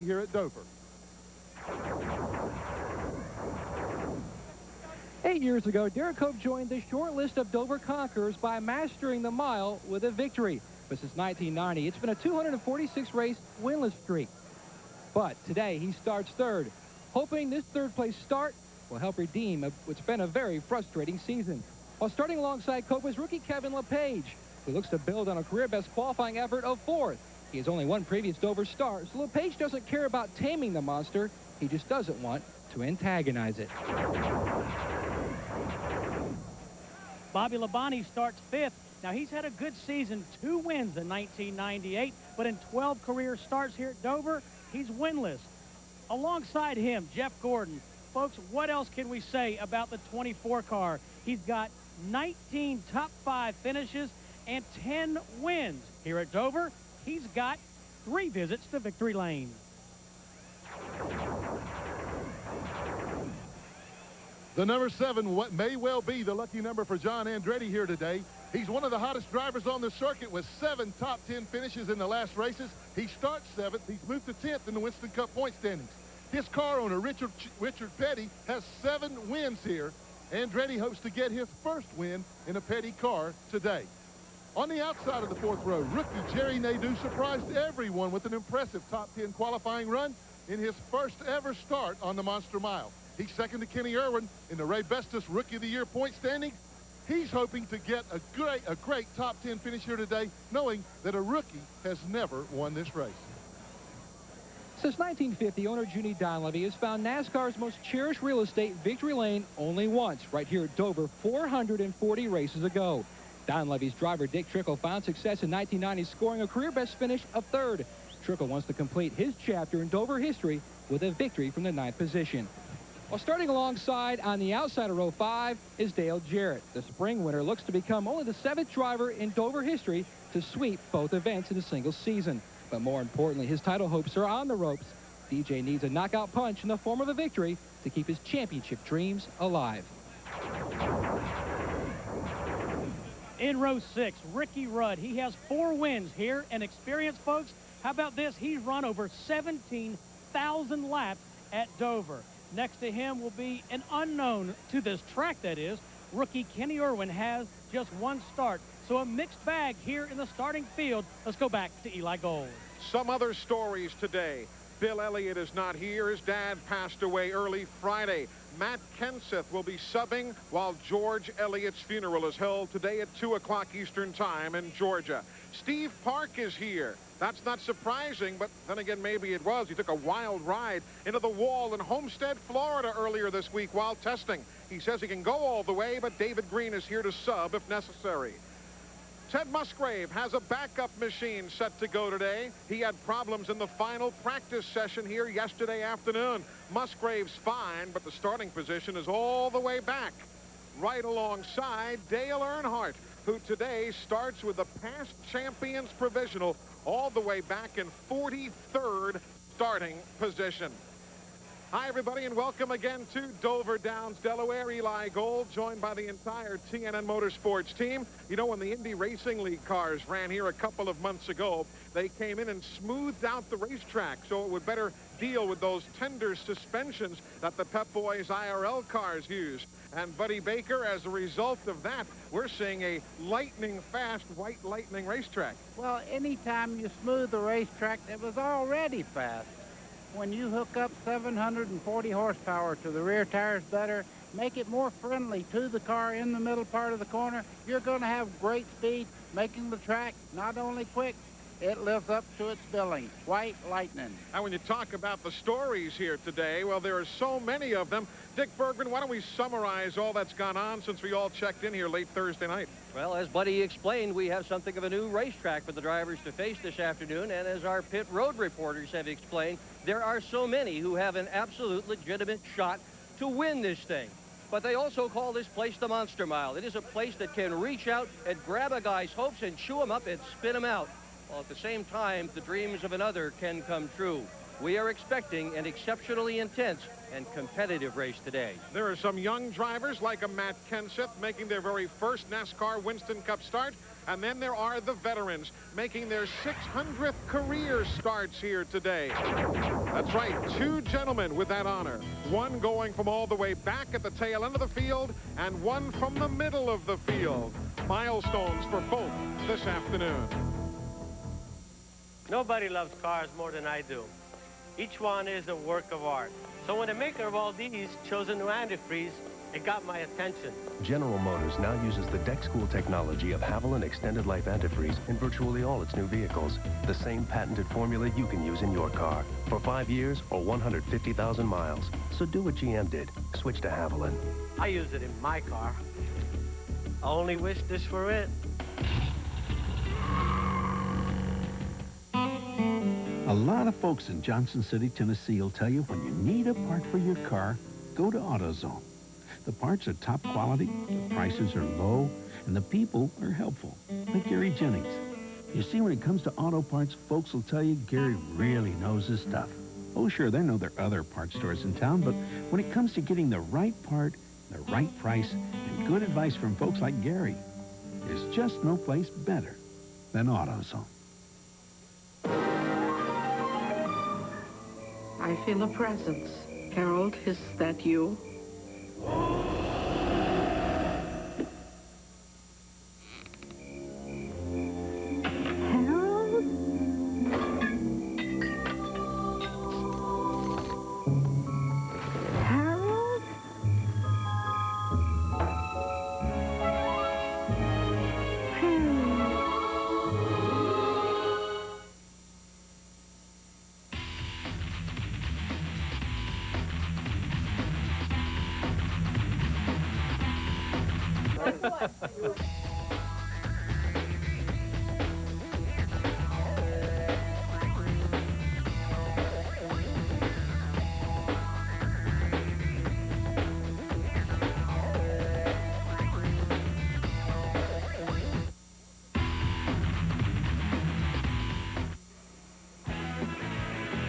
here at Dover. 8 years ago, Derek Hope joined the short list of Dover Conquerors by mastering the mile with a victory. But since 1990, it's been a 246-race winless streak. But today, he starts third, hoping this third-place start will help redeem what's been a very frustrating season. While starting alongside Cope is rookie Kevin LePage, who looks to build on a career-best qualifying effort of fourth. He has only one previous Dover start, so LePage doesn't care about taming the monster. He just doesn't want to antagonize it. Bobby Labonte starts fifth. Now, he's had a good season, 2 wins in 1998, but in 12 career starts here at Dover, he's winless. Alongside him, Jeff Gordon. Folks, what else can we say about the 24 car? He's got 19 top 5 finishes and 10 wins. Here at Dover, he's got 3 visits to victory lane. The number 7, what may well be the lucky number for John Andretti here today. He's one of the hottest drivers on the circuit with 7 top 10 finishes in the last races. He starts 7th. He's moved to 10th in the Winston Cup point standings. His car owner, Richard Petty, has 7 wins here. Andretti hopes to get his first win in a Petty car today. On the outside of the 4th row, rookie Jerry Nadeau surprised everyone with an impressive top 10 qualifying run in his first ever start on the Monster Mile. He's second to Kenny Irwin in the Ray Bestis Rookie of the Year point standings. He's hoping to get a great top 10 finish here today, knowing that a rookie has never won this race. Since 1950, owner Junie Donlevy has found NASCAR's most cherished real estate, victory lane, only once, right here at Dover 440 races ago. Donlevy's driver Dick Trickle found success in 1990, scoring a career-best finish of 3rd. Trickle wants to complete his chapter in Dover history with a victory from the 9th position. While starting alongside on the outside of row 5 is Dale Jarrett. The spring winner looks to become only the 7th driver in Dover history to sweep both events in a single season. But more importantly, his title hopes are on the ropes. DJ needs a knockout punch in the form of a victory to keep his championship dreams alive. In row 6, Ricky Rudd. He has 4 wins here, and experience, folks. How about this? He's run over 17,000 laps at Dover. Next to him will be an unknown to this track, that is. Rookie Kenny Irwin has just 1 start. So a mixed bag here in the starting field. Let's go back to Eli Gold. Some other stories today. Bill Elliott is not here. His dad passed away early Friday. Matt Kenseth will be subbing while George Elliott's funeral is held today at 2 o'clock Eastern Time in Georgia. Steve Park is here. That's not surprising, but then again, maybe it was. He took a wild ride into the wall in Homestead, Florida earlier this week while testing. He says he can go all the way, but David Green is here to sub if necessary. Ted Musgrave has a backup machine set to go today. He had problems in the final practice session here yesterday afternoon. Musgrave's fine, but the starting position is all the way back. Right alongside Dale Earnhardt, who today starts with the past champions provisional all the way back in 43rd starting position. Hi, everybody, and welcome again to Dover Downs, Delaware. Eli Gold, joined by the entire TNN Motorsports team. You know, when the Indy Racing League cars ran here a couple of months ago, they came in and smoothed out the racetrack so it would better deal with those tender suspensions that the Pep Boys IRL cars use. And Buddy Baker, as a result of that, we're seeing a lightning-fast white lightning racetrack. Well, anytime you smooth the racetrack, it was already fast. When you hook up 740 horsepower to the rear tires better, make it more friendly to the car in the middle part of the corner, you're going to have great speed, making the track not only quick, it lives up to its billing. White lightning. And when you talk about the stories here today, well, there are so many of them. Dick Bergman, why don't we summarize all that's gone on since we all checked in here late Thursday night? Well, as Buddy explained, we have something of a new racetrack for the drivers to face this afternoon. And as our pit road reporters have explained, there are so many who have an absolute legitimate shot to win this thing. But they also call this place the Monster Mile. It is a place that can reach out and grab a guy's hopes and chew them up and spit them out. While at the same time, the dreams of another can come true. We are expecting an exceptionally intense and competitive race today. There are some young drivers like a Matt Kenseth making their very first NASCAR Winston Cup start. And then there are the veterans making their 600th career starts here today. That's right, 2 gentlemen with that honor. One going from all the way back at the tail end of the field and one from the middle of the field. Milestones for both this afternoon. Nobody loves cars more than I do. Each one is a work of art. So when the maker of all these chose a new antifreeze, it got my attention. General Motors now uses the deck school technology of Haviland Extended Life Antifreeze in virtually all its new vehicles. The same patented formula you can use in your car for 5 years or 150,000 miles. So do what GM did. Switch to Haviland. I use it in my car. I only wish this were it. A lot of folks in Johnson City, Tennessee will tell you when you need a part for your car, go to AutoZone. The parts are top quality, the prices are low, and the people are helpful, like Gary Jennings. You see, when it comes to auto parts, folks will tell you Gary really knows his stuff. Oh, sure, they know there are other parts stores in town, but when it comes to getting the right part, the right price, and good advice from folks like Gary, there's just no place better than AutoZone. I feel a presence. Harold, is that you? Harold? Harold?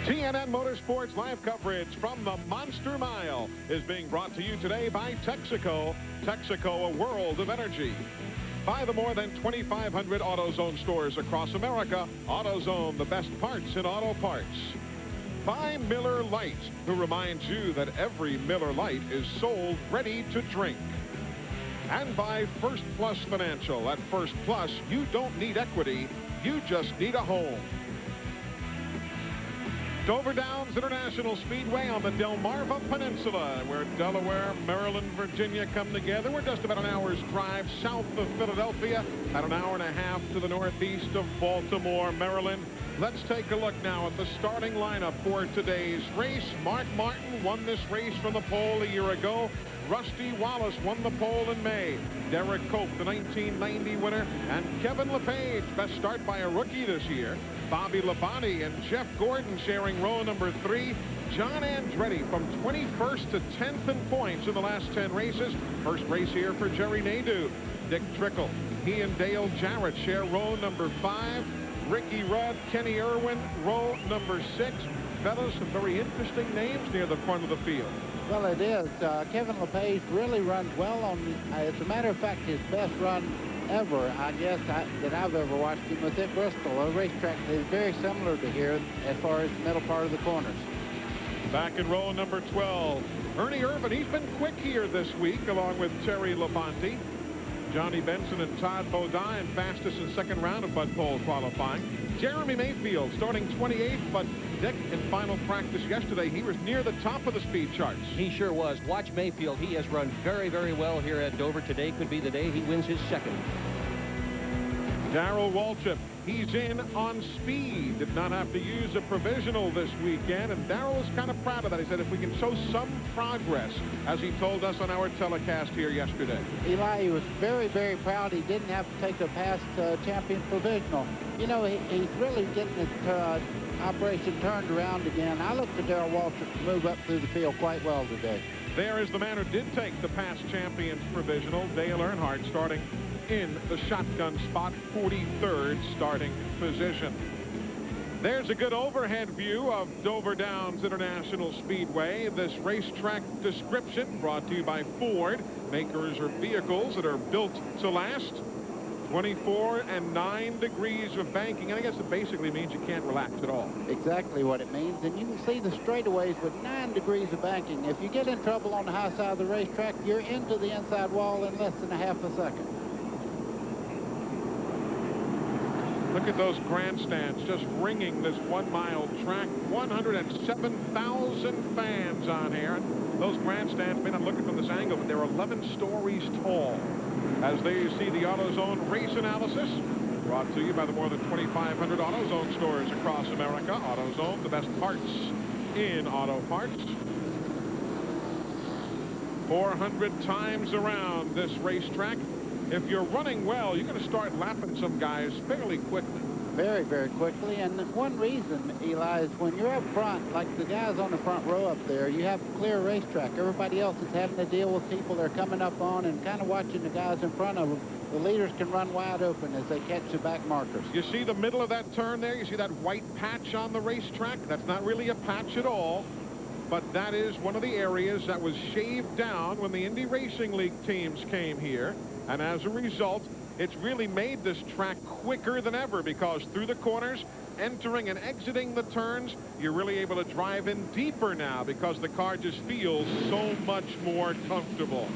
TNN Motorsports live coverage from the Monster Mile is being brought to you today by Texaco. Texaco, a world of energy. By the more than 2,500 AutoZone stores across America, AutoZone, the best parts in auto parts. By Miller Lite, who reminds you that every Miller Lite is sold ready to drink. And by First Plus Financial. At First Plus, you don't need equity, you just need a home. Dover Downs International Speedway on the Delmarva Peninsula, where Delaware, Maryland, Virginia come together. We're just about an hour's drive south of Philadelphia, about an hour and a half to the northeast of Baltimore, Maryland. Let's take a look now at the starting lineup for today's race. Mark Martin won this race from the pole a year ago. Rusty Wallace won the pole in May. Derek Cope, the 1990 winner, and Kevin LePage, best start by a rookie this year. Bobby Labonte and Jeff Gordon sharing row number 3. John Andretti from 21st to 10th in points in the last 10 races. First race here for Jerry Nadeau. Dick Trickle, he and Dale Jarrett share row number 5. Ricky Rudd, Kenny Irwin, row number 6. Fellas, some very interesting names near the front of the field. Well, it is. Kevin LePage really runs well on, as a matter of fact, his best run ever, I guess, that I've ever watched him was at Bristol, a racetrack that is very similar to here as far as the middle part of the corners. Back in row number 12, Ernie Irvin, he's been quick here this week, along with Terry Labonte. Johnny Benson and Todd Bodine, fastest in second round of Bud Pole qualifying. Jeremy Mayfield starting 28th, but Dick, in final practice yesterday, he was near the top of the speed charts. He sure was. Watch Mayfield. He has run very, very well here at Dover. Today could be the day he wins his second. Darrell Waltrip, he's in on speed. Did not have to use a provisional this weekend, and Darrell was kind of proud of that. He said, if we can show some progress, as he told us on our telecast here yesterday. Eli, he was very, very proud. He didn't have to take a past champion provisional. You know, he's really getting his operation turned around again. I looked for Darrell Waltrip to move up through the field quite well today. There is the man who did take the past champions provisional, Dale Earnhardt, starting in the shotgun spot, 43rd starting position. There's a good overhead view of Dover Downs International Speedway. This racetrack description brought to you by Ford, makers of vehicles that are built to last. 24 and 9 degrees of banking, and I guess it basically means you can't relax at all. Exactly what it means. And you can see the straightaways with 9 degrees of banking. If you get in trouble on the high side of the racetrack, you're into the inside wall in less than a half a second. Look at those grandstands just ringing this 1 mile track. 107,000 fans on here. And those grandstands may not look at it from this angle, but they're 11 stories tall. As they see the AutoZone race analysis, brought to you by the more than 2,500 AutoZone stores across America. AutoZone, the best parts in auto parts. 400 times around this racetrack. If you're running well, you're going to start lapping some guys fairly quickly. Very, very quickly. And one reason, Eli, is when you're up front, like the guys on the front row up there, you have a clear racetrack. Everybody else is having to deal with people they're coming up on and kind of watching the guys in front of them. The leaders can run wide open as they catch the back markers. You see the middle of that turn there? You see that white patch on the racetrack? That's not really a patch at all. But that is one of the areas that was shaved down when the Indy Racing League teams came here. And as a result, it's really made this track quicker than ever, because through the corners, entering and exiting the turns, you're really able to drive in deeper now because the car just feels so much more comfortable.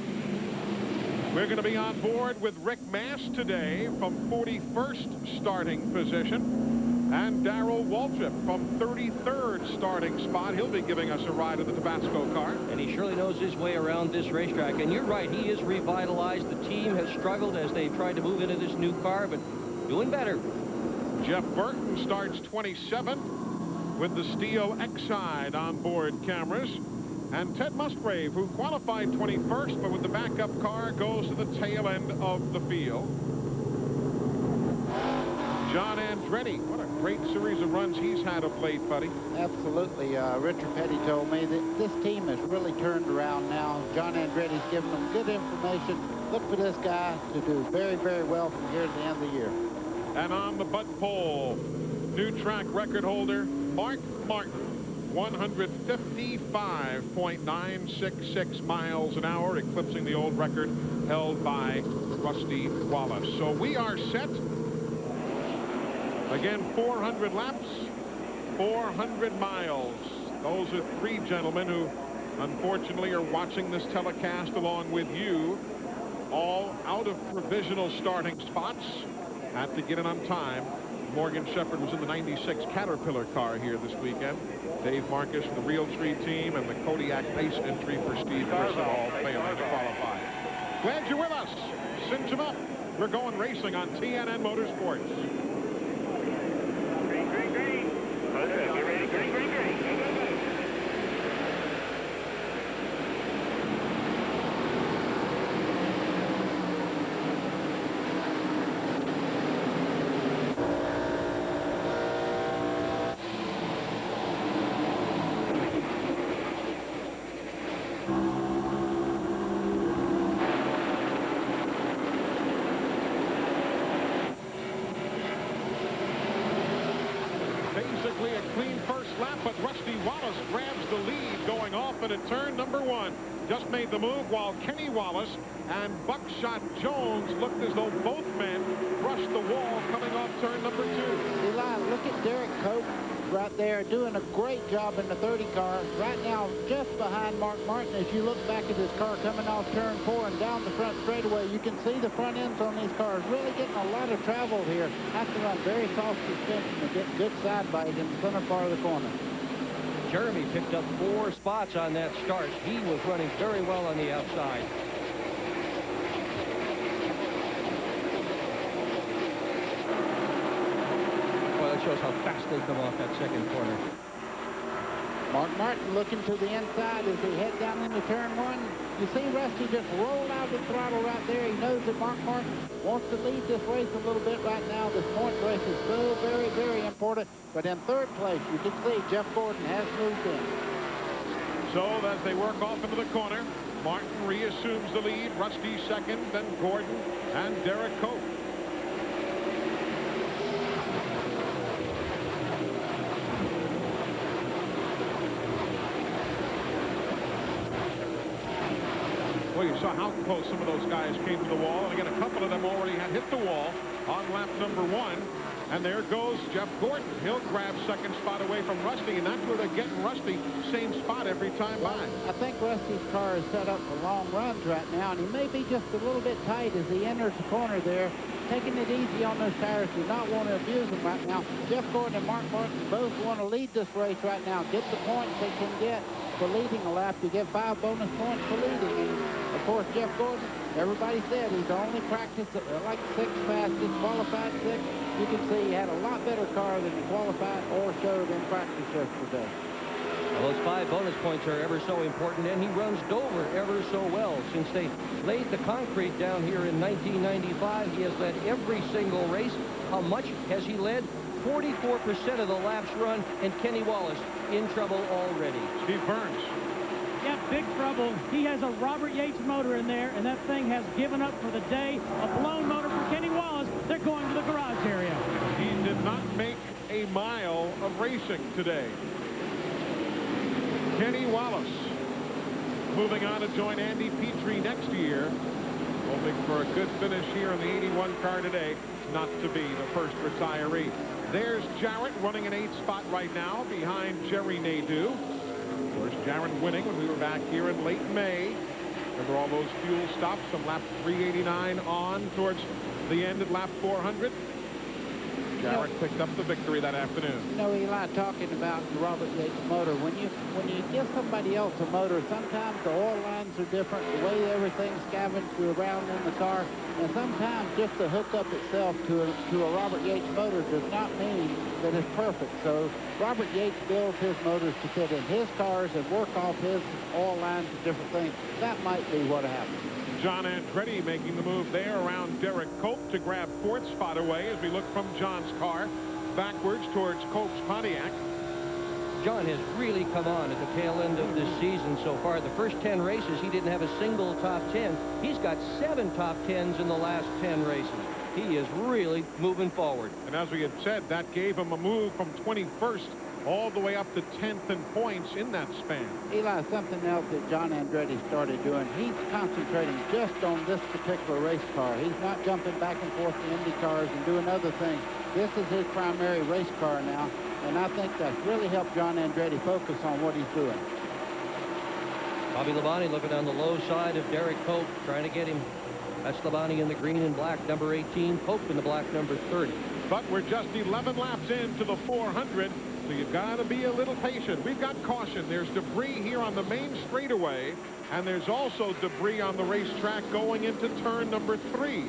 We're going to be on board with Rick Mass today from 41st starting position. And Darrell Waltrip from 33rd starting spot. He'll be giving us a ride in the Tabasco car. And he surely knows his way around this racetrack. And you're right, he is revitalized. The team has struggled as they've tried to move into this new car, but doing better. Jeff Burton starts 27th with the Steel X-Side onboard cameras. And Ted Musgrave, who qualified 21st, but with the backup car, goes to the tail end of the field. John Andretti, what a great series of runs he's had of late, buddy. Absolutely. Richard Petty told me that this team has really turned around now. John Andretti's given them good information. Look for this guy to do very, very well from here to the end of the year. And on the butt pole, new track record holder, Mark Martin, 155.966 miles an hour, eclipsing the old record held by Rusty Wallace. So we are set. Again, 400 laps, 400 miles. Those are three gentlemen who, unfortunately, are watching this telecast along with you, all out of provisional starting spots. Had to get in on time. Morgan Shepherd was in the 96 Caterpillar car here this weekend. Dave Marcus, the Realtree team, and the Kodiak Ice entry for Steve Grissom all failing to qualify. Glad you're with us. Cinch them up. We're going racing on TNN Motorsports. Basically a clean first lap, but Rusty Wallace grabs the lead going off into turn number 1. Just made the move while Kenny Wallace and Buckshot Jones looked as though both men brushed the wall coming off turn number 2. Eli, look at Derek Cope right there doing a great job in the 30 car. Right now, just behind Mark Martin. As you look back at his car coming off turn 4 and down the front straightaway, you can see the front ends on these cars really getting a lot of travel here. Have to run very soft suspension to get good side bite in the center part of the corner. Jeremy picked up 4 spots on that start. He was running very well on the outside. Well, that shows how fast they come off that second corner. Mark Martin looking to the inside as he head down into turn 1. You see Rusty just roll out the throttle right there. He knows that Mark Martin wants to lead this race a little bit right now. This point race is so very, very important. But in third place, you can see Jeff Gordon has moved in. So as they work off into the corner, Martin reassumes the lead. Rusty second, then Gordon and Derek Cope. Well, you saw how close some of those guys came to the wall. And again, a couple of them already had hit the wall on lap number 1. And there goes Jeff Gordon. He'll grab second spot away from Rusty, and that's where they're getting Rusty. Same spot every time by. I think Rusty's car is set up for long runs right now, and he may be just a little bit tight as he enters the corner there. Taking it easy on those tires, do not want to abuse them right now. Jeff Gordon and Mark Martin both want to lead this race right now. Get the points they can get for leading a lap. You get 5 bonus points for leading. And of course, Jeff Gordon, everybody said he's only practiced like 6th fastest, qualified 6th. You can see he had a lot better car than he qualified or showed in practice yesterday. Well, those 5 bonus points are ever so important, and he runs Dover ever so well. Since they laid the concrete down here in 1995, he has led every single race. How much has he led? 44% of the laps run, and Kenny Wallace in trouble already. Steve Burns. Yeah, big trouble. He has a Robert Yates motor in there, and that thing has given up for the day. A blown motor for Kenny Wallace. They're going to the garage area. He did not make a mile of racing today. Kenny Wallace moving on to join Andy Petrie next year. Hoping for a good finish here in the 81 car today. Not to be the first retiree. There's Jarrett running an 8th spot right now behind Jerry Nadeau. Of course, Jarrett winning when we were back here in late May. Remember all those fuel stops from lap 389 on towards the end of lap 400. Jarrett picked up the victory that afternoon. You know, Eli, talking about the Robert Yates motor, when you give somebody else a motor, sometimes the oil lines are different, the way everything's scavenged around in the car, and sometimes just the hookup itself to a Robert Yates motor does not mean that it's perfect. So Robert Yates builds his motors to fit in his cars and work off his oil lines and different things. That might be what happened. John Andretti making the move there around Derek Cope to grab 4th spot away as we look from John's car backwards towards Cope's Pontiac. John has really come on at the tail end of this season so far. The first 10 races, he didn't have a single top 10. He's got 7 top 10s in the last 10 races. He is really moving forward. And as we had said, that gave him a move from 21st all the way up to 10th in points in that span. Eli, something else that John Andretti started doing, he's concentrating just on this particular race car. He's not jumping back and forth to Indy cars and doing other things. This is his primary race car now, and I think that's really helped John Andretti focus on what he's doing. Bobby Labonte looking on the low side of Derek Cope, trying to get him. That's Labonte in the green and black, number 18, Cope in the black, number 30. But we're just 11 laps into the 400. So you've got to be a little patient. We've got caution. There's debris here on the main straightaway, and there's also debris on the racetrack going into turn number 3.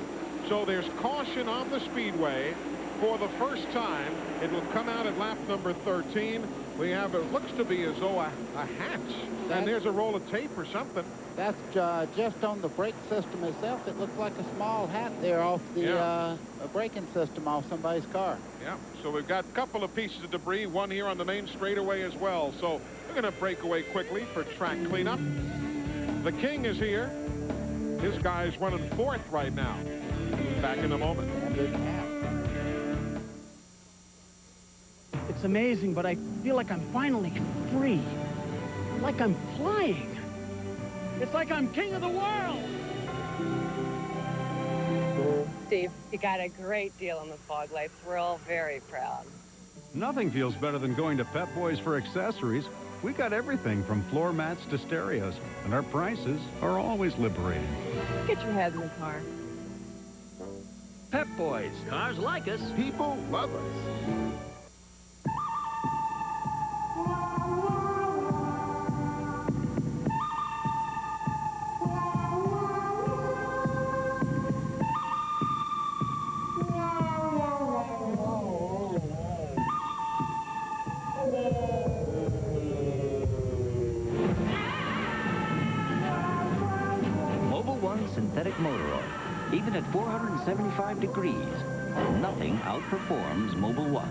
So there's caution on the speedway for the first time. It will come out at lap number 13. We have, it looks to be as though a hatch, and there's a roll of tape or something. That's just on the brake system itself. It looks like a small hat there off the braking system off somebody's car. Yeah, so we've got a couple of pieces of debris, one here on the main straightaway as well. So we're going to break away quickly for track cleanup. The King is here. His guy's running 4th right now. Back in a moment. It's amazing, but I feel like I'm finally free. Like I'm flying. It's like I'm king of the world. Steve, you got a great deal on the fog lights. We're all very proud. Nothing feels better than going to Pep Boys for accessories. We got everything from floor mats to stereos, and our prices are always liberating. Get your head in the car. Pep Boys. Cars like us. People love us. Synthetic motor oil. Even at 475 degrees, nothing outperforms Mobil 1.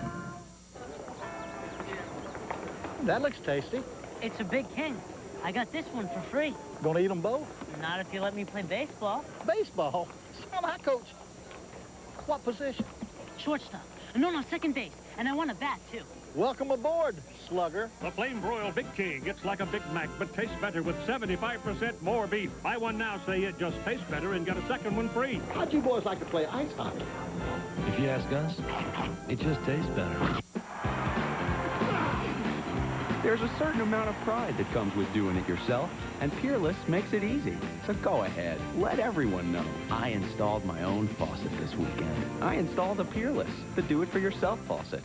That looks tasty. It's a big king. I got this one for free. Gonna eat them both? Not if you let me play baseball. Baseball? Smell how, Coach. What position? Shortstop. No, second base. And I want a bat, too. Welcome aboard, slugger. The Flame Broiled Big King. It's like a Big Mac, but tastes better with 75% more beef. Buy one now, say it just tastes better, and get a second one free. How'd you boys like to play ice hockey? If you ask us, it just tastes better. There's a certain amount of pride that comes with doing it yourself, and Peerless makes it easy. So go ahead, let everyone know. I installed my own faucet this weekend. I installed a Peerless, the do-it-for-yourself faucet.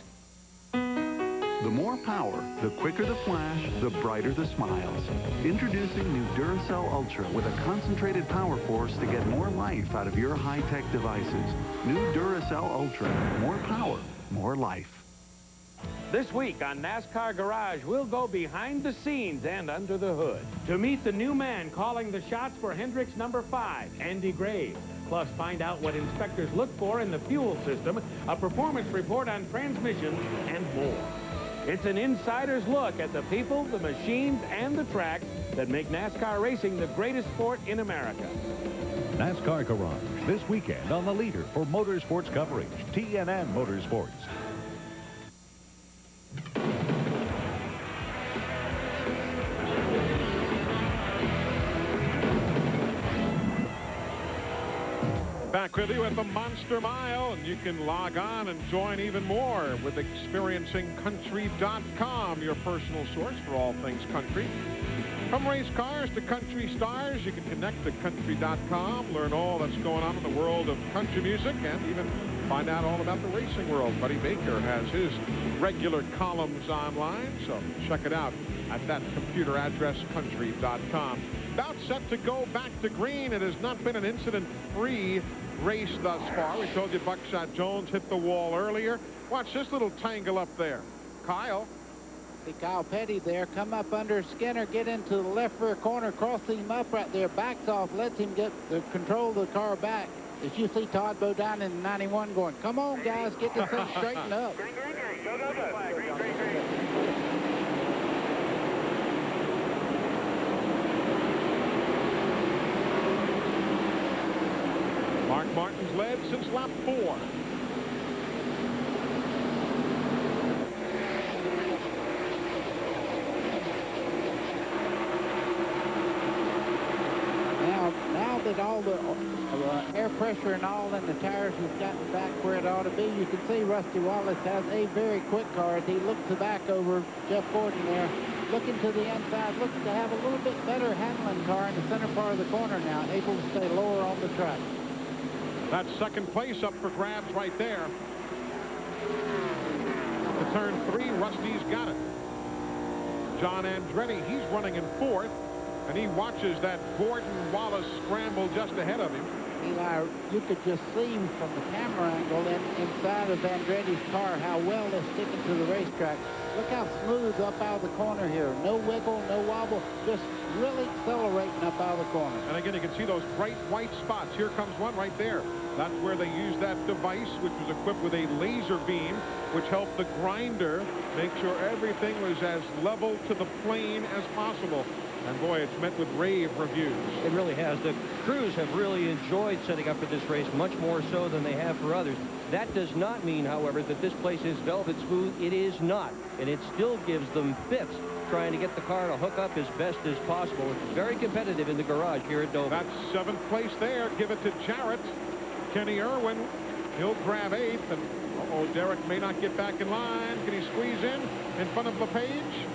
The more power, the quicker the flash, the brighter the smiles. Introducing new Duracell Ultra with a concentrated power force to get more life out of your high-tech devices. New Duracell Ultra. More power, more life. This week on NASCAR Garage, we'll go behind the scenes and under the hood to meet the new man calling the shots for Hendricks number 5, Andy Graves. Plus, find out what inspectors look for in the fuel system, a performance report on transmissions, and more. It's an insider's look at the people, the machines, and the tracks that make NASCAR racing the greatest sport in America. NASCAR Garage, this weekend on the leader for motorsports coverage, TNN Motorsports. Back with you at the Monster Mile, and you can log on and join even more with experiencingcountry.com, your personal source for all things country. From race cars to country stars, you can connect to country.com, learn all that's going on in the world of country music, and even find out all about the racing world. Buddy Baker has his regular columns online, so check it out at that computer address, country.com. About set to go back to green. It has not been an incident-free race thus far. We told you Buckshot Jones hit the wall earlier. Watch this little tangle up there. Kyle. See Kyle Petty there, come up under Skinner, get into the left rear corner, cross him up right there, backs off, lets him get the control of the car back. As you see Todd Bodine in the 91 going, come on guys, get this thing straightened up. Mark Martin's led since lap 4. Now that all the air pressure and all in the tires has gotten back where it ought to be, you can see Rusty Wallace has a very quick car as he looks back over Jeff Gordon there, looking to the inside, looks to have a little bit better handling car in the center part of the corner now, able to stay lower on the track. That's second place up for grabs right there. To turn 3, Rusty's got it. John Andretti, he's running in 4th, and he watches that Gordon Wallace scramble just ahead of him. Eli, you could just see from the camera angle inside of Andretti's car how well they're sticking to the racetrack. Look how smooth up out of the corner here. No wiggle, no wobble, just really accelerating up out of the corner. And again, you can see those bright white spots. Here comes one right there. That's where they used that device, which was equipped with a laser beam, which helped the grinder make sure everything was as level to the plane as possible. And boy, it's met with rave reviews. It really has. The crews have really enjoyed setting up for this race, much more so than they have for others. That does not mean, however, that this place is velvet smooth. It is not. And it still gives them fits trying to get the car to hook up as best as possible. It's very competitive in the garage here at Dover. That's 7th place there. Give it to Jarrett. Kenny Irwin, he'll grab 8th. And Derek may not get back in line. Can he squeeze in front of LePage?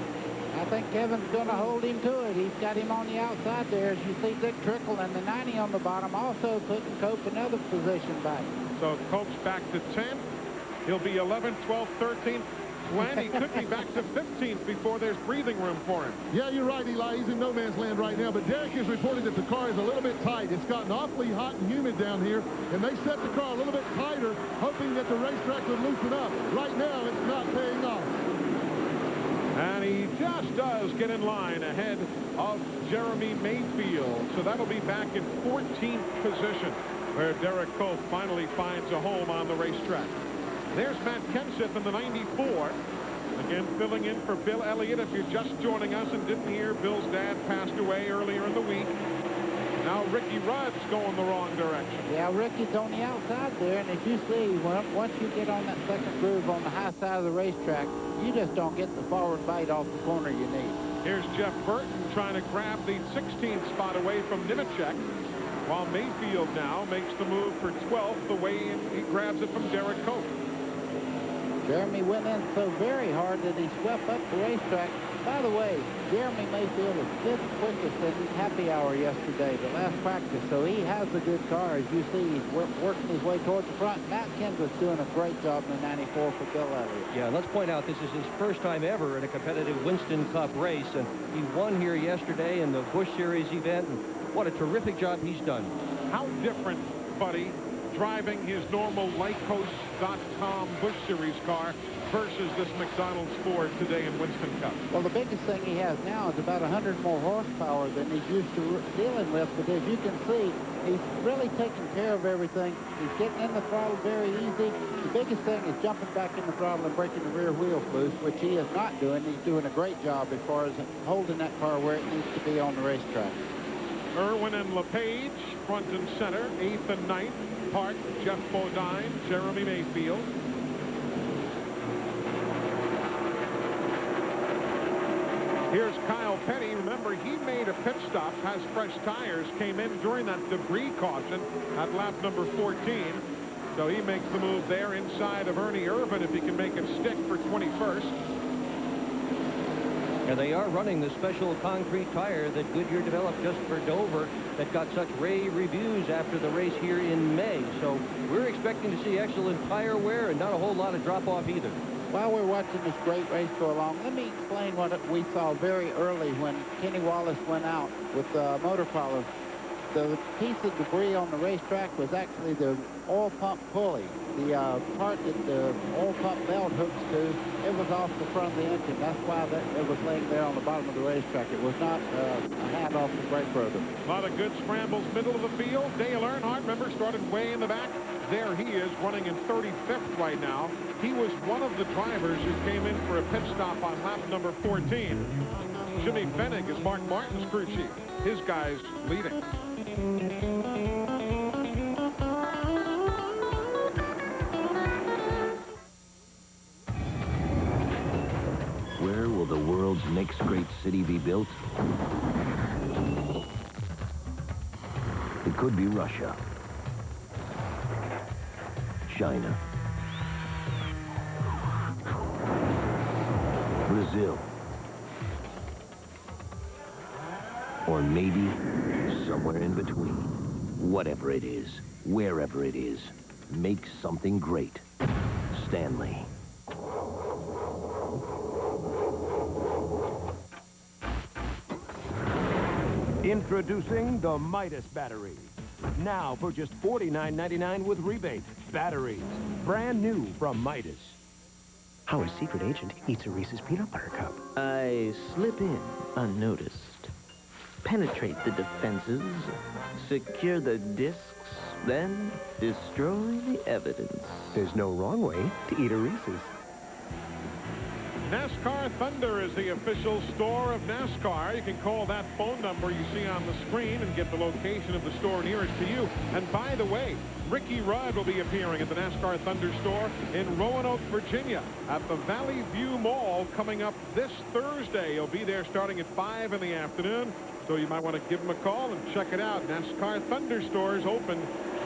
I think Kevin's going to hold him to it. He's got him on the outside there. As you see Dick Trickle and the 90 on the bottom, also putting Cope another position back. So Cope's back to 10th. He'll be 11th, 12th, 13th. Glenn, he could be back to 15th before there's breathing room for him. Yeah, you're right, Eli. He's in no man's land right now. But Derek has reported that the car is a little bit tight. It's gotten awfully hot and humid down here. And they set the car a little bit tighter, hoping that the racetrack would loosen up. Right now, it's not paying off. And he just does get in line ahead of Jeremy Mayfield. So that'll be back in 14th position, where Derek Cope finally finds a home on the racetrack. There's Matt Kenseth in the 94. Again, filling in for Bill Elliott. If you're just joining us and didn't hear, Bill's dad passed away earlier in the week. Now Ricky Rudd's going the wrong direction. Yeah, Ricky's on the outside there, and as you see, once you get on that second groove on the high side of the racetrack, you just don't get the forward bite off the corner you need. Here's Jeff Burton trying to grab the 16th spot away from Nemechek, while Mayfield now makes the move for 12th away, and he grabs it from Derek Cope. Jeremy went in so very hard that he swept up the racetrack. By the way, Jeremy Mayfield was 5th quickest in happy hour yesterday, the last practice, so he has a good car. As you see, he's working his way towards the front. Matt Kenseth's doing a great job in the 94 for Bill Elliott. Yeah, let's point out this is his first time ever in a competitive Winston Cup race, and he won here yesterday in the Busch Series event, and what a terrific job he's done. How different, buddy, driving his normal Lycos.com Busch Series car versus this McDonald's Ford today in Winston Cup? Well, the biggest thing he has now is about 100 more horsepower than he's used to dealing with, but as you can see, he's really taking care of everything. He's getting in the throttle very easy. The biggest thing is jumping back in the throttle and breaking the rear wheels loose, which he is not doing. He's doing a great job as far as holding that car where it needs to be on the racetrack. Irwin and LePage, front and center, 8th and 9th. Park, Jeff Bodine, Jeremy Mayfield. Here's Kyle Petty. Remember, he made a pit stop, has fresh tires, came in during that debris caution at lap number 14. So he makes the move there inside of Ernie Irvin if he can make it stick for 21st. And they are running the special concrete tire that Goodyear developed just for Dover that got such rave reviews after the race here in May. So we're expecting to see excellent tire wear and not a whole lot of drop-off either. While we're watching this great race go along, let me explain what we saw very early when Kenny Wallace went out with motor problems. The piece of debris on the racetrack was actually the oil pump pulley. The part that the oil pump belt hooks to, it was off the front of the engine. That's why it was laying there on the bottom of the racetrack. It was not a hand off the brake rotor. A lot of good scrambles, middle of the field. Dale Earnhardt, remember, started way in the back. There he is, running in 35th right now. He was one of the drivers who came in for a pit stop on lap number 14. Jimmy Fennig is Mark Martin's crew chief. His guys leading. Where will the world's next great city be built? It could be Russia, China, Brazil, or maybe somewhere in between. Whatever it is, wherever it is, make something great. Stanley. Introducing the Midas battery. Now for just $49.99 with rebate. Batteries. Brand new from Midas. How a secret agent eats a Reese's peanut butter cup. I slip in unnoticed. Penetrate the defenses. Secure the discs. Then destroy the evidence. There's no wrong way to eat a Reese's. NASCAR Thunder is the official store of NASCAR. You can call that phone number you see on the screen and get the location of the store nearest to you. And by the way, Ricky Rudd will be appearing at the NASCAR Thunder store in Roanoke, Virginia at the Valley View Mall coming up this Thursday. He'll be there starting at 5 in the afternoon. So you might want to give him a call and check it out. NASCAR Thunder stores open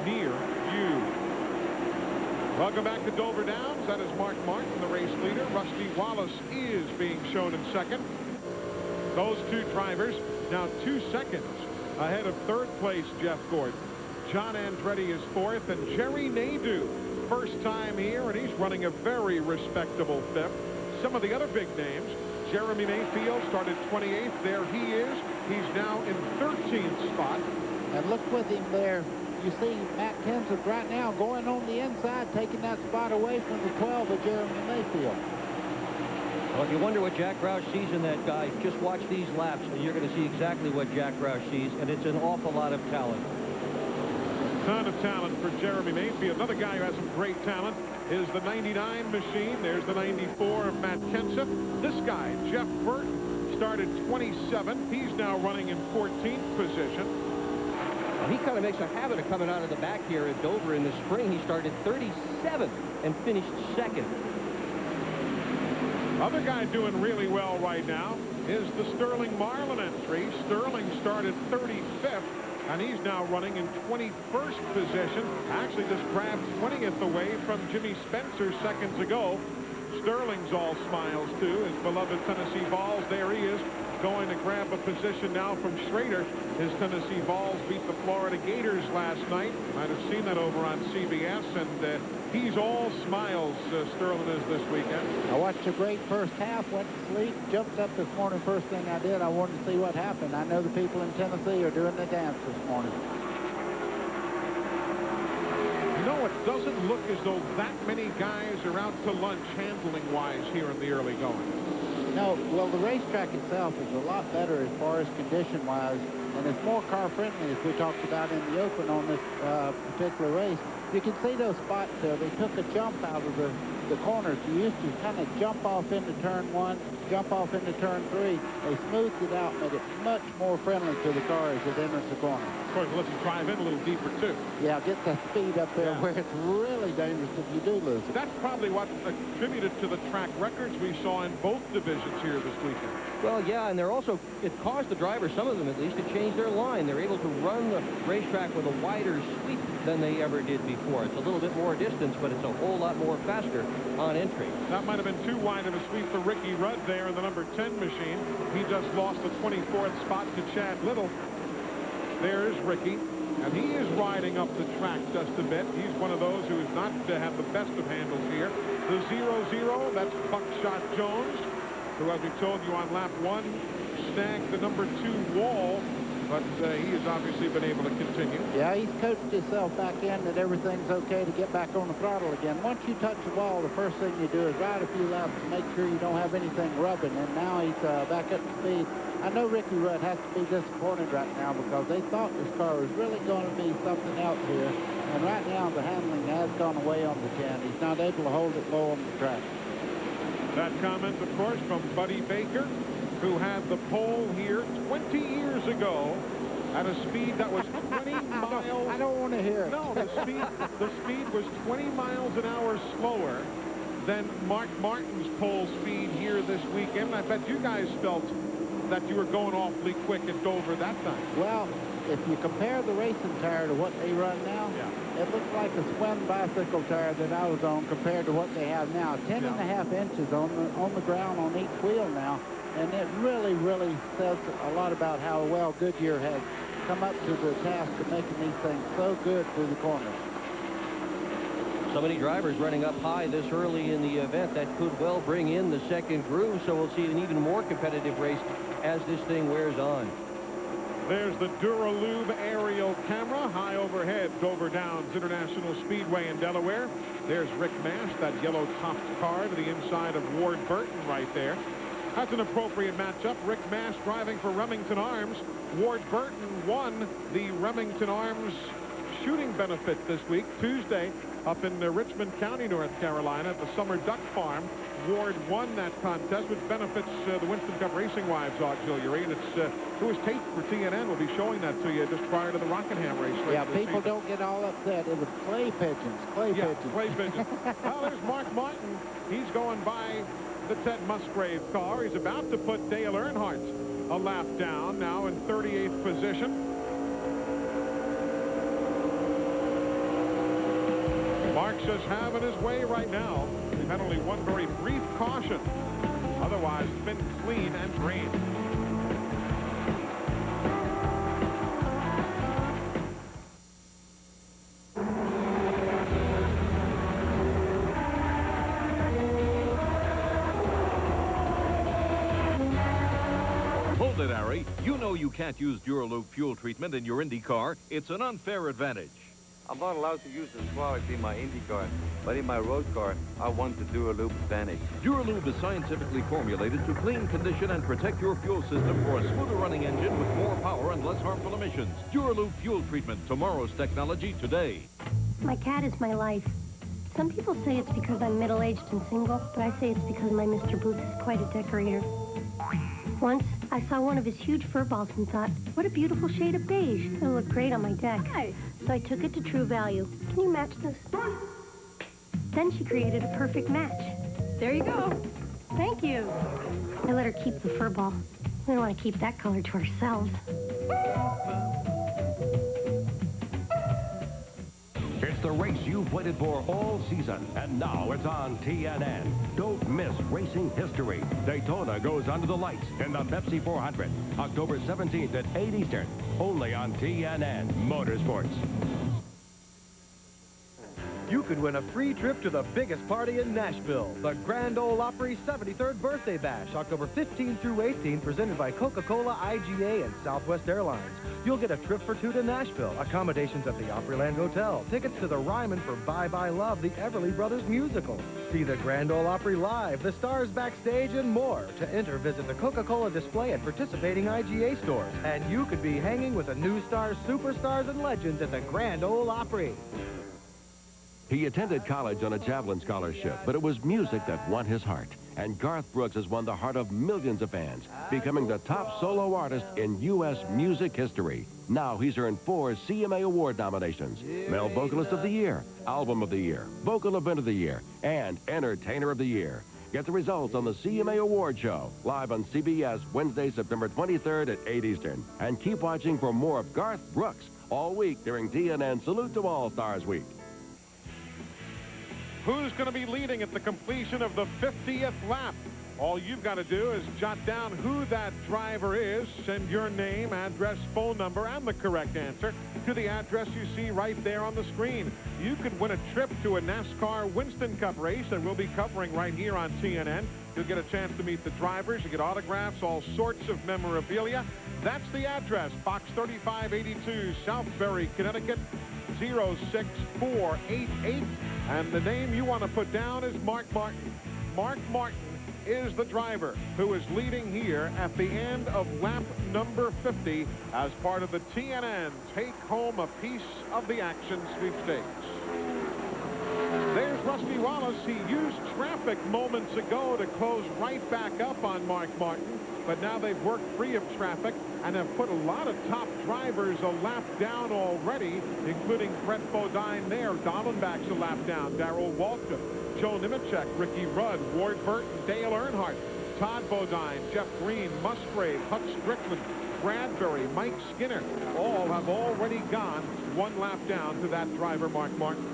near you. Welcome back to Dover Downs. That is Mark Martin, the race leader. Rusty Wallace is being shown in second. Those two drivers now 2 seconds ahead of third place Jeff Gordon. John Andretti is fourth, and Jerry Nadeau, first time here, and he's running a very respectable fifth. Some of the other big names, Jeremy Mayfield started 28th. There he is. He's now in 13th spot. And look with him there. You see Matt Kenseth right now going on the inside, taking that spot away from the 12 of Jeremy Mayfield. Well, if you wonder what Jack Roush sees in that guy, just watch these laps, and you're going to see exactly what Jack Roush sees, and it's an awful lot of talent. A ton of talent for Jeremy Mayfield. Another guy who has some great talent is the 99 machine. There's the 94 of Matt Kenseth. This guy, Jeff Burton, started 27th. He's now running in 14th position. He kind of makes a habit of coming out of the back here at Dover in the spring. He started 37th and finished second. Other guy doing really well right now is the Sterling Marlin entry. Sterling started 35th, and he's now running in 21st position. Actually just grabbed 20th away from Jimmy Spencer seconds ago. Sterling's all smiles, too. His beloved Tennessee Vols, there he is, going to grab a position now from Schrader. His Tennessee Vols beat the Florida Gators last night. Might have seen that over on CBS, and he's all smiles, Sterling is this weekend. I watched a great first half, went to sleep, jumped up this morning. First thing I did, I wanted to see what happened. I know the people in Tennessee are doing the dance this morning. You know, it doesn't look as though that many guys are out to lunch handling-wise here in the early going. No, well, the racetrack itself is a lot better as far as condition-wise, and it's more car-friendly, as we talked about in the open on this particular race. You can see those spots there. They took a jump out of the corners. You used to kind of jump off into turn 1, jump off into turn 3. They smoothed it out, made it much more friendly to the car as it enters the corner. Of course, let you drive in a little deeper, too. Yeah, get the speed up there where it's really dangerous if you do lose it. That's probably what attributed to the track records we saw in both divisions here this weekend. Well, yeah, and they're also, it caused the drivers, some of them at least, to change their line. They're able to run the racetrack with a wider sweep than they ever did before. It's a little bit more distance, but it's a whole lot more faster on entry. That might have been too wide of a sweep for Ricky Rudd there in the number 10 machine. He just lost the 24th spot to Chad Little. There's Ricky, and he is riding up the track just a bit. He's one of those who is not to have the best of handles here. The 0-0, that's Buckshot Jones, who, as we told you on lap 1, snagged the number 2 wall, but he has obviously been able to continue. Yeah, he's coached himself back in that everything's okay to get back on the throttle again. Once you touch the wall, the first thing you do is ride a few laps to make sure you don't have anything rubbing, and now he's back up to speed. I know Ricky Rudd has to be disappointed right now because they thought this car was really going to be something else here, and right now the handling has gone away on the 10. He's not able to hold it low on the track. That comment, of course, from Buddy Baker, who had the pole here 20 years ago at a speed that was 20 miles. I don't want to hear it. No, the speed was 20 miles an hour slower than Mark Martin's pole speed here this weekend. I bet you guys felt that you were going awfully quick at Dover that time. Well, if you compare the racing tire to what they run now, it looks like a swim bicycle tire that I was on compared to what they have now. 10.5 inches on the ground on each wheel now. And it really, really says a lot about how well Goodyear has come up to the task of making these things so good through the corners. So many drivers running up high this early in the event that could well bring in the second groove, so we'll see an even more competitive race as this thing wears on. There's the Duralube aerial camera high overhead, Dover Downs International Speedway in Delaware. There's Rick Mast, that yellow-topped car to the inside of Ward Burton right there. That's an appropriate matchup. Rick Mast driving for Remington Arms. Ward Burton won the Remington Arms shooting benefit this week, Tuesday, up in Richmond County, North Carolina, at the Summer Duck Farm. Ward won that contest, which benefits the Winston Cup Racing Wives Auxiliary, and it was taped for TNN. We'll be showing that to you just prior to the Rockingham race. Yeah, people don't get all upset. It was clay pigeons, clay pigeons. Clay pigeons. Well, there's Mark Martin. He's going by the Ted Musgrave car. He's about to put Dale Earnhardt a lap down, now in 38th position. Mark's just having his way right now. We've had only one very brief caution. Otherwise, it's been clean and green. Hold it, Harry. You know you can't use Duralube fuel treatment in your Indy car. It's an unfair advantage. I'm not allowed to use this product in my Indy car, but in my road car, I want the Duralube advantage. Duralube is scientifically formulated to clean, condition, and protect your fuel system for a smoother running engine with more power and less harmful emissions. Duralube fuel treatment, tomorrow's technology today. My cat is my life. Some people say it's because I'm middle-aged and single, but I say it's because my Mr. Boots is quite a decorator. Once, I saw one of his huge fur balls and thought, what a beautiful shade of beige. It'll look great on my deck. Nice. So I took it to True Value. Can you match this? Then she created a perfect match. There you go. Thank you. I let her keep the fur ball. We don't want to keep that color to ourselves. It's the race you've waited for all season, and now it's on TNN. Don't miss racing history. Daytona goes under the lights in the Pepsi 400, October 17th at 8 Eastern, only on TNN Motorsports. You could win a free trip to the biggest party in Nashville, the Grand Ole Opry 73rd Birthday Bash, October 15 through 18, presented by Coca-Cola, IGA, and Southwest Airlines. You'll get a trip for two to Nashville, accommodations at the Opryland Hotel, tickets to the Ryman for Bye Bye Love, the Everly Brothers musical. See the Grand Ole Opry live, the stars backstage, and more. To enter, visit the Coca-Cola display at participating IGA stores. And you could be hanging with the new stars, superstars, and legends at the Grand Ole Opry. He attended college on a javelin scholarship, but it was music that won his heart. And Garth Brooks has won the heart of millions of fans, becoming the top solo artist in U.S. music history. Now he's earned 4 CMA Award nominations: Male Vocalist of the Year, Album of the Year, Vocal Event of the Year, and Entertainer of the Year. Get the results on the CMA Award Show, live on CBS Wednesday, September 23rd at 8 Eastern. And keep watching for more of Garth Brooks all week during TNN Salute to All Stars Week. Who's going to be leading at the completion of the 50th lap? All you've got to do is jot down who that driver is, send your name, address, phone number, and the correct answer to the address you see right there on the screen. You could win a trip to a NASCAR Winston Cup race that we'll be covering right here on TNN. You'll get a chance to meet the drivers, you get autographs, all sorts of memorabilia. That's the address, Box 3582, Southbury, Connecticut, 06488. And the name you want to put down is Mark Martin. Mark Martin is the driver who is leading here at the end of lap number 50 as part of the TNN Take Home a Piece of the Action sweepstakes. There's Rusty Wallace. He used traffic moments ago to close right back up on Mark Martin, but now they've worked free of traffic and have put a lot of top drivers a lap down already, including Brett Bodine there. Dollenbach's a lap down. Darrell Waltrip, Joe Nemechek, Ricky Rudd, Ward Burton, Dale Earnhardt, Todd Bodine, Jeff Green, Musgrave, Huck Strickland, Bradbury, Mike Skinner, all have already gone one lap down to that driver, Mark Martin.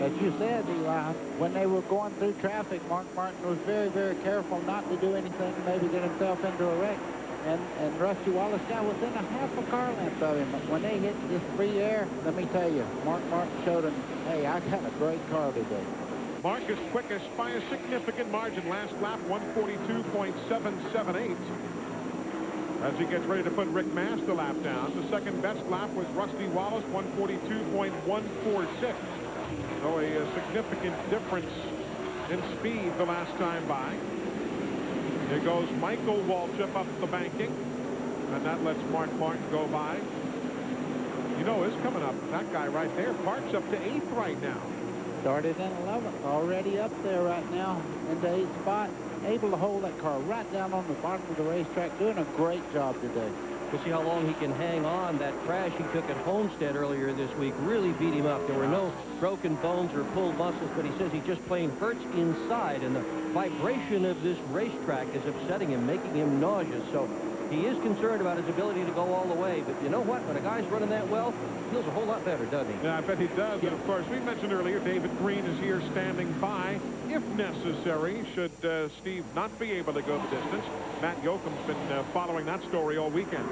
As you said, Eli, when they were going through traffic, Mark Martin was very, very careful not to do anything, maybe get himself into a wreck. And Rusty Wallace got within a half a car length of him. When they hit this free air, let me tell you, Mark Martin showed him, hey, I got a great car today. Mark is quickest by a significant margin. Last lap, 142.778. As he gets ready to put Rick Mast the lap down. The second best lap was Rusty Wallace, 142.146. So a significant difference in speed the last time by. Here goes Michael Waltrip up the banking, and that lets Mark Martin go by. You know, it's coming up. That guy right there parks up to 8th right now. Started in 11th, already up there right now in the 8th spot. Able to hold that car right down on the bottom of the racetrack, doing a great job today. We'll see how long he can hang on. That crash he took at Homestead earlier this week really beat him up. There were no broken bones or pulled muscles, but he says he just plain hurts inside, and the vibration of this racetrack is upsetting him, making him nauseous. So he is concerned about his ability to go all the way. But you know what? When a guy's running that well, he feels a whole lot better, doesn't he? Yeah, I bet he does. Yeah. And, of course, we mentioned earlier, David Green is here standing by, if necessary, should Steve not be able to go the distance. Matt Yoakum's been following that story all weekend.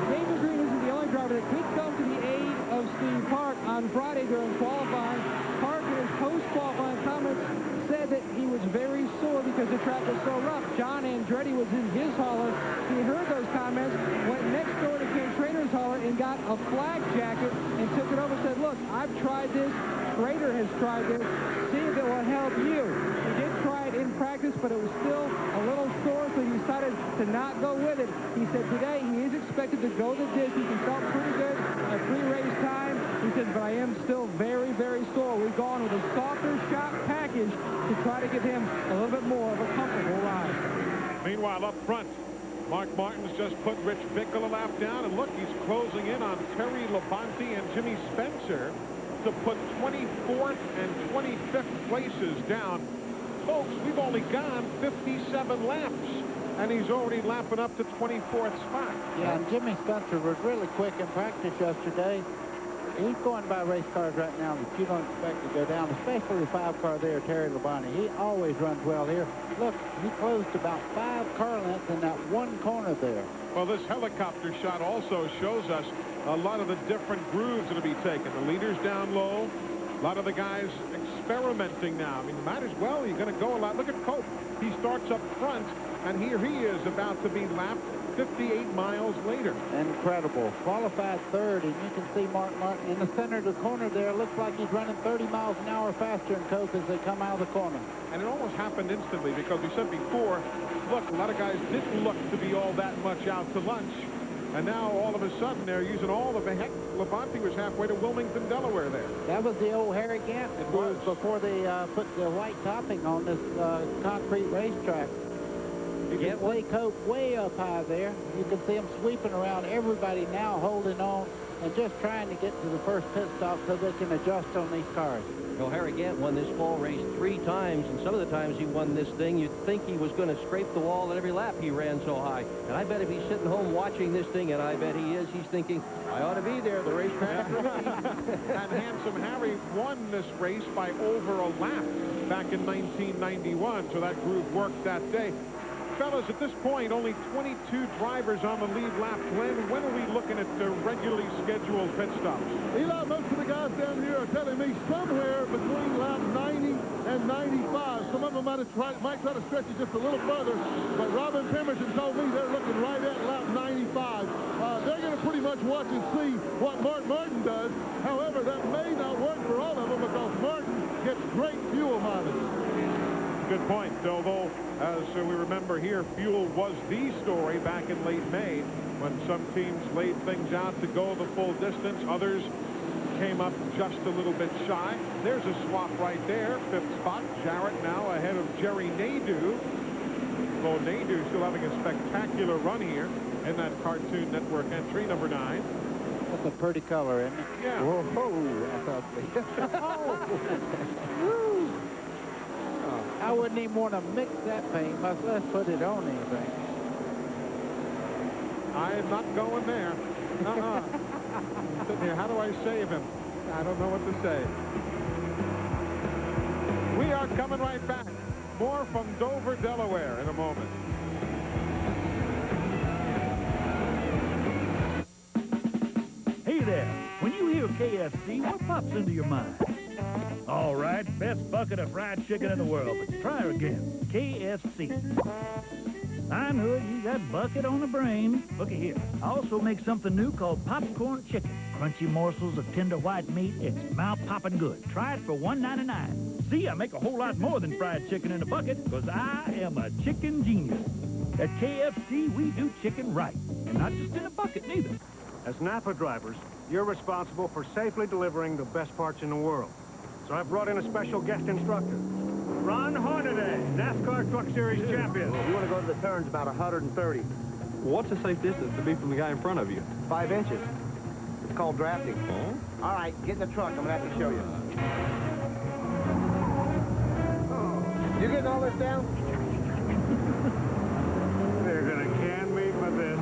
David Green isn't the only driver that did come to the aid of Steve Park on Friday during qualifying. Park, in his post-qualifying comments, said that he was very sore because the track was so rough. John Andretti was in his hauler. He heard those comments, went next door to Ken Trader's hauler and got a flag jacket and took it over and said, look, I've tried this. Trader has tried this. See if it will help you. He did try it in practice, but it was still a little sore, so he decided to not go with it. He said today he is expected to go the distance. He felt pretty good at pre-race time. He said, but I am still very, very sore. We've gone with a softer shock package to try to give him a little bit more of a comfortable ride. Meanwhile, up front, Mark Martin's just put Rich Bickle a lap down, and look, he's closing in on Terry Labonte and Jimmy Spencer to put 24th and 25th places down. Folks, we've only gone 57 laps, and he's already lapping up to 24th spot. Yeah, and Jimmy Spencer was really quick in practice yesterday. He's going by race cars right now that you don't expect to go down, especially the 5-car there, Terry Labonte. He always runs well here. Look, he closed about 5 car lengths in that one corner there. Well, this helicopter shot also shows us a lot of the different grooves that'll be taken. The leaders down low, a lot of the guys experimenting now. I mean, might as well. You're going to go a lot. Look at Cope. He starts up front, and here he is about to be lapped 58 miles later. Incredible. Qualified third, and you can see Mark Martin in the center of the corner there. Looks like he's running 30 miles an hour faster than Cope as they come out of the corner. And it almost happened instantly because we said before, look, a lot of guys didn't look to be all that much out to lunch. And now, all of a sudden, they're using all of the heck. Labonte was halfway to Wilmington, Delaware there. That was the old Harry Gant. It was before they put the white topping on this concrete racetrack. You can see Cope way up high there. You can see him sweeping around everybody now, holding on and just trying to get to the first pit stop so they can adjust on these cars. Well, Harry Gant won this fall race 3 times, and some of the times he won this thing, you'd think he was going to scrape the wall at every lap. He ran so high. And I bet if he's sitting home watching this thing, and I bet he is, he's thinking, I ought to be there. The racetrack. And Handsome Harry won this race by over a lap back in 1991, so that groove worked that day. Fellas, at this point, only 22 drivers on the lead lap. When are we looking at the regularly scheduled pit stops? Eli, most of the guys down here are telling me somewhere between lap 90 and 95. Some of them might try to stretch it just a little further, but Robin Pemberton told me they're looking right at lap 95. They're going to pretty much watch and see what Mark Martin does. However, that may not work for all of them because Martin gets great fuel mileage. Good point, although, as we remember here, fuel was the story back in late May when some teams laid things out to go the full distance. Others came up just a little bit shy. There's a swap right there. 5th spot. Jarrett now ahead of Jerry Nadeau. Though Nadeau still having a spectacular run here in that Cartoon Network entry, number 9. That's a pretty color, isn't it? Yeah. Whoa, that's ugly. I wouldn't even want to mix that paint, much less put it on anything. I am not going there. Sitting here, how do I save him? I don't know what to say. We are coming right back. More from Dover, Delaware in a moment. Hey there, when you hear KFC, what pops into your mind? All right, best bucket of fried chicken in the world, but try her again. KFC. I know you got bucket on the brain. Looky here. I also make something new called popcorn chicken. Crunchy morsels of tender white meat. It's mouth-popping good. Try it for $1.99. See, I make a whole lot more than fried chicken in a bucket, because I am a chicken genius. At KFC, we do chicken right, and not just in a bucket, neither. As Napa drivers, you're responsible for safely delivering the best parts in the world. So I brought in a special guest instructor. Ron Hornaday, NASCAR Truck Series champion. You want to go to the turns about 130. What's a safe distance to be from the guy in front of you? 5 inches. It's called drafting. Oh? All right, get in the truck. I'm going to have to show you. You getting all this down? They're going to can me for this.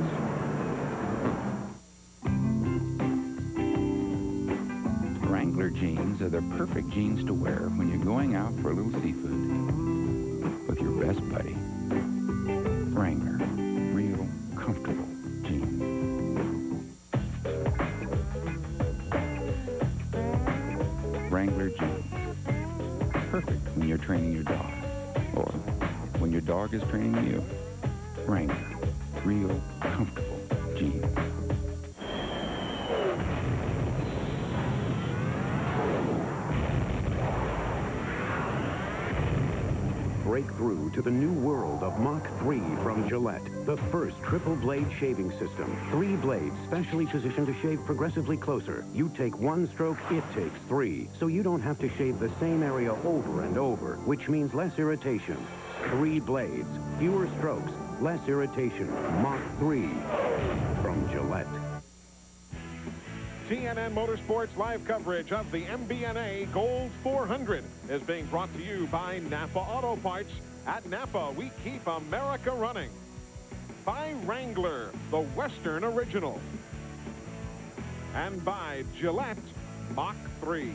Wrangler jeans are the perfect jeans to wear when you're going out for a little seafood with your best buddy. Wrangler, real comfortable jeans. Wrangler jeans, perfect when you're training your dog or when your dog is training you. Wrangler, real comfortable jeans. Break through to the new world of Mach 3 from Gillette, the first triple-blade shaving system. 3 blades specially positioned to shave progressively closer. You take 1 stroke, it takes 3. So you don't have to shave the same area over and over, which means less irritation. 3 blades, fewer strokes, less irritation. Mach 3 from Gillette. TNN Motorsports live coverage of the MBNA Gold 400 is being brought to you by Napa Auto Parts. At Napa, we keep America running. By Wrangler, the Western Original. And by Gillette, Mach 3.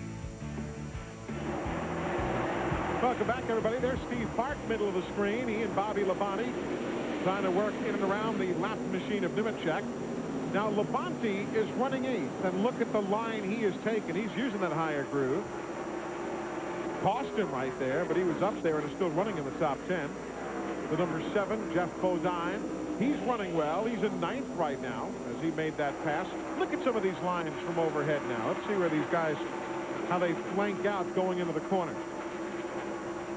Welcome back, everybody. There's Steve Park, middle of the screen. He and Bobby Labonte trying to work in and around the lap machine of Nemechek. Now, Labonte is running 8th, and look at the line he has taken. He's using that higher groove. Cost him right there, but he was up there and is still running in the top 10. The number 7, Jeff Bodine. He's running well. He's in 9th right now as he made that pass. Look at some of these lines from overhead now. Let's see where these guys, how they flank out going into the corner.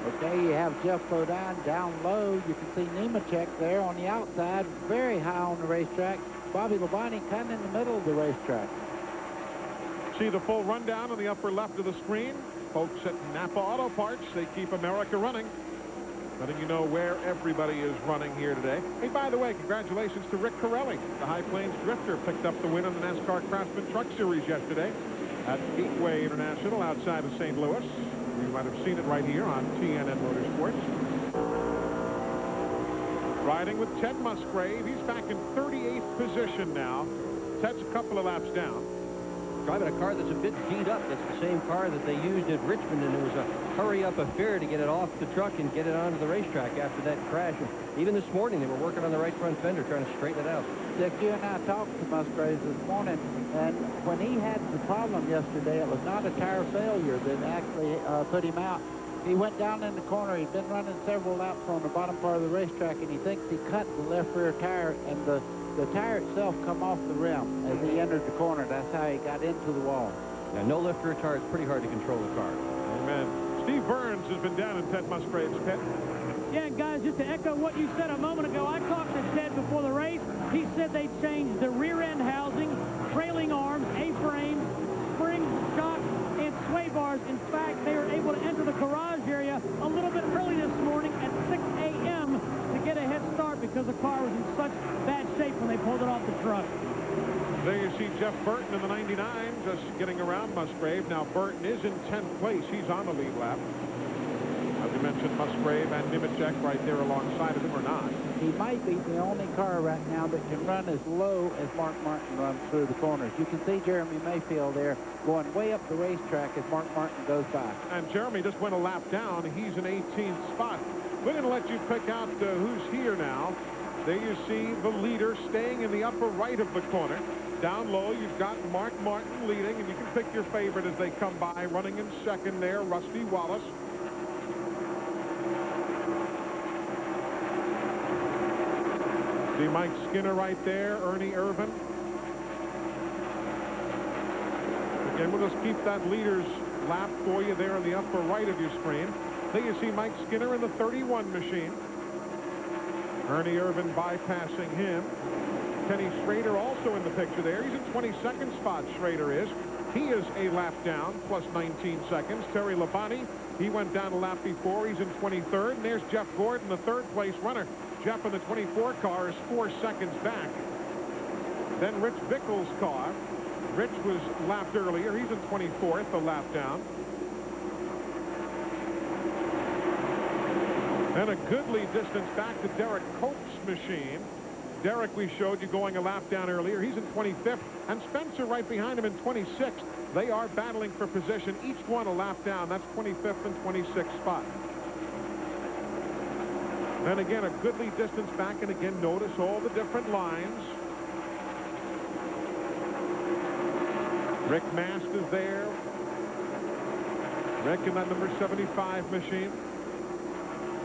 Okay, you have Jeff Bodine down low. You can see Nemechek there on the outside, very high on the racetrack. Bobby Labonte kind of in the middle of the racetrack. See the full rundown on the upper left of the screen. Folks at Napa Auto Parts, they keep America running. Letting you know where everybody is running here today. Hey, by the way, congratulations to Rick Corelli. The High Plains Drifter picked up the win on the NASCAR Craftsman Truck Series yesterday at Gateway International outside of St. Louis. You might have seen it right here on TNN Motorsports. Riding with Ted Musgrave. He's back in 38th position now. Ted's a couple of laps down. Driving a car that's a bit beat up. It's the same car that they used at Richmond, and it was a hurry-up affair to get it off the truck and get it onto the racetrack after that crash. And even this morning, they were working on the right front fender, trying to straighten it out. Dick, you and I talked to Musgrave this morning, and when he had the problem yesterday, it was not a tire failure that actually put him out. He went down in the corner. He'd been running several laps on the bottom part of the racetrack, and he thinks he cut the left rear tire, and the tire itself come off the rim as he entered the corner. That's how he got into the wall. Now, no left rear tire. It's pretty hard to control the car. Amen. Steve Burns has been down in Ted Musgrave's pit. Yeah, guys, just to echo what you said a moment ago, I talked to Ted before the race. He said they changed the rear end housing, trailing arms, A-frames, spring shock, and sway bars. In fact, they were able to enter the garage area a little bit early this morning at 6 a.m. to get a head start because the car was in such bad shape when they pulled it off the truck. There you see Jeff Burton in the 99 just getting around Musgrave. Now Burton is in 10th place. He's on the lead lap. As we mentioned, Musgrave and Nemechek right there alongside of him or not. He might be the only car right now that can run as low as Mark Martin runs through the corners. You can see Jeremy Mayfield there going way up the racetrack as Mark Martin goes by. And Jeremy just went a lap down. He's in 18th spot. We're going to let you pick out who's here now. There you see the leader staying in the upper right of the corner. Down low, you've got Mark Martin leading, and you can pick your favorite as they come by. Running in second there, Rusty Wallace. See Mike Skinner right there, Ernie Irvin. Again, we'll just keep that leader's lap for you there on the upper right of your screen. There you see Mike Skinner in the 31 machine. Ernie Irvin bypassing him. Kenny Schrader also in the picture there. He's in 22nd spot, Schrader is. He is a lap down, plus 19 seconds. Terry Labonte, he went down a lap before. He's in 23rd. And there's Jeff Gordon, the third-place runner. Jeff in the 24 car is 4 seconds back. Then Rich Bickle's car. Rich was lapped earlier. He's in 24th, a lap down. And a goodly distance back to Derek Cope's machine. Derek, we showed you going a lap down earlier. He's in 25th. And Spencer right behind him in 26th. They are battling for position. Each one a lap down. That's 25th and 26th spot. And again, a goodly distance back. And again, notice all the different lines. Rick Mast is there. Rick in that number 75 machine.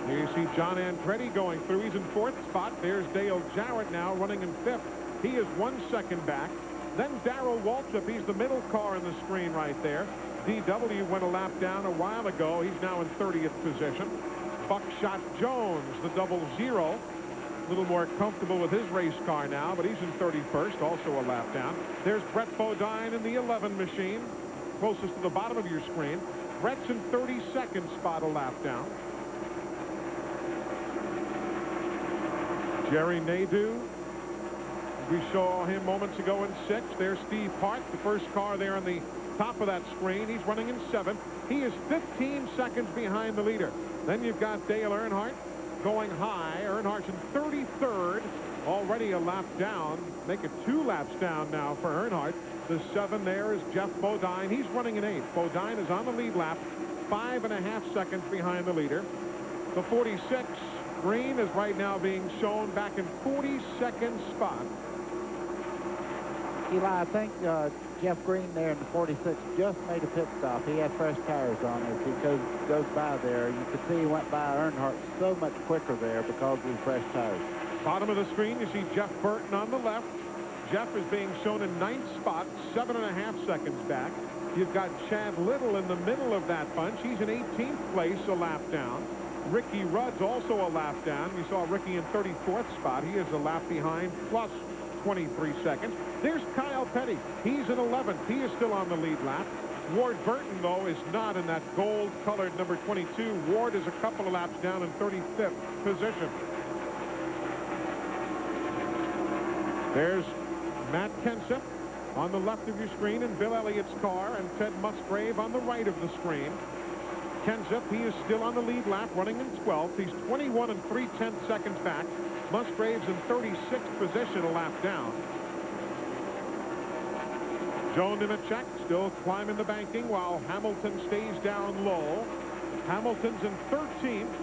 Here you see John Andretti going through. He's in 4th spot. There's Dale Jarrett now running in 5th. He is 1 second back. Then Darrell Waltrip. He's the middle car in the screen right there. DW went a lap down a while ago. He's now in 30th position. Buckshot Jones, the 00. A little more comfortable with his race car now, but he's in 31st, also a lap down. There's Brett Bodine in the 11 machine, closest to the bottom of your screen. Brett's in 32nd spot, a lap down. Jerry Nadeau. We saw him moments ago in 6th. There's Steve Park, the first car there on the top of that screen. He's running in 7th. He is 15 seconds behind the leader. Then you've got Dale Earnhardt going high. Earnhardt's in 33rd, already a lap down. Make it 2 laps down now for Earnhardt. The 7 there is Jeff Bodine. He's running in 8th. Bodine is on the lead lap, 5.5 seconds behind the leader. The 46, Green, is right now being shown back in 42nd spot. Eli, I think Jeff Green there in the 46 just made a pit stop. He had fresh tires on as he goes by there. You can see he went by Earnhardt so much quicker there because of the fresh tires. Bottom of the screen, you see Jeff Burton on the left. Jeff is being shown in 9th spot, 7.5 seconds back. You've got Chad Little in the middle of that bunch. He's in 18th place, a lap down. Ricky Rudd's also a lap down. You saw Ricky in 34th spot. He is a lap behind, plus 23 seconds. There's Kyle Petty. He's in 11th. He is still on the lead lap. Ward Burton, though, is not in that gold-colored number 22. Ward is a couple of laps down in 35th position. There's Matt Kenseth on the left of your screen in Bill Elliott's car, and Ted Musgrave on the right of the screen. Kenseth, he is still on the lead lap, running in 12th. He's 21 3/10 seconds back. Musgrave's in 36th position, a lap down. Joe Nemechek still climbing the banking while Hamilton stays down low. Hamilton's in 13th,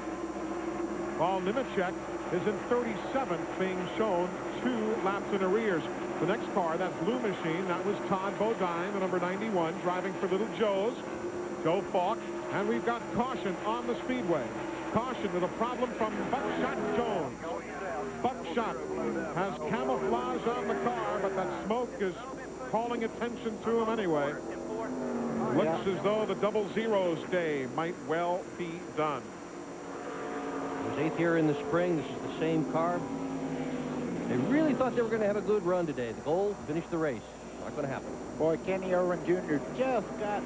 while Nemechek is in 37th, being shown 2 laps in arrears. The next car, that blue machine, that was Todd Bodine, the number 91, driving for Little Joe's. Joe Falk. And we've got caution on the speedway. Caution with a problem from Buckshot Jones. Buckshot has camouflage on the car, but that smoke is calling attention to him anyway. Looks as though the double zeros day might well be done. It was 8th here in the spring. This is the same car. They really thought they were going to have a good run today. The goal, finish the race. Not going to happen. Boy, Kenny Irwin Jr. just got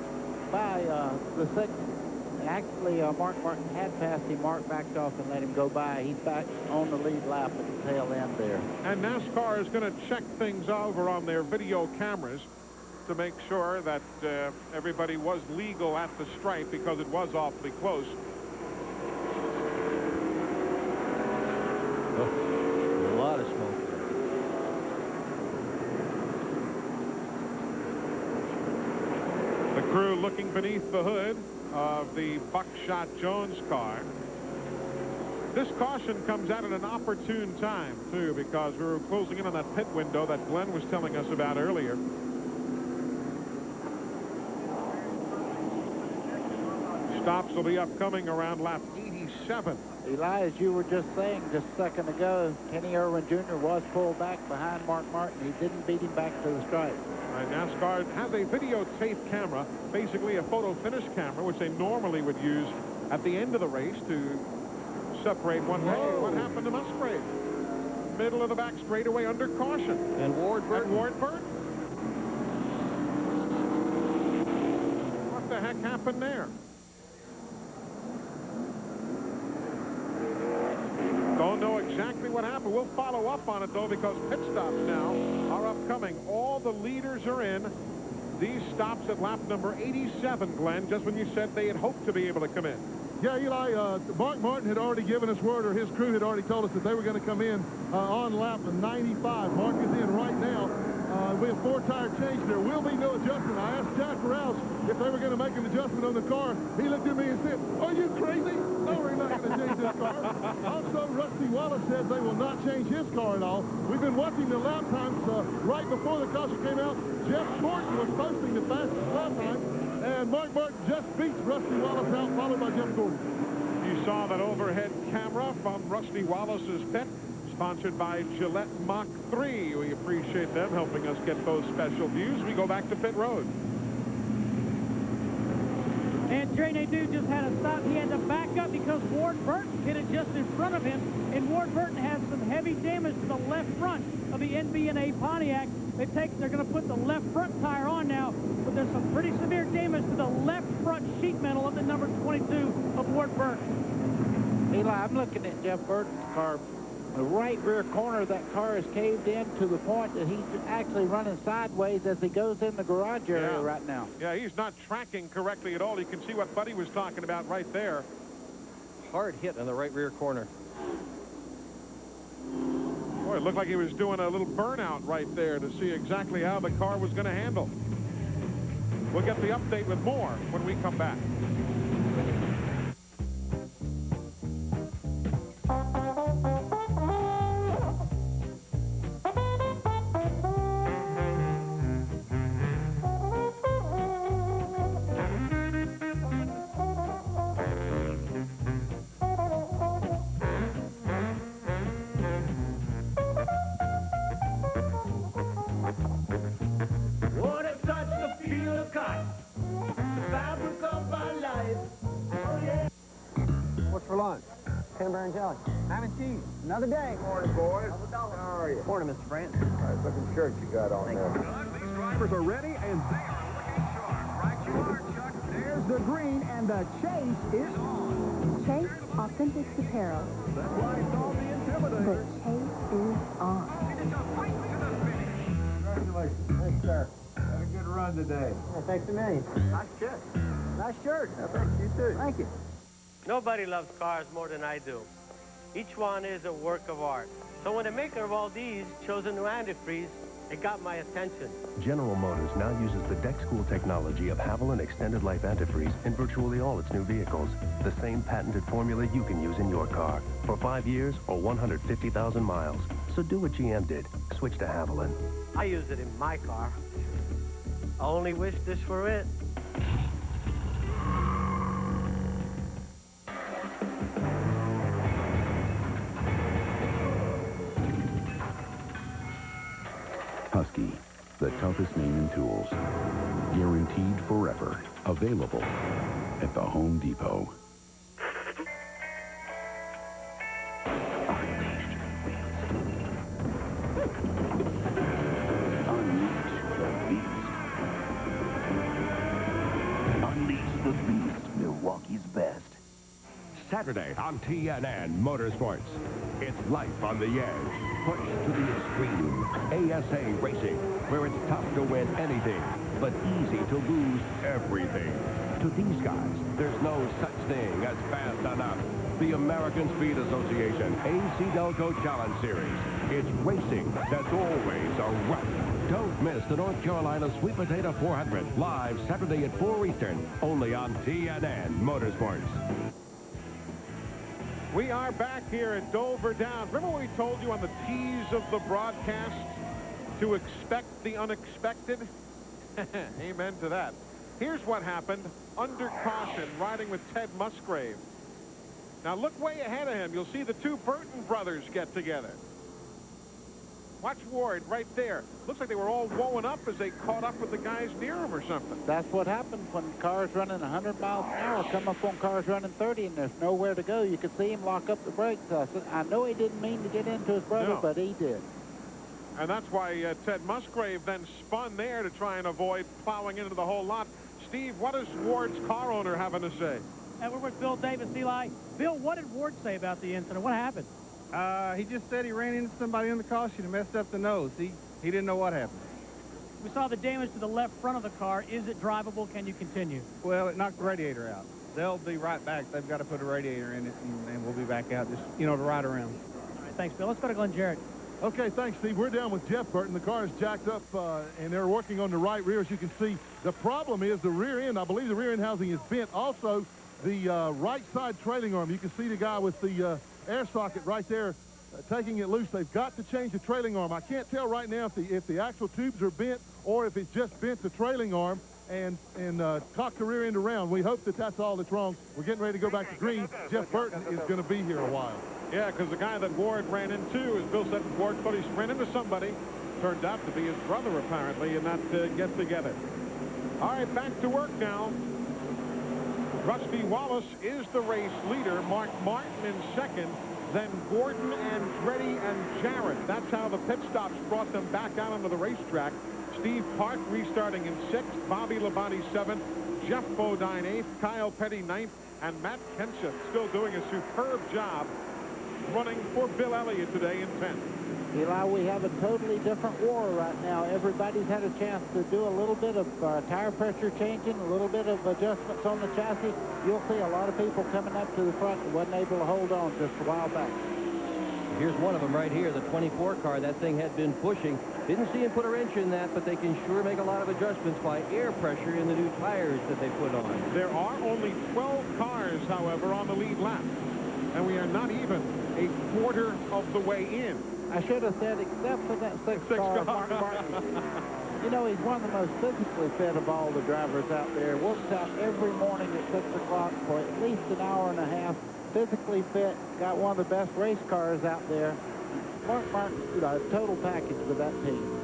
by the 6th. Actually, Mark Martin had passed him. Mark backed off and let him go by. He's back on the lead lap at the tail end there. And NASCAR is going to check things over on their video cameras to make sure that everybody was legal at the stripe, because it was awfully close. A lot of smoke. The crew looking beneath the hood of the Buckshot Jones car. This caution comes out at an opportune time, too, because we were closing in on that pit window that Glenn was telling us about earlier. Stops will be upcoming around lap 87. Eli, as you were just saying just a second ago, Kenny Irwin Jr. was pulled back behind Mark Martin. He didn't beat him back to the stripe. NASCAR has a videotape camera, basically a photo finish camera, which they normally would use at the end of the race to separate one. Hey, what happened to Musgrave? Middle of the back straightaway under caution. And Ward Burton. What the heck happened there? Don't know exactly what happened. We'll follow up on it, though, because pit stops now are upcoming. All the leaders are in. These stops at lap number 87, Glenn, just when you said they had hoped to be able to come in. Yeah, Eli, Mark Martin had already given us word, or his crew had already told us that they were going to come in on lap 95. Mark is in right now. We have 4-tire change. There will be no adjustment. I asked Jack Rouse if they were going to make an adjustment on the car. He looked at me and said, "Are you crazy? No, we're not going to change this car." Also, Rusty Wallace says they will not change his car at all. We've been watching the lap times right before the caution came out. Jeff Gordon was posting the fastest lap time, and Mark Martin just beats Rusty Wallace out, followed by Jeff Gordon. You saw that overhead camera from Rusty Wallace's pit, sponsored by Gillette Mach 3. We appreciate them helping us get those special views. We go back to pit road. And Jerry Nadeau just had a stop. He had to back up because Ward Burton hit it just in front of him. And Ward Burton has some heavy damage to the left front of the MBNA Pontiac. They're going to put the left front tire on now, but there's some pretty severe damage to the left front sheet metal of the number 22 of Ward Burton. Eli, I'm looking at Jeff Burton's car. The right rear corner of that car is caved in to the point that he's actually running sideways as he goes in the garage area right now. Yeah, he's not tracking correctly at all. You can see what Buddy was talking about right there. Hard hit in the right rear corner. Boy, it looked like he was doing a little burnout right there to see exactly how the car was going to handle. We'll get the update with more when we come back. What a touch to feel a cut. The fabric of my life. Oh, yeah. What's for lunch? Cranberry and jelly. Ham and cheese. Another day. Morning, boys. How are you? Morning, Mr. France. Nice looking shirt you got on there. These drivers are ready, and they are looking sharp. Right you are, Chuck. There's the green, and the chase is on. Chase Authentics Apparel. That's why it's all the The Intimidator. chase is on. It's a fight to the finish. Congratulations. Thanks, sir. Had a good run today. Thanks a million. Nice shirt. Nice shirt. Thanks, you too. Thank you. Nobody loves cars more than I do. Each one is a work of art. So when the maker of all these chose a new antifreeze, it got my attention. General Motors now uses the deck school technology of Haviland Extended Life Antifreeze in virtually all its new vehicles. The same patented formula you can use in your car for 5 years or 150,000 miles. So do what GM did. Switch to Haviland. I use it in my car. I only wish this were it. Husky, the toughest name in tools. Guaranteed forever. Available at the Home Depot. Unleash the beast, Milwaukee's best. Saturday on TNN Motorsports. It's life on the edge. Pushed to the extreme. ASA Racing, where it's tough to win anything, but easy to lose everything. To these guys, there's no such thing as fast enough. The American Speed Association AC Delco Challenge Series. It's racing that's always a rush. Don't miss the North Carolina Sweet Potato 400 live Saturday at 4 Eastern, only on TNN Motorsports. We are back here at Dover Downs. Remember we told you on the tease of the broadcast to expect the unexpected? Amen to that. Here's what happened under caution, riding with Ted Musgrave. Now look way ahead of him. You'll see the two Burton brothers get together. Watch Ward right there. Looks like they were all wound up as they caught up with the guys near him or something. That's what happens when cars running 100 miles an hour come up on cars running 30 and there's nowhere to go. You could see him lock up the brakes. I know he didn't mean to get into his brother, but he did. And that's why Ted Musgrave then spun there to try and avoid plowing into the whole lot. Steve, what is Ward's car owner having to say? And we're with Bill Davis, Eli. Bill, what did Ward say about the incident? What happened? He just said he ran into somebody in the caution and messed up the nose. He didn't know what happened. We saw the damage to the left front of the car. Is it drivable? Can you continue? Well, it knocked the radiator out. They'll be right back. They've got to put a radiator in it, and we'll be back out just, to ride around. All right, thanks, Bill. Let's go to Glenn Jarrett. Okay, thanks, Steve. We're down with Jeff Burton. The car is jacked up, and they're working on the right rear, as you can see. The problem is the rear end. I believe the rear end housing is bent. Also, the right side trailing arm. You can see the guy with the air socket right there taking it loose. They've got to change the trailing arm. I can't tell right now if the actual tubes are bent or if it's just bent the trailing arm and cocked the rear end around. We hope that that's all that's wrong. We're getting ready to go back to green. Jeff Burton is going to be here a while. Yeah, because the guy that Ward ran into, as Bill said, Ward thought he ran into somebody. Turned out to be his brother, apparently, in that get-together. All right, back to work now. Rusty Wallace is the race leader. Mark Martin in second. Then Gordon, Andretti, and Jarrett. That's how the pit stops brought them back out onto the racetrack. Steve Park restarting in sixth. Bobby Labonte seventh. Jeff Bodine eighth. Kyle Petty ninth. And Matt Kenseth still doing a superb job running for Bill Elliott today in 10th. Eli, we have a totally different war right now. Everybody's had a chance to do a little bit of tire pressure changing, a little bit of adjustments on the chassis. You'll see a lot of people coming up to the front that wasn't able to hold on just a while back. Here's one of them right here, the 24 car. That thing had been pushing. Didn't see him put a wrench in that, but they can sure make a lot of adjustments by air pressure in the new tires that they put on. There are only 12 cars, however, on the lead lap. And we are not even a quarter of the way in. I should have said, except for that sixth car, Mark Martin. You know, he's one of the most physically fit of all the drivers out there. Works out every morning at 6 o'clock for at least an hour and a half. Physically fit, got one of the best race cars out there. Mark Martin, you know, a total package with that team.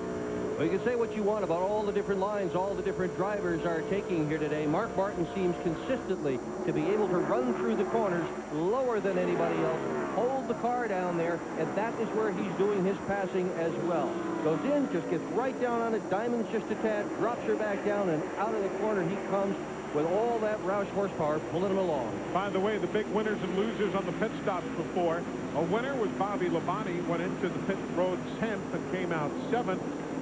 Well, you can say what you want about all the different lines all the different drivers are taking here today. Mark Martin seems consistently to be able to run through the corners lower than anybody else, hold the car down there, and that is where he's doing his passing as well. Goes in, just gets right down on it, diamonds just a tad, drops her back down, and out of the corner he comes with all that Roush horsepower pulling him along. By the way, the big winners and losers on the pit stops before. A winner was Bobby Labonte, went into the pit road 10th and came out 7th.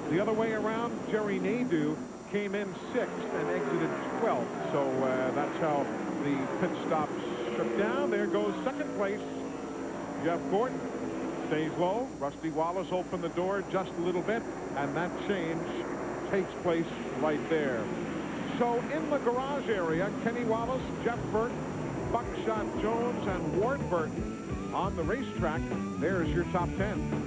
The other way around, Jerry Nadeau came in 6th and exited 12th. So that's how the pit stops shook down. There goes second place. Jeff Gordon stays low. Rusty Wallace opened the door just a little bit, and that change takes place right there. So in the garage area, Kenny Wallace, Jeff Burton, Buckshot Jones, and Ward Burton on the racetrack. There's your top 10.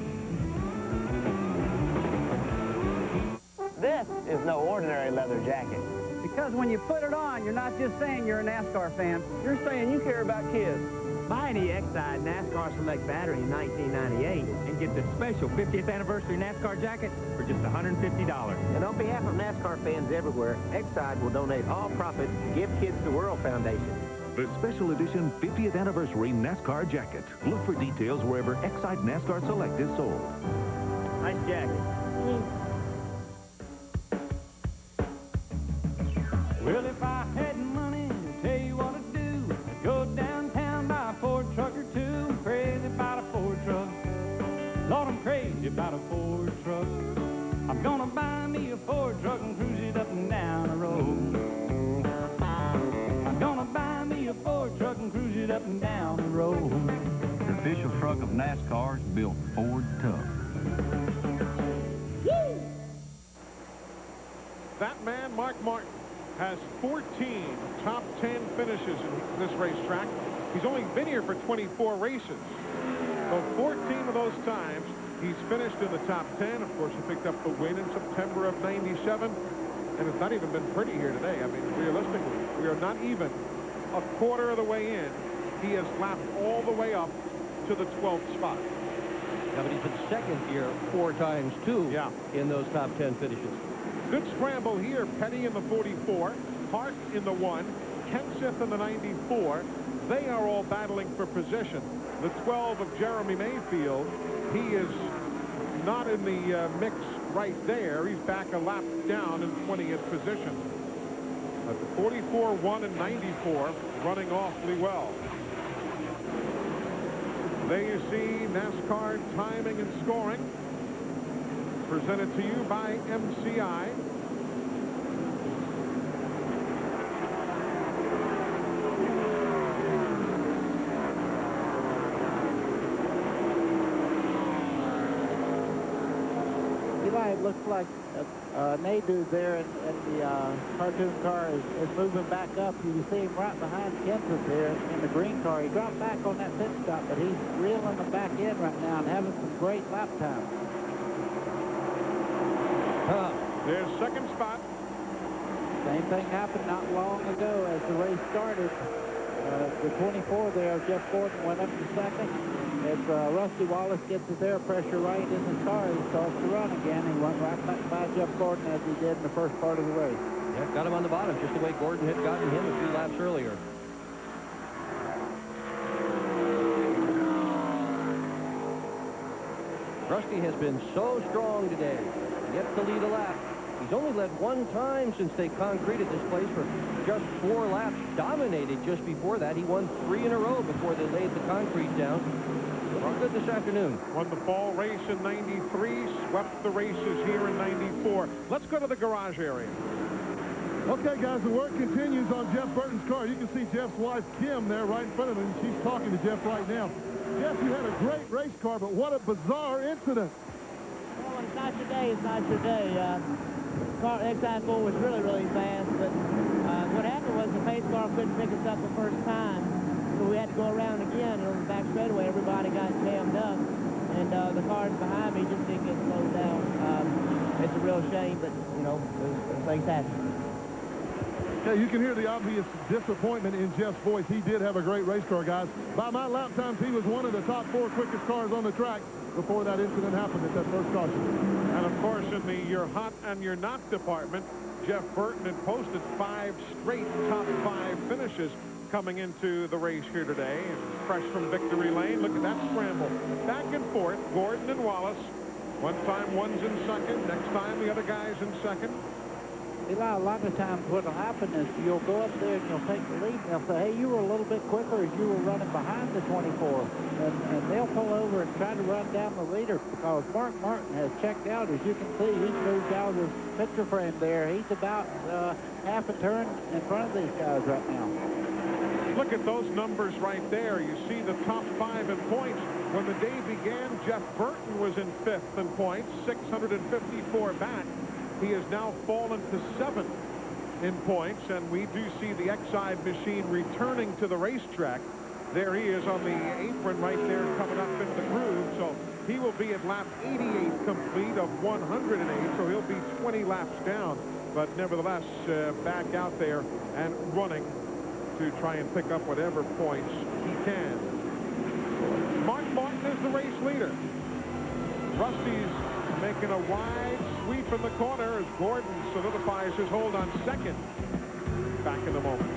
This is no ordinary leather jacket. Because when you put it on, you're not just saying you're a NASCAR fan, you're saying you care about kids. Buy any Exide NASCAR Select battery in 1998 and get the special 50th anniversary NASCAR jacket for just $150. And on behalf of NASCAR fans everywhere, Exide will donate all profits to Give Kids the World Foundation. The special edition 50th anniversary NASCAR jacket. Look for details wherever Exide NASCAR Select is sold. Nice jacket. Well, if I had money, I'll tell you what I'd do. I'd go downtown, buy a Ford truck or two. I'm crazy about a Ford truck. Lord, I'm crazy about a Ford truck. I'm gonna buy me a Ford truck and cruise it up and down the road. I'm gonna buy me a Ford truck and cruise it up and down the road. The official truck of NASCAR is built Ford tough. That man, Mark Martin, has 14 top 10 finishes in this racetrack. He's only been here for 24 races. So 14 of those times, he's finished in the top 10. Of course, he picked up the win in September of '97. And it's not even been pretty here today. I mean, realistically, we are not even a quarter of the way in. He has lapped all the way up to the 12th spot. Yeah, but he's been second here 4 times, too, in those top 10 finishes. Good scramble here. Petty in the 44, Hart in the 1, Kenseth in the 94. They are all battling for position. The 12 of Jeremy Mayfield, he is not in the mix right there. He's back a lap down in 20th position. But the 44, 1, and 94 running awfully well. There you see NASCAR timing and scoring. Presented to you by MCI. Eli, it looks like Nadeau there in the cartoon car is moving back up. You see him right behind Kenseth there in the green car. He dropped back on that pit stop, but he's reeling the back end right now and having some great lap time. There's second spot. Same thing happened not long ago as the race started. The 24 there, Jeff Gordon went up to second. As Rusty Wallace gets his air pressure right in his car, he starts to run again. He went right back by Jeff Gordon as he did in the first part of the race. Yeah, got him on the bottom, just the way Gordon had gotten him a few laps earlier. Rusty has been so strong today. Yet to lead a lap. He's only led 1 time since they concreted this place for just 4 laps. Dominated just before that. He won 3 in a row before they laid the concrete down. good this afternoon. Won the fall race in 93, swept the races here in 94. Let's go to the garage area. Okay, guys, the work continues on Jeff Burton's car. You can see Jeff's wife, Kim, there right in front of him. She's talking to Jeff right now. Jeff, you had a great race car, but what a bizarre incident. Well, it's not your day. It's not your day. Car X-I-4 was really, really fast, but what happened was the pace car couldn't pick us up the first time, so we had to go around again, and on the back straightaway, everybody got jammed up, and the cars behind me just didn't get slowed down. It's a real shame, but, you know, things happen. Yeah, you can hear the obvious disappointment in Jeff's voice. He did have a great race car, guys. By my lap times, he was one of the top 4 quickest cars on the track before that incident happened at that first caution. And, of course, in the you're hot and you're not department, Jeff Burton had posted 5 straight top 5 finishes coming into the race here today. And fresh from victory lane, look at that scramble. Back and forth, Gordon and Wallace. One time one's in second, next time the other guy's in second. Eli, a lot of times what'll happen is you'll go up there and you'll take the lead, and they'll say, hey, you were a little bit quicker as you were running behind the 24. And they'll pull over and try to run down the leader because Mark Martin has checked out. As you can see, he's moved out of his picture frame there. He's about half a turn in front of these guys right now. Look at those numbers right there. You see the top 5 in points. When the day began, Jeff Burton was in 5th in points, 654 back. He has now fallen to 7th in points, and we do see the Exide machine returning to the racetrack. There he is on the apron right there coming up in the groove. So he will be at lap 88 complete of 108, so he'll be 20 laps down. But nevertheless, back out there and running to try and pick up whatever points he can. Mark Martin is the race leader. Rusty's making a wide sweep in the corner as Gordon solidifies his hold on second. Back in a moment.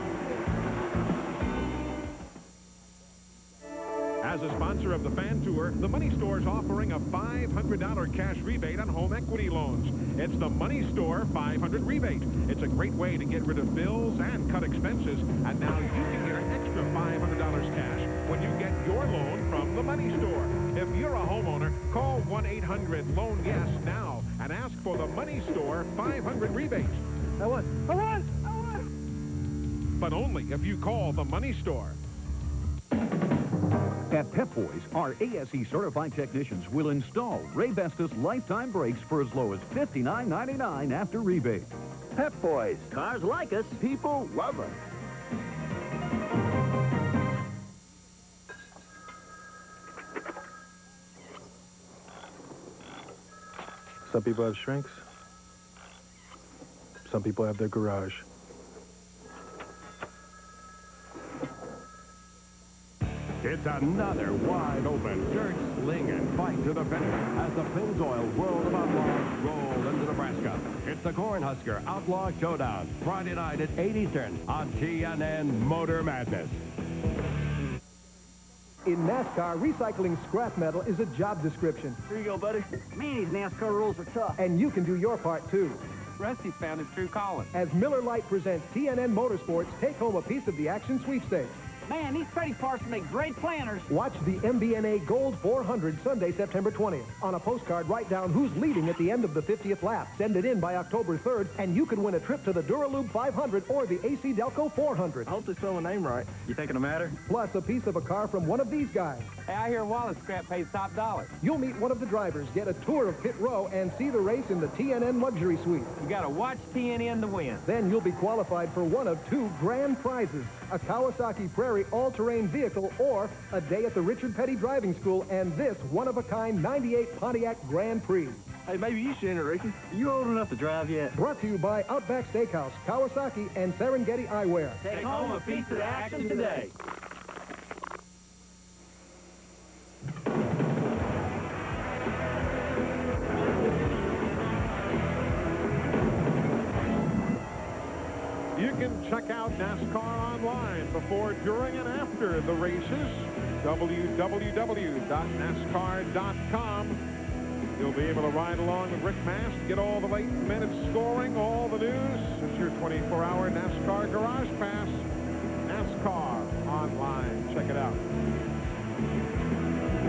As a sponsor of the Fan Tour, the Money Store is offering a $500 cash rebate on home equity loans. It's the Money Store 500 rebate. It's a great way to get rid of bills and cut expenses. And now you can get an extra $500 cash when you get your loan from the Money Store. If you're a homeowner, call 1-800-LOAN-YES now and ask for the Money Store 500 rebate. I won. But only if you call the Money Store. At Pep Boys, our ASE certified technicians will install Ray Vestas lifetime brakes for as low as $59.99 after rebate. Pep Boys. Cars like us, people love us. Some people have shrinks. Some people have their garage. It's another wide-open, dirt-slinging fight to the finish as the Pennzoil World of Outlaws roll into Nebraska. It's the Cornhusker Outlaw Showdown, Friday night at 8 Eastern on TNN Motor Madness. In NASCAR, recycling scrap metal is a job description. Here you go, buddy. Man, these NASCAR rules are tough. And you can do your part, too. Rusty found his true calling. As Miller Lite presents TNN Motorsports, take home a piece of the action sweepstakes. Man, these Freddie parts make great planners. Watch the MBNA Gold 400 Sunday, September 20th. On a postcard, write down who's leading at the end of the 50th lap. Send it in by October 3rd, and you can win a trip to the Duralube 500 or the AC Delco 400. I hope they spell my name right. You think it'll matter? Plus a piece of a car from one of these guys. Hey, I hear Wallace Scrap pays top dollar. You'll meet one of the drivers, get a tour of pit row, and see the race in the TNN Luxury Suite. You gotta watch TNN to win. Then you'll be qualified for one of 2 grand prizes, a Kawasaki Prairie all-terrain vehicle or a day at the Richard Petty Driving School and this one-of-a-kind 98 Pontiac Grand Prix. Hey, maybe you should enter, Ricky. Are you old enough to drive yet? Brought to you by Outback Steakhouse, Kawasaki, and Serengeti Eyewear. Take home a piece of the action today. You can check out NASCAR online before, during, and after the races. www.nascar.com. You'll be able to ride along with Rick Mast, get all the late minute scoring, all the news. It's your 24-hour NASCAR Garage Pass. NASCAR online. Check it out.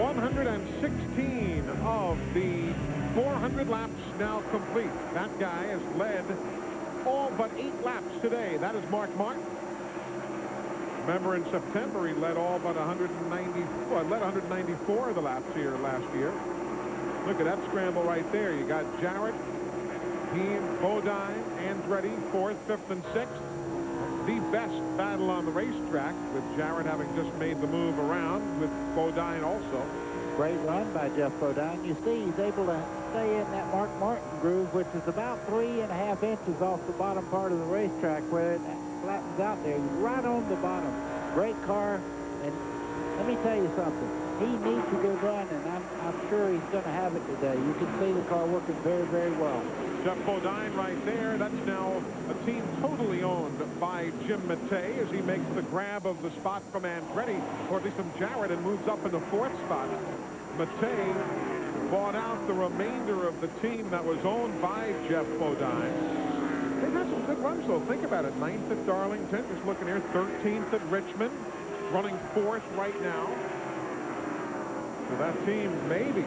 116 of the 400 laps now complete. That guy has led all but 8 laps today. That is Mark Martin. Remember, in September, he led all but 194 of the laps here last year. Look at that scramble right there. You got Jarrett, Heem, Bodine, Andretti, 4th, 5th, and 6th. The best battle on the racetrack, with Jarrett having just made the move around, with Bodine also. Great run by Jeff Bodine. You see, he's able to stay in that Mark Martin groove, which is about 3.5 inches off the bottom part of the racetrack where it flattens out there. He's right on the bottom. Great car, and let me tell you something. He needs a good run, and I'm sure he's going to have it today. You can see the car working very, very well. Jeff Bodine right there. That's now a team totally owned by Jim Mattei as he makes the grab of the spot from Andretti, or at least from Jarrett, and moves up in the 4th spot. Mattei bought out the remainder of the team that was owned by Jeff Bodine. They've had some good runs, though. Think about it. 9th at Darlington, just looking here. 13th at Richmond, running 4th right now. So that team maybe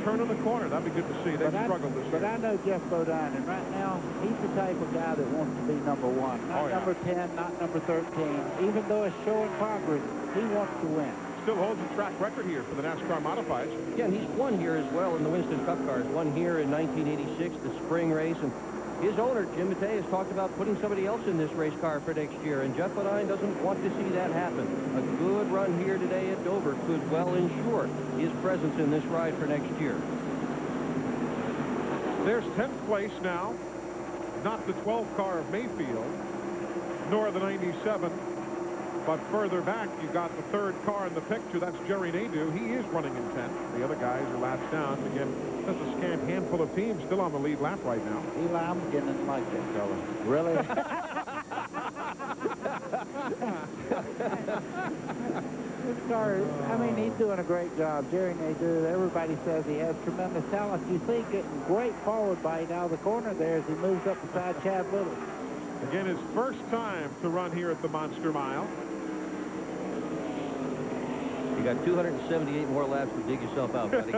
turning the corner. That'd be good to see. They've struggled this year. But I know Jeff Bodine, and right now, he's the type of guy that wants to be number 1. Not number 10, not number 13. Even though it's showing progress, he wants to win. Still holds a track record here for the NASCAR Modifieds. Yeah, and he's won here as well in the Winston Cup cars. Won here in 1986, the spring race, and his owner, Jim Mattei, has talked about putting somebody else in this race car for next year, and Jeff Bodine doesn't want to see that happen. A good run here today at Dover could well ensure his presence in this ride for next year. There's 10th place now. Not the 12th car of Mayfield, nor the 97. But further back, you got the 3rd car in the picture. That's Jerry Nadeau. He is running in 10th. The other guys are laps down. Again, there's a scant handful of teams still on the lead lap right now. Eli, I'm beginning to like that fella. Really? This car, I mean, he's doing a great job. Jerry Nadeau, everybody says he has tremendous talent. You see, getting great forward bite out of the corner there as he moves up beside Chad Little. Again, his first time to run here at the Monster Mile. You got 278 more laps to dig yourself out, buddy.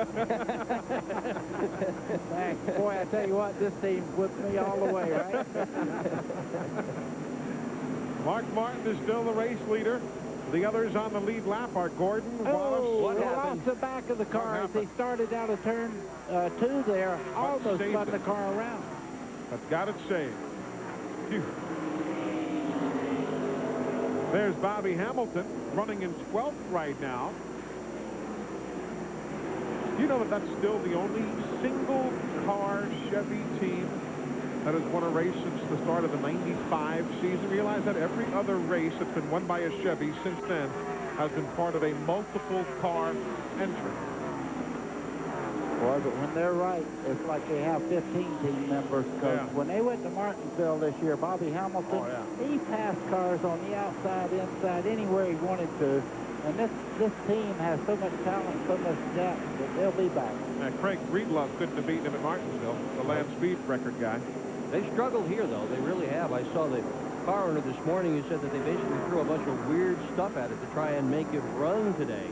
Thanks. Boy, I tell you what, this team whipped me all the way, right? Mark Martin is still the race leader. The others on the lead lap are Gordon, Wallace. He lost the back of the car as he started out of turn 2 there. Almost spun the car around. But got it saved. Phew. There's Bobby Hamilton running in 12th right now. You know that that's still the only single-car Chevy team that has won a race since the start of the 95 season. Realize that every other race that's been won by a Chevy since then has been part of a multiple-car entry. Boy, but when they're right, it's like they have 15 team members. Because when they went to Martinsville this year, Bobby Hamilton, he passed cars on the outside, inside, anywhere he wanted to. And this team has so much talent, so much depth that they'll be back. Now, Craig Breedlove couldn't have beaten him at Martinsville, the land speed record guy. They struggled here, though. They really have. I saw the car owner this morning who said that they basically threw a bunch of weird stuff at it to try and make it run today.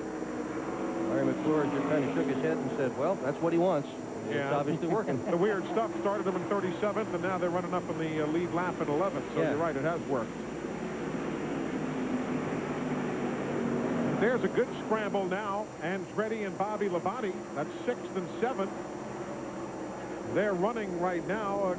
Larry McClure just kind of shook his head and said, well, that's what he wants. It's obviously working. The weird stuff started them in 37th, and now they're running up in the lead lap at 11th. So you're right, it has worked. There's a good scramble now. Andretti and Bobby Labonte. That's 6th and 7th. They're running right now a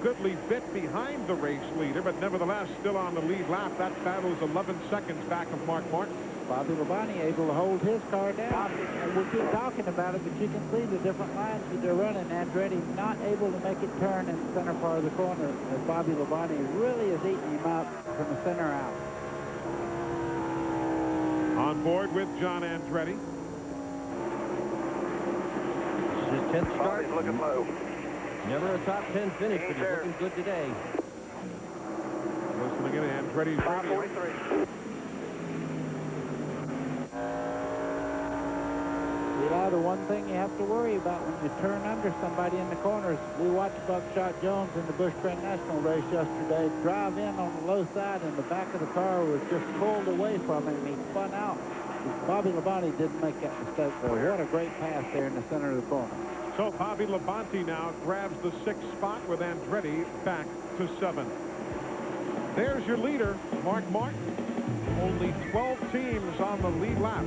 goodly bit behind the race leader, but nevertheless still on the lead lap. That battle is 11 seconds back of Mark Martin. Bobby Labonte able to hold his car down. And we keep talking about it, but you can see the different lines that they're running. Andretti not able to make it turn in the center part of the corner, as Bobby Labonte really is eating him up from the center out. On board with John Andretti. This is his 10th start. Bobby's looking low. Never a top 10 finish, but he's looking good today. Listening in Andretti's radio. 5.3. Eli, the one thing you have to worry about when you turn under somebody in the corners, we watched Buckshot Jones in the Busch Grand National race yesterday drive in on the low side, and the back of the car was just pulled away from him. He spun out. Bobby Labonte didn't make that mistake, though. What a great pass there in the center of the corner. So Bobby Labonte now grabs the 6th spot with Andretti back to 7. There's your leader, Mark Martin. Only 12 teams on the lead lap.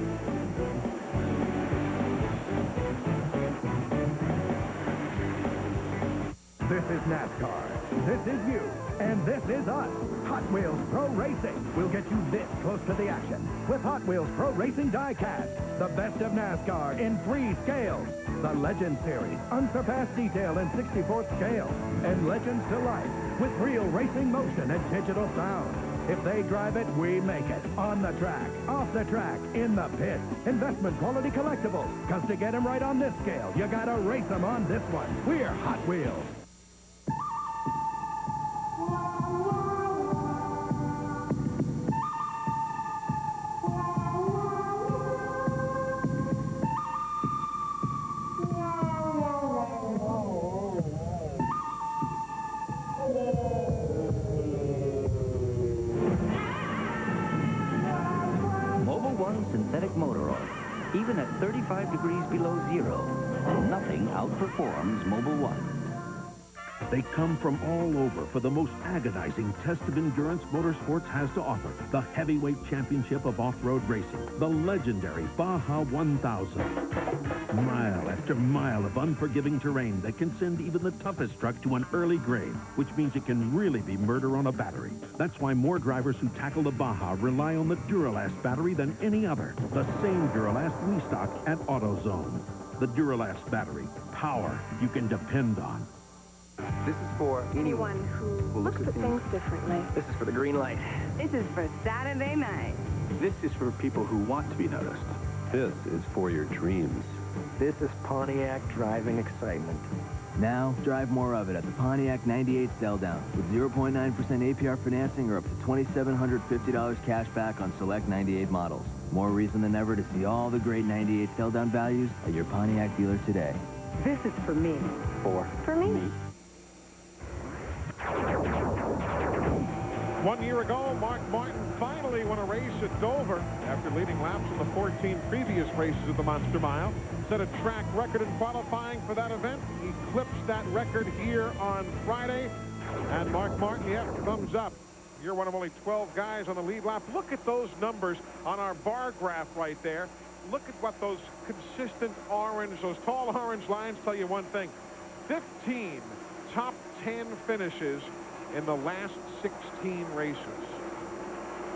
This is NASCAR. This is you. And this is us. Hot Wheels Pro Racing will get you this close to the action with Hot Wheels Pro Racing Die-Cast. The best of NASCAR in 3 scales. The Legend Series, unsurpassed detail in 64th scale. And Legends to Life with real racing motion and digital sound. If they drive it, we make it. On the track, off the track, in the pit. Investment quality collectibles. Because to get them right on this scale, you gotta race them on this one. We're Hot Wheels. Synthetic motor oil. Even at 35 degrees below zero, nothing outperforms Mobil 1. They come from all over for the most agonizing test of endurance motorsports has to offer. The heavyweight championship of off-road racing. The legendary Baja 1000. Mile after mile of unforgiving terrain that can send even the toughest truck to an early grave, which means it can really be murder on a battery. That's why more drivers who tackle the Baja rely on the Duralast battery than any other. The same Duralast we stock at AutoZone. The Duralast battery. Power you can depend on. This is for Anyone who looks at things differently. This is for the green light. This is for Saturday night. This is for people who want to be noticed. This is for your dreams. This is Pontiac driving excitement. Now, drive more of it at the Pontiac 98 sell-down with 0.9% APR financing or up to $2,750 cash back on select 98 models. More reason than ever to see all the great 98 sell-down values at your Pontiac dealer today. This is for me. For me. 1 year ago, Mark Martin finally won a race at Dover after leading laps in the 14 previous races of the Monster Mile. Set a track record in qualifying for that event. He eclipsed that record here on Friday. And Mark Martin, yeah, thumbs up. You're one of only 12 guys on the lead lap. Look at those numbers on our bar graph right there. Look at what those consistent orange, those tall orange lines tell you one thing. 15 top 10 finishes in the last 16 races.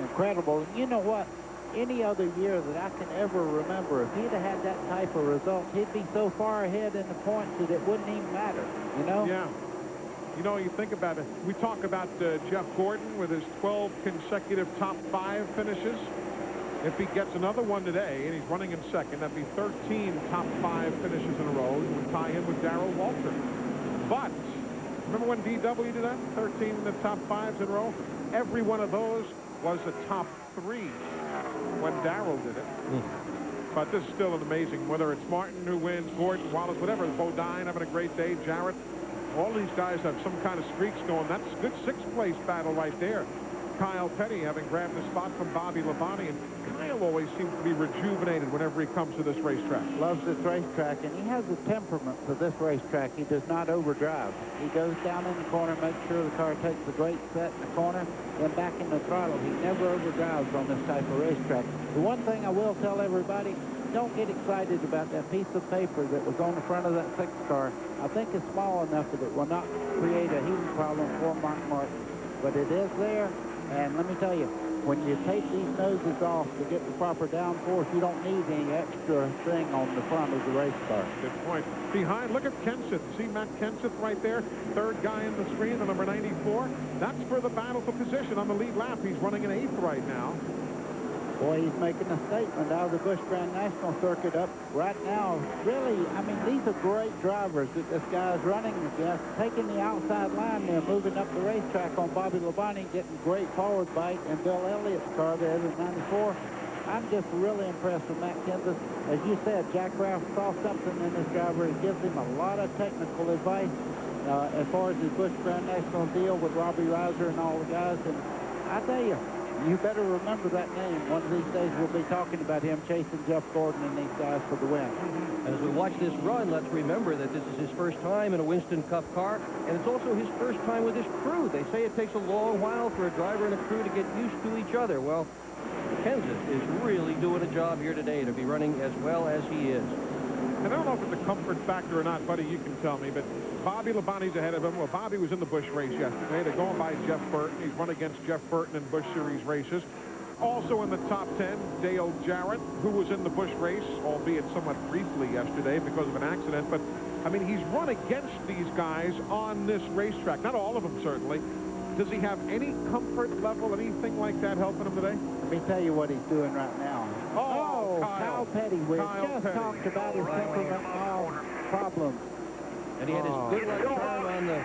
Incredible. You know what? Any other year that I can ever remember, if he'd have had that type of result, he'd be so far ahead in the points that it wouldn't even matter, you know? Yeah. You know, you think about it. We talk about Jeff Gordon with his 12 consecutive top 5 finishes. If he gets another one today, and he's running in second, that'd be 13 top 5 finishes in a row. It would tie him with Darrell Walter. But remember when DW did that? 13 in the top 5s in a row? Every one of those was a top 3 when Darrell did it. But this is still an amazing, whether it's Martin who wins, Gordon, Wallace, whatever, Bodine having a great day, Jarrett. All these guys have some kind of streaks going. That's a good 6th place battle right there. Kyle Petty having grabbed the spot from Bobby Labonte, and Kyle always seems to be rejuvenated whenever he comes to this racetrack. Loves this racetrack, and he has a temperament for this racetrack. He does not overdrive. He goes down in the corner, makes sure the car takes a great set in the corner, then back in the throttle. He never overdrives on this type of racetrack. The one thing I will tell everybody, don't get excited about that piece of paper that was on the front of that 6th car. I think it's small enough that it will not create a heating problem for Mark Martin. But it is there. And let me tell you, when you take these noses off to get the proper downforce, you don't need any extra thing on the front of the race car. Good point. Behind, look at Kenseth. See Matt Kenseth right there? 3rd guy in the screen, the number 94. That's for the battle for position on the lead lap. He's running in 8th right now. Boy, he's making a statement out of the Busch Grand National Circuit up right now. Really, I mean, these are great drivers that this guy's running against. Taking the outside line there, moving up the racetrack on Bobby Labonte, getting great forward bite, and Bill Elliott's car there at 94. I'm just really impressed with Matt Kenseth. As you said, Jack Ralph saw something in this driver. It gives him a lot of technical advice as far as his Busch Grand National deal with Robbie Reiser and all the guys. And I tell you, You better remember that name. One of these days we'll be talking about him chasing Jeff Gordon and these guys for the win. As we watch this run, let's remember that this is his first time in a Winston Cup car, and it's also his first time with his crew. They say it takes a long while for a driver and a crew to get used to each other. Well, Kenseth is really doing a job here today to be running as well as he is. And I don't know if it's a comfort factor or not, buddy, you can tell me, but Bobby Labonte's ahead of him. Well, Bobby was in the Busch race yesterday. They're going by Jeff Burton. He's run against Jeff Burton in Busch Series races. Also in the top 10, Dale Jarrett, who was in the Busch race, albeit somewhat briefly yesterday because of an accident. But, I mean, he's run against these guys on this racetrack. Not all of them, certainly. Does he have any comfort level, anything like that helping him today? Let me tell you what he's doing right now. Oh, Kyle Petty. We just talked about his temperament problems. And he had his good luck charm on the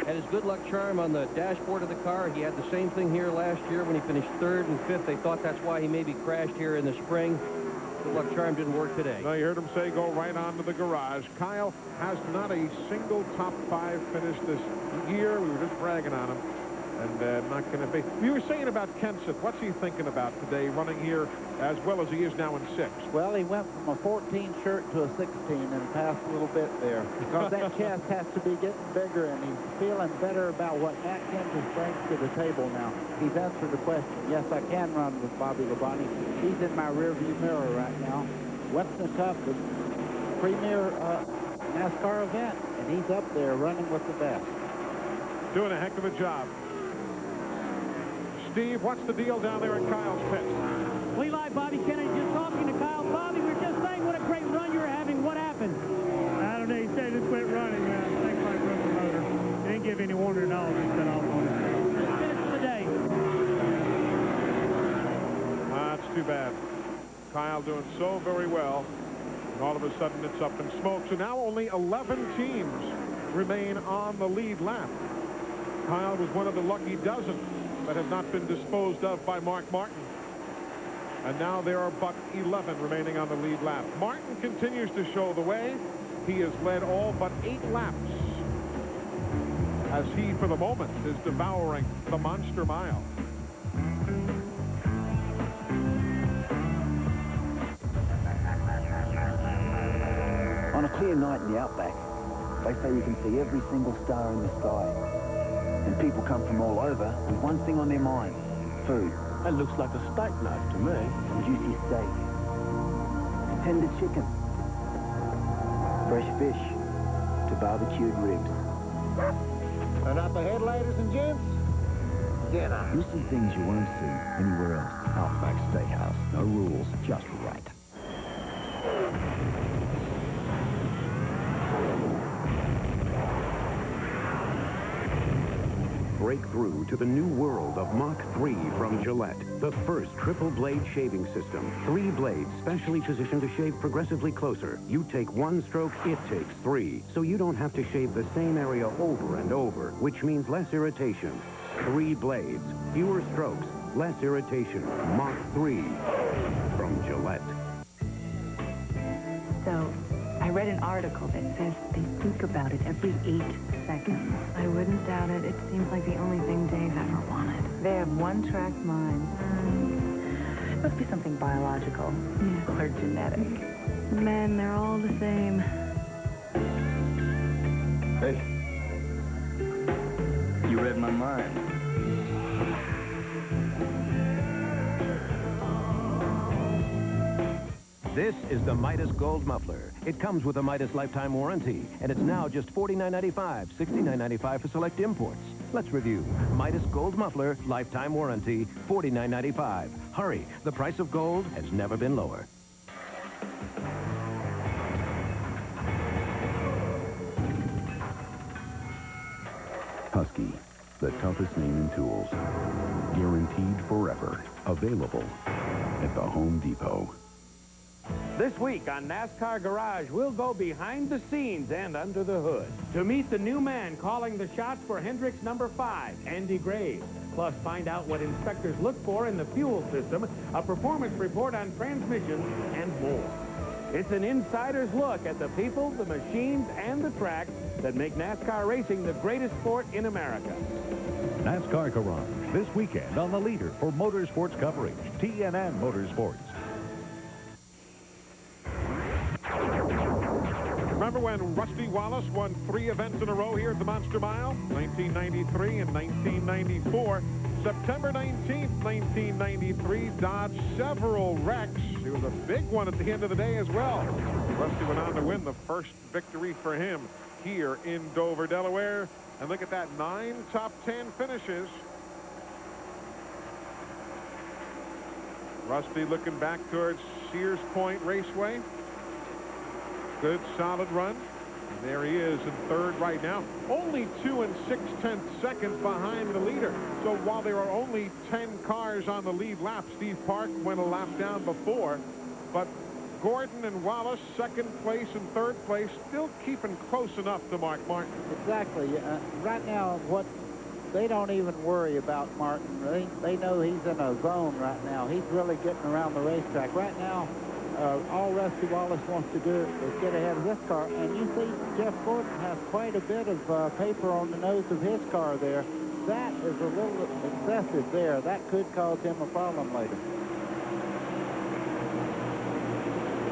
had his good luck charm on the dashboard of the car. He had the same thing here last year when he finished 3rd and 5th. They thought that's why he maybe crashed here in the spring. Good luck charm didn't work today. No, you heard him say go right on to the garage. Kyle has not a single top 5 finish this year. We were just bragging on him. And not going to be. You were saying about Kenseth. What's he thinking about today, running here as well as he is now in 6th? Well, he went from a 14 shirt to a 16 and passed a little bit there because that chest has to be getting bigger, and he's feeling better about what Matt Kenseth brings to the table now. He's answered the question. Yes, I can run with Bobby Labonte. He's in my rearview mirror right now. Winston Cup is premier NASCAR event, and he's up there running with the best. Doing a heck of a job. Steve, what's the deal down there at Kyle's pit? We like Bobby Kennedy just talking to Kyle. Bobby, we're just saying what a great run you're having. What happened? I don't know. He said he just quit running. I think I broke the motor. He didn't give any warning at all. Just set off on it. Just finished the day. That's too bad. Kyle doing so very well. And all of a sudden it's up in smoke. So now only 11 teams remain on the lead lap. Kyle was one of the lucky dozen that have not been disposed of by Mark Martin. And now there are but 11 remaining on the lead lap. Martin continues to show the way. He has led all but 8 laps as he, for the moment, is devouring the Monster Mile. On a clear night in the outback, they say you can see every single star in the sky. And people come from all over with one thing on their mind: food. That looks like a steak knife to me. Some juicy steak. Tender chicken. Fresh fish. To barbecued ribs. And up ahead, ladies and gents, dinner. You'll see things you won't see anywhere else. Outback Steakhouse. No rules, just right. Break through to the new world of Mach 3 from Gillette. The first triple blade shaving system. 3 blades specially positioned to shave progressively closer. You take 1 stroke, it takes 3. So you don't have to shave the same area over and over, which means less irritation. 3 blades, fewer strokes, less irritation. Mach 3 from Gillette. So, I read an article that says they think about it every 8 seconds. I wouldn't doubt it. It seems like the only thing Dave ever wanted. They have one-track minds. It must be something biological. Yeah. Or genetic. Men, they're all the same. Hey. You read my mind. This is the Midas Gold Muffler. It comes with a Midas lifetime warranty, and it's now just $49.95, $69.95 for select imports. Let's review. Midas Gold Muffler, lifetime warranty, $49.95. Hurry, the price of gold has never been lower. Husky, the toughest name in tools. Guaranteed forever. Available at the Home Depot. This week on NASCAR Garage, we'll go behind the scenes and under the hood to meet the new man calling the shots for Hendricks number 5, Andy Graves. Plus, find out what inspectors look for in the fuel system, a performance report on transmissions, and more. It's an insider's look at the people, the machines, and the tracks that make NASCAR racing the greatest sport in America. NASCAR Garage, this weekend on the leader for motorsports coverage, TNN Motorsports. Remember when Rusty Wallace won 3 events in a row here at the Monster Mile? 1993 and 1994. September 19th, 1993, dodged several wrecks. It was a big one at the end of the day as well. Rusty went on to win the first victory for him here in Dover, Delaware. And look at that, 9 top 10 finishes. Rusty looking back towards Sears Point Raceway. Good, solid run. And there he is in third right now. Only 2 6/10 seconds behind the leader. So while there are only 10 cars on the lead lap, Steve Park went a lap down before. But Gordon and Wallace, second place and third place, still keeping close enough to Mark Martin. Exactly. Right now, they don't even worry about Martin. They know he's in a zone right now. He's really getting around the racetrack. Right now, all Rusty Wallace wants to do is get ahead of this car. And you see Jeff Gordon has quite a bit of paper on the nose of his car there. That is a little excessive there. That could cause him a problem later.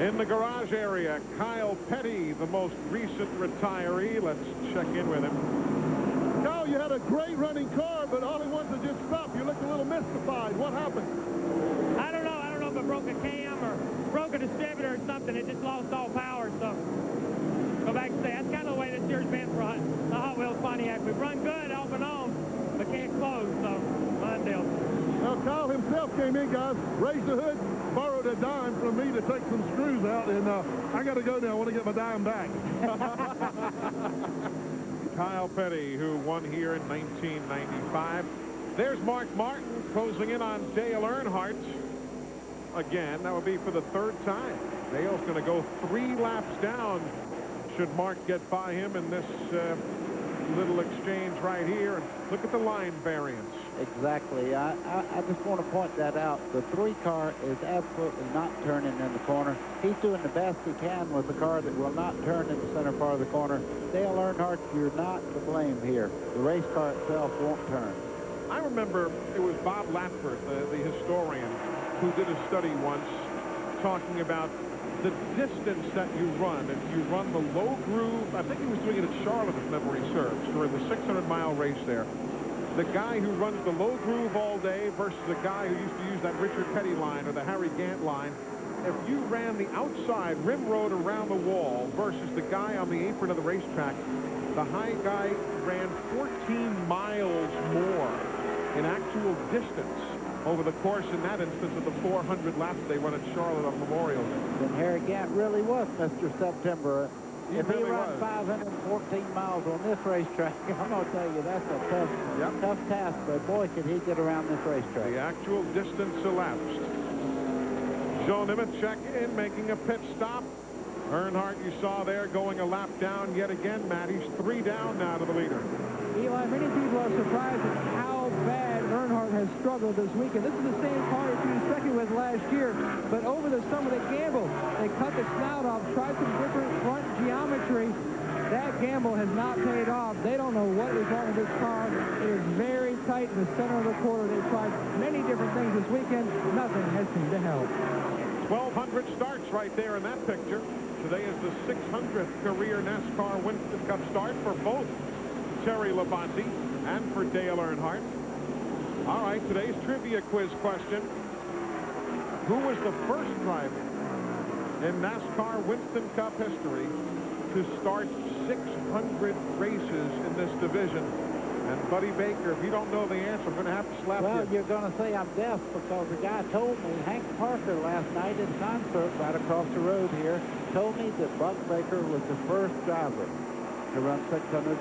In the garage area, Kyle Petty, the most recent retiree. Let's check in with him. Kyle, you had a great running car, but all at once it just stopped. You looked a little mystified. What happened? I don't know if I broke a cam or broke a distributor or something. It just lost all power, so go back and say that's kind of the way this year's been for the Hot Wheels Pontiac. We've run good off and on, but can't close, so fun deal. Well, Kyle himself came in, guys, raised the hood, borrowed a dime from me to take some screws out, and I got to go now. I want to get my dime back. Kyle Petty, who won here in 1995. There's Mark Martin closing in on Dale Earnhardt. Again, that would be for the third time. Dale's going to go 3 laps down should Mark get by him in this little exchange right here. And look at the line variance. Exactly. I just want to point that out. The 3 car is absolutely not turning in the corner. He's doing the best he can with the car that will not turn in the center part of the corner. Dale Earnhardt, you're not to blame here. The race car itself won't turn. I remember it was Bob Latford, the historian, who did a study once talking about the distance that you run. If you run the low groove, I think he was doing it at Charlotte, if memory serves, during the 600-mile race there. The guy who runs the low groove all day versus the guy who used to use that Richard Petty line or the Harry Gant line. If you ran the outside rim road around the wall versus the guy on the apron of the racetrack, the high guy ran 14 miles more in actual distance over the course in that instance of the 400 laps they run at Charlotte on Memorial Day. And Harry Gant really was Mr. September. If he really runs was. 514 miles on this racetrack, I'm going to tell you, that's a tough task, but boy, could he get around this racetrack. The actual distance elapsed. Joe Nemechek in, making a pit stop. Earnhardt, you saw there, going a lap down yet again. Matt, he's 3 down now to the leader. Eli, many people are surprised at how bad Earnhardt has struggled this weekend. This is the same car he finished second with last year, but over the summer they gambled. They cut the snout off, tried some different front geometry. That gamble has not paid off. They don't know what is wrong with this car. It is very tight in the center of the quarter. They tried many different things this weekend. Nothing has seemed to help. 1,200 starts right there in that picture. Today is the 600th career NASCAR Winston Cup start for both Terry Labonte and for Dale Earnhardt. All right, today's trivia quiz question. Who was the first driver in NASCAR Winston Cup history to start 600 races in this division? And Buddy Baker, if you don't know the answer, I'm going to have to slap you. Well, you're going to say I'm deaf because the guy told me, Hank Parker last night in concert right across the road here, told me that Buck Baker was the first driver to run 600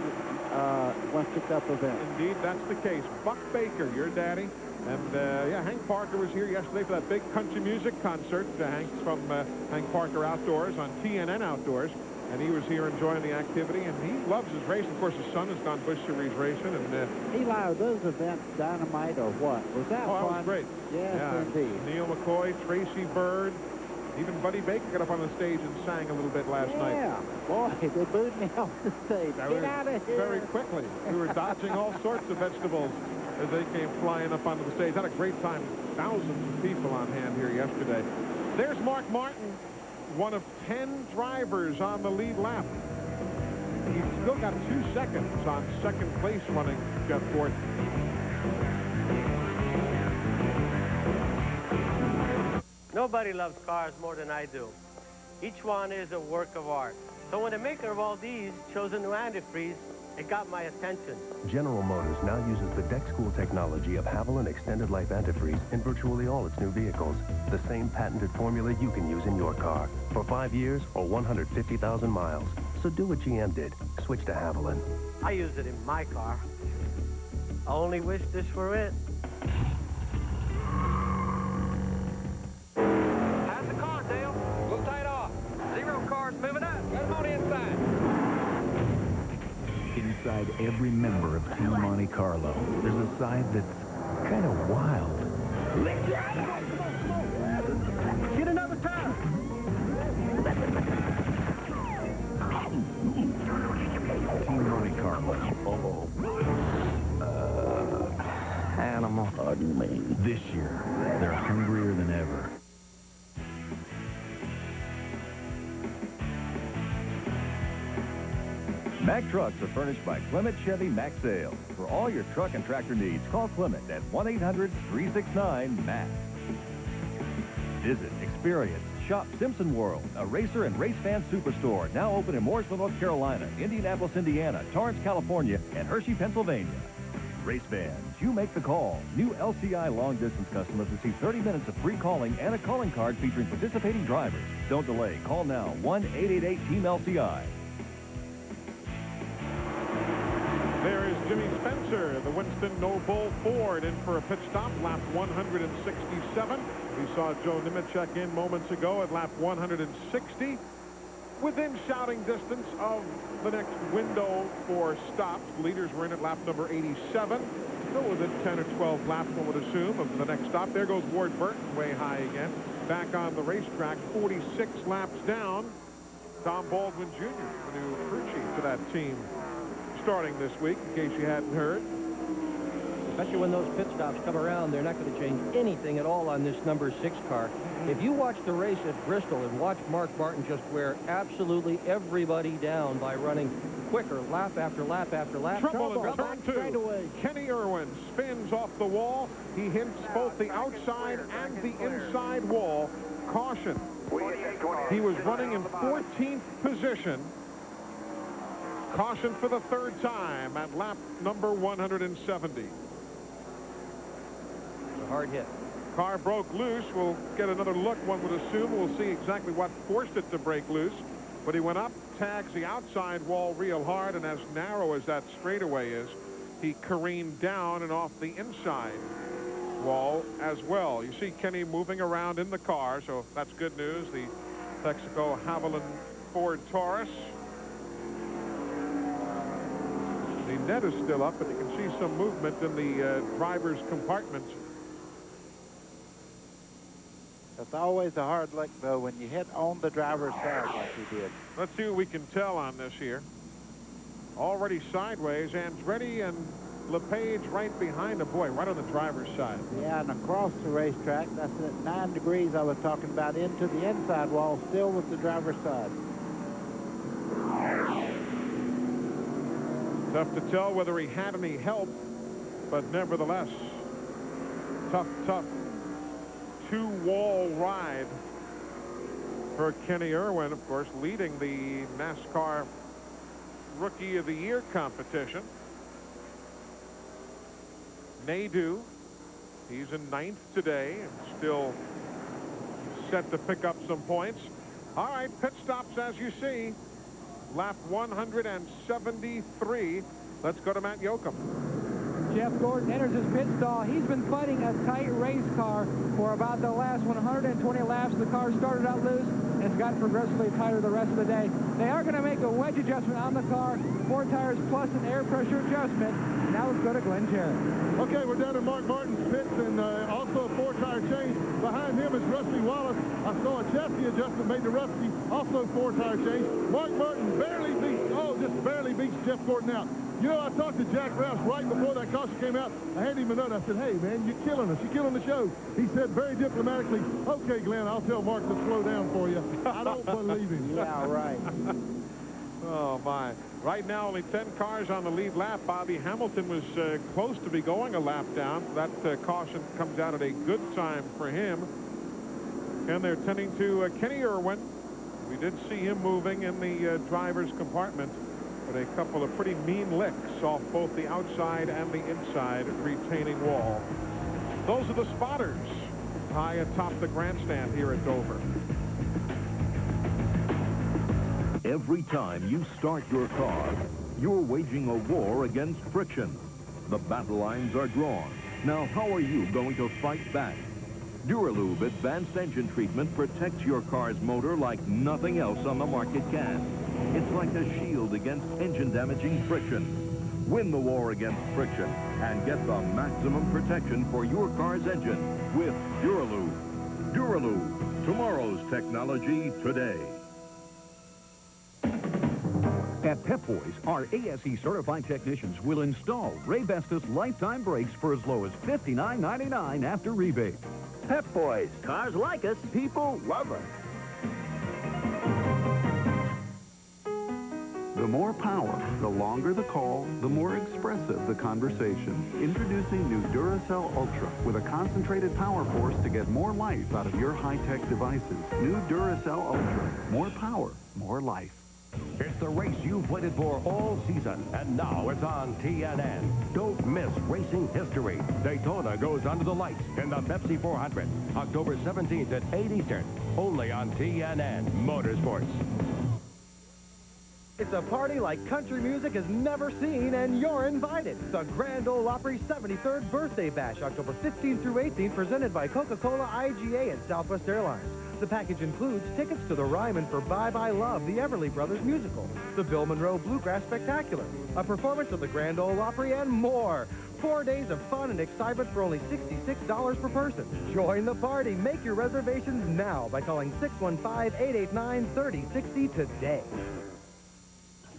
Winston Cup event. Indeed, that's the case. Buck Baker, your daddy. And, yeah, Hank Parker was here yesterday for that big country music concert. Hank's from Hank Parker Outdoors on TNN Outdoors. And he was here enjoying the activity, and he loves his race. Of course, his son has gone Busch Series racing. And Eli, are those events dynamite or what? Was that fun? That was great. Yes, indeed. Neil McCoy, Tracy Bird, even Buddy Baker got up on the stage and sang a little bit last night. Yeah, boy, they booed me off the stage. Get out of here. Very quickly. We were dodging all sorts of vegetables as they came flying up onto the stage. Had a great time. Thousands of people on hand here yesterday. There's Mark Martin, one of 10 drivers on the lead lap. He's still got 2 seconds on second place running Jeff Gordon. Nobody loves cars more than I do. Each one is a work of art. So when the maker of all these chose a new antifreeze, it got my attention. General Motors now uses the deck school technology of Haviland Extended Life Antifreeze in virtually all its new vehicles. The same patented formula you can use in your car for 5 years or 150,000 miles. So do what GM did. Switch to Haviland. I use it in my car. I only wish this were it. How's the car, Dale? We'll tie it off. 0 cars moving up. Get them on inside. Inside every member of Team Monte Carlo, there's a side that's kind of wild. Get another tire. Team Monte Carlo. Animal. Pardon me. This year, they're hungrier than ever. Mack trucks are furnished by Clement Chevy Mack Sales. For all your truck and tractor needs, call Clement at 1-800-369-MACK. Visit, experience, shop Simpson World, a racer and race fan superstore, now open in Mooresville, North Carolina, Indianapolis, Indiana, Torrance, California, and Hershey, Pennsylvania. Race fans, you make the call. New LCI long-distance customers receive 30 minutes of free calling and a calling card featuring participating drivers. Don't delay. Call now, 1-888-TEAM-LCI. There is Jimmy Spencer, the Winston Noble Ford, in for a pit stop, lap 167. We saw Joe Nemechek in moments ago at lap 160. Within shouting distance of the next window for stops. The leaders were in at lap number 87. Still within 10 or 12 laps, one would assume, of the next stop. There goes Ward Burton way high again. Back on the racetrack, 46 laps down. Tom Baldwin Jr., the new crew chief to that team, starting this week, in case you hadn't heard. Especially when those pit stops come around, they're not going to change anything at all on this number 6 car. If you watch the race at Bristol and watch Mark Martin just wear absolutely everybody down by running quicker lap after lap after lap. Trouble in turn 2. Kenny Irwin spins off the wall. He hits both the outside and the inside wall. Caution. He was running in 14th position. Caution for the 3rd time at lap number 170. A hard hit. Car broke loose. We'll get another look, one would assume. We'll see exactly what forced it to break loose. But he went up, tags the outside wall real hard, and as narrow as that straightaway is, he careened down and off the inside wall as well. You see Kenny moving around in the car, so that's good news. The Texaco Haviland Ford Taurus. The net is still up, but you can see some movement in the driver's compartments. It's always a hard look, though, when you hit on the driver's side like he did. Let's see what we can tell on this here. Already sideways. Andretti and LePage right behind him. Boy, right on the driver's side. Yeah, and across the racetrack, that's at 9 degrees I was talking about, into the inside wall, still with the driver's side. Tough to tell whether he had any help, but nevertheless, tough 2-wall ride for Kenny Irwin, of course, leading the NASCAR Rookie of the Year competition. Nadeau, he's in 9th today and still set to pick up some points. All right, pit stops as you see. Lap 173. Let's go to Matt Yoakum. Jeff Gordon enters his pit stall. He's been fighting a tight race car for about the last 120 laps. The car started out loose and it's gotten progressively tighter the rest of the day. They are going to make a wedge adjustment on the car, 4 tires plus an air pressure adjustment. Now let's go to Glenn Jarrett. Okay, we're down in Mark Martin's pits, and also a 4-tire change. Behind him is Rusty Wallace. I saw a chassis adjustment made to Rusty, also 4-tire change. Mark Martin barely beats, just barely beats Jeff Gordon out. You know, I talked to Jack Rouse right before that caution came out. I handed him a note. I said, hey, man, you're killing us. You're killing the show. He said very diplomatically, okay, Glenn, I'll tell Mark to slow down for you. I don't believe him. Yeah, right. Oh, my. Right now, only 10 cars on the lead lap. Bobby Hamilton was close to be going a lap down. That caution comes out at a good time for him. And they're tending to Kenny Irwin. We did see him moving in the driver's compartment, but a couple of pretty mean licks off both the outside and the inside retaining wall. Those are the spotters high atop the grandstand here at Dover. Every time you start your car, you're waging a war against friction. The battle lines are drawn. Now, how are you going to fight back? Duralube Advanced Engine Treatment protects your car's motor like nothing else on the market can. It's like a shield against engine-damaging friction. Win the war against friction and get the maximum protection for your car's engine with Duralube. Duralube, tomorrow's technology today. At Pep Boys, our ASE certified technicians will install Ray Vestas lifetime brakes for as low as $59.99 after rebate. Pep Boys. Cars like us, people love us. The more power, the longer the call, the more expressive the conversation. Introducing new Duracell Ultra with a concentrated power force to get more life out of your high-tech devices. New Duracell Ultra. More power, more life. It's the race you've waited for all season, and now it's on TNN. Don't miss racing history. Daytona goes under the lights in the Pepsi 400, October 17th at 8 Eastern, only on TNN Motorsports. It's a party like country music has never seen, and you're invited. The Grand Ole Opry 73rd Birthday Bash, October 15th through 18th, presented by Coca-Cola, IGA, and Southwest Airlines. The package includes tickets to the Ryman for Bye Bye Love, the Everly Brothers musical, the Bill Monroe Bluegrass Spectacular, a performance of the Grand Ole Opry, and more. 4 days of fun and excitement for only $66 per person. Join the party. Make your reservations now by calling 615-889-3060 today.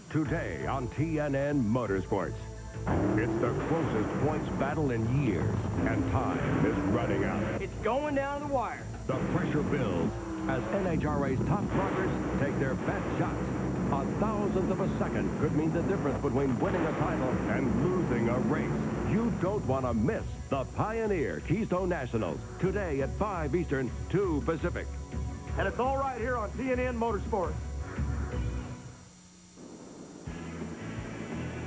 Today on TNN Motorsports. It's the closest points battle in years, and time is running out. It's going down the wire. The pressure builds as NHRA's top drivers take their best shots. A thousandth of a second could mean the difference between winning a title and losing a race. You don't want to miss the Pioneer Keystone Nationals today at 5 Eastern, 2 Pacific. And it's all right here on TNN Motorsports.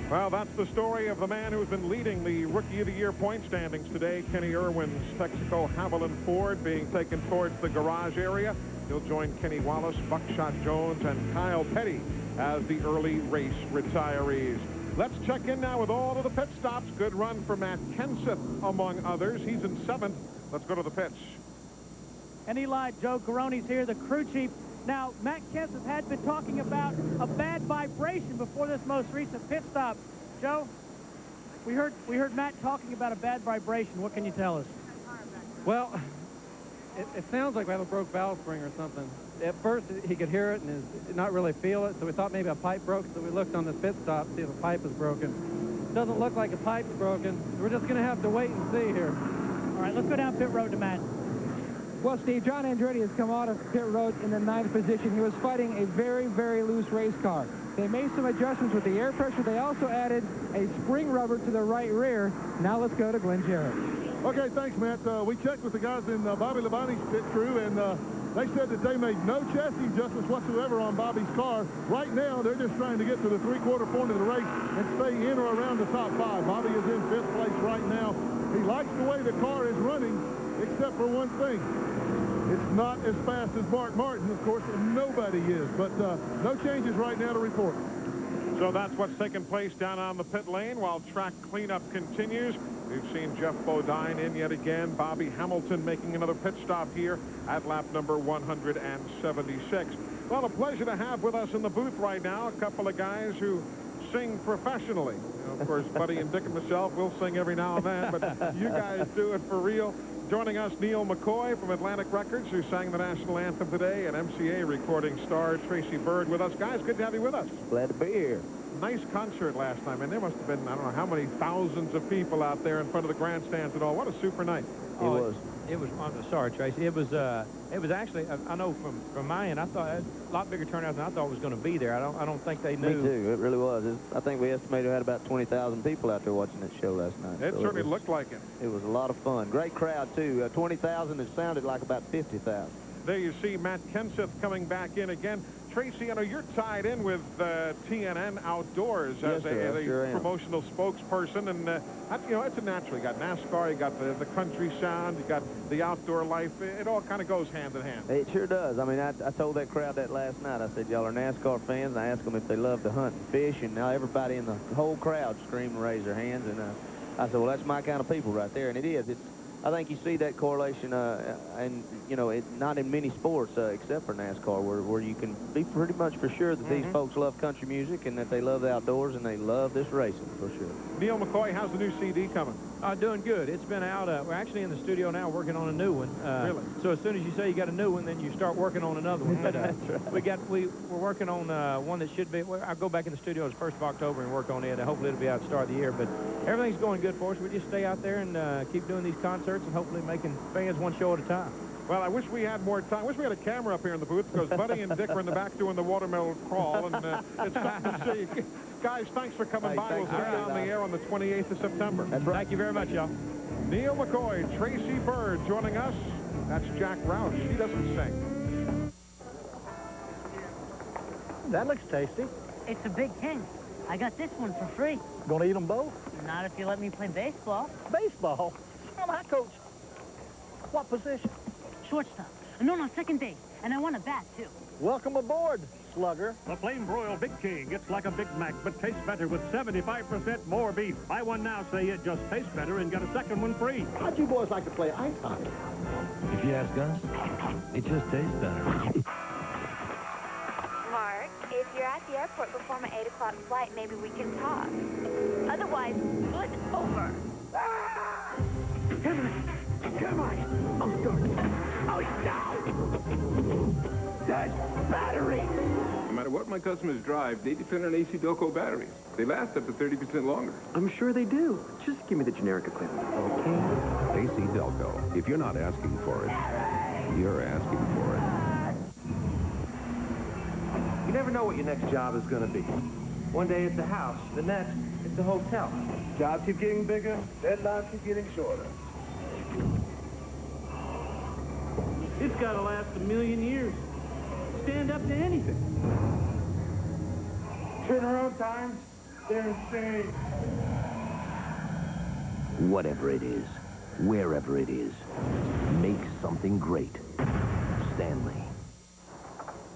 Well, that's the story of the man who's been leading the Rookie of the Year point standings today. Kenny Irwin's Texaco Haviland Ford being taken towards the garage area. He'll join Kenny Wallace, Buckshot Jones, and Kyle Petty as the early race retirees. Let's check in now with all of the pit stops. Good run for Matt Kenseth, among others. He's in 7th. Let's go to the pits. And Eli, Joe Caroni's here, the crew chief. Now, Matt Kenseth had been talking about a bad vibration before this most recent pit stop. Joe, we heard Matt talking about a bad vibration. What can you tell us? Well, it sounds like we have a broke valve spring or something. At first, he could hear it and not really feel it, so we thought maybe a pipe broke, so we looked on the pit stop to see if a pipe is broken. Doesn't look like a pipe's broken. We're just going to have to wait and see here. All right, let's go down pit road to Matt. Well, Steve, John Andretti has come out of pit road in the 9th position. He was fighting a very, very loose race car. They made some adjustments with the air pressure. They also added a spring rubber to the right rear. Now let's go to Glenn Jarrett. Okay, thanks, Matt. We checked with the guys in Bobby Labonte's pit crew, and they said that they made no chassis adjustments whatsoever on Bobby's car. Right now, they're just trying to get to the three-quarter point of the race and stay in or around the top 5. Bobby is in 5th place right now. He likes the way the car is running, except for one thing. It's not as fast as Mark Martin, of course, and nobody is. But no changes right now to report. So that's what's taking place down on the pit lane while track cleanup continues. We've seen Jeff Bodine in yet again. Bobby Hamilton making another pit stop here at lap number 176. Well, a pleasure to have with us in the booth right now a couple of guys who sing professionally. You know, of course, Buddy and Dick and myself will sing every now and then, but you guys do it for real. Joining us, Neil McCoy from Atlantic Records, who sang the national anthem today, and MCA recording star Tracy Bird with us. Guys, good to have you with us. Glad to be here. nice concert last night, and there must have been, I don't know how many thousands of people out there in front of the grandstands and all. What a super night. It was. I'm sorry, Tracy. It was actually. I know from my end, I thought a lot bigger turnout than I thought was going to be there. I don't think they knew. Me too. It really was. I think we estimated we had about 20,000 people out there watching that show last night. It certainly looked like it. It was a lot of fun. Great crowd too. 20,000. It sounded like about 50,000. There you see Matt Kenseth coming back in again. Tracy, I know you're tied in with TNN Outdoors as a promotional spokesperson, and you know, it's a natural. You got NASCAR, you got the country sound, you got the outdoor life. It all kind of goes hand in hand. It sure does. I mean, I told that crowd that last night. I said, y'all are NASCAR fans, and I asked them if they love to hunt and fish, and now everybody in the whole crowd screamed and raised their hands, and I said, well, that's my kind of people right there, and it is. I think you see that correlation, and you know, not in many sports except for NASCAR, where you can be pretty much for sure that these folks love country music and that they love the outdoors and they love this racing for sure. Neil McCoy, how's the new CD coming? Doing good. It's been out. We're actually in the studio now working on a new one. Really? So as soon as you say you got a new one, then you start working on another one. But That's right. we're working on one that should be. I'll go back in the studio the 1st of October and work on it. Hopefully it'll be out at the start of the year. But everything's going good for us. We just stay out there and keep doing these concerts and hopefully making fans one show at a time. Well, I wish we had more time. I wish we had a camera up here in the booth because Buddy and Dick were in the back doing the watermelon crawl, and it's something to see. Guys, thanks for coming by. We'll see you on the air on the 28th of September. Thank you very much, y'all. Neil McCoy, Tracy Bird joining us. That's Jack Roush. He doesn't sing. That looks tasty. It's a big king. I got this one for free. Gonna eat them both? Not if you let me play baseball. Baseball? I'm a coach. What position? Shortstop. No, second base. And I want a bat, too. Welcome aboard, slugger. The Flame Broiled Big King. It's like a Big Mac, but tastes better with 75% more beef. Buy one now, say it just tastes better, and get a second one free. How'd you boys like to play ice hockey? If you ask us, it just tastes better. Mark, if you're at the airport before my 8 o'clock flight, maybe we can talk. Otherwise, it's over. Come on. Oh, start. Oh, no. That's battery. No matter what my customers drive, they depend on AC Delco batteries. They last up to 30% longer. I'm sure they do. Just give me the generic equivalent, okay? AC Delco. If you're not asking for it, you're asking for it. You never know what your next job is going to be. One day it's a house, the next it's a hotel. Jobs keep getting bigger, deadlines keep getting shorter. It's got to last 1,000,000 years. Stand up to anything. Turnaround times, they're insane. Whatever it is, wherever it is, make something great. Stanley.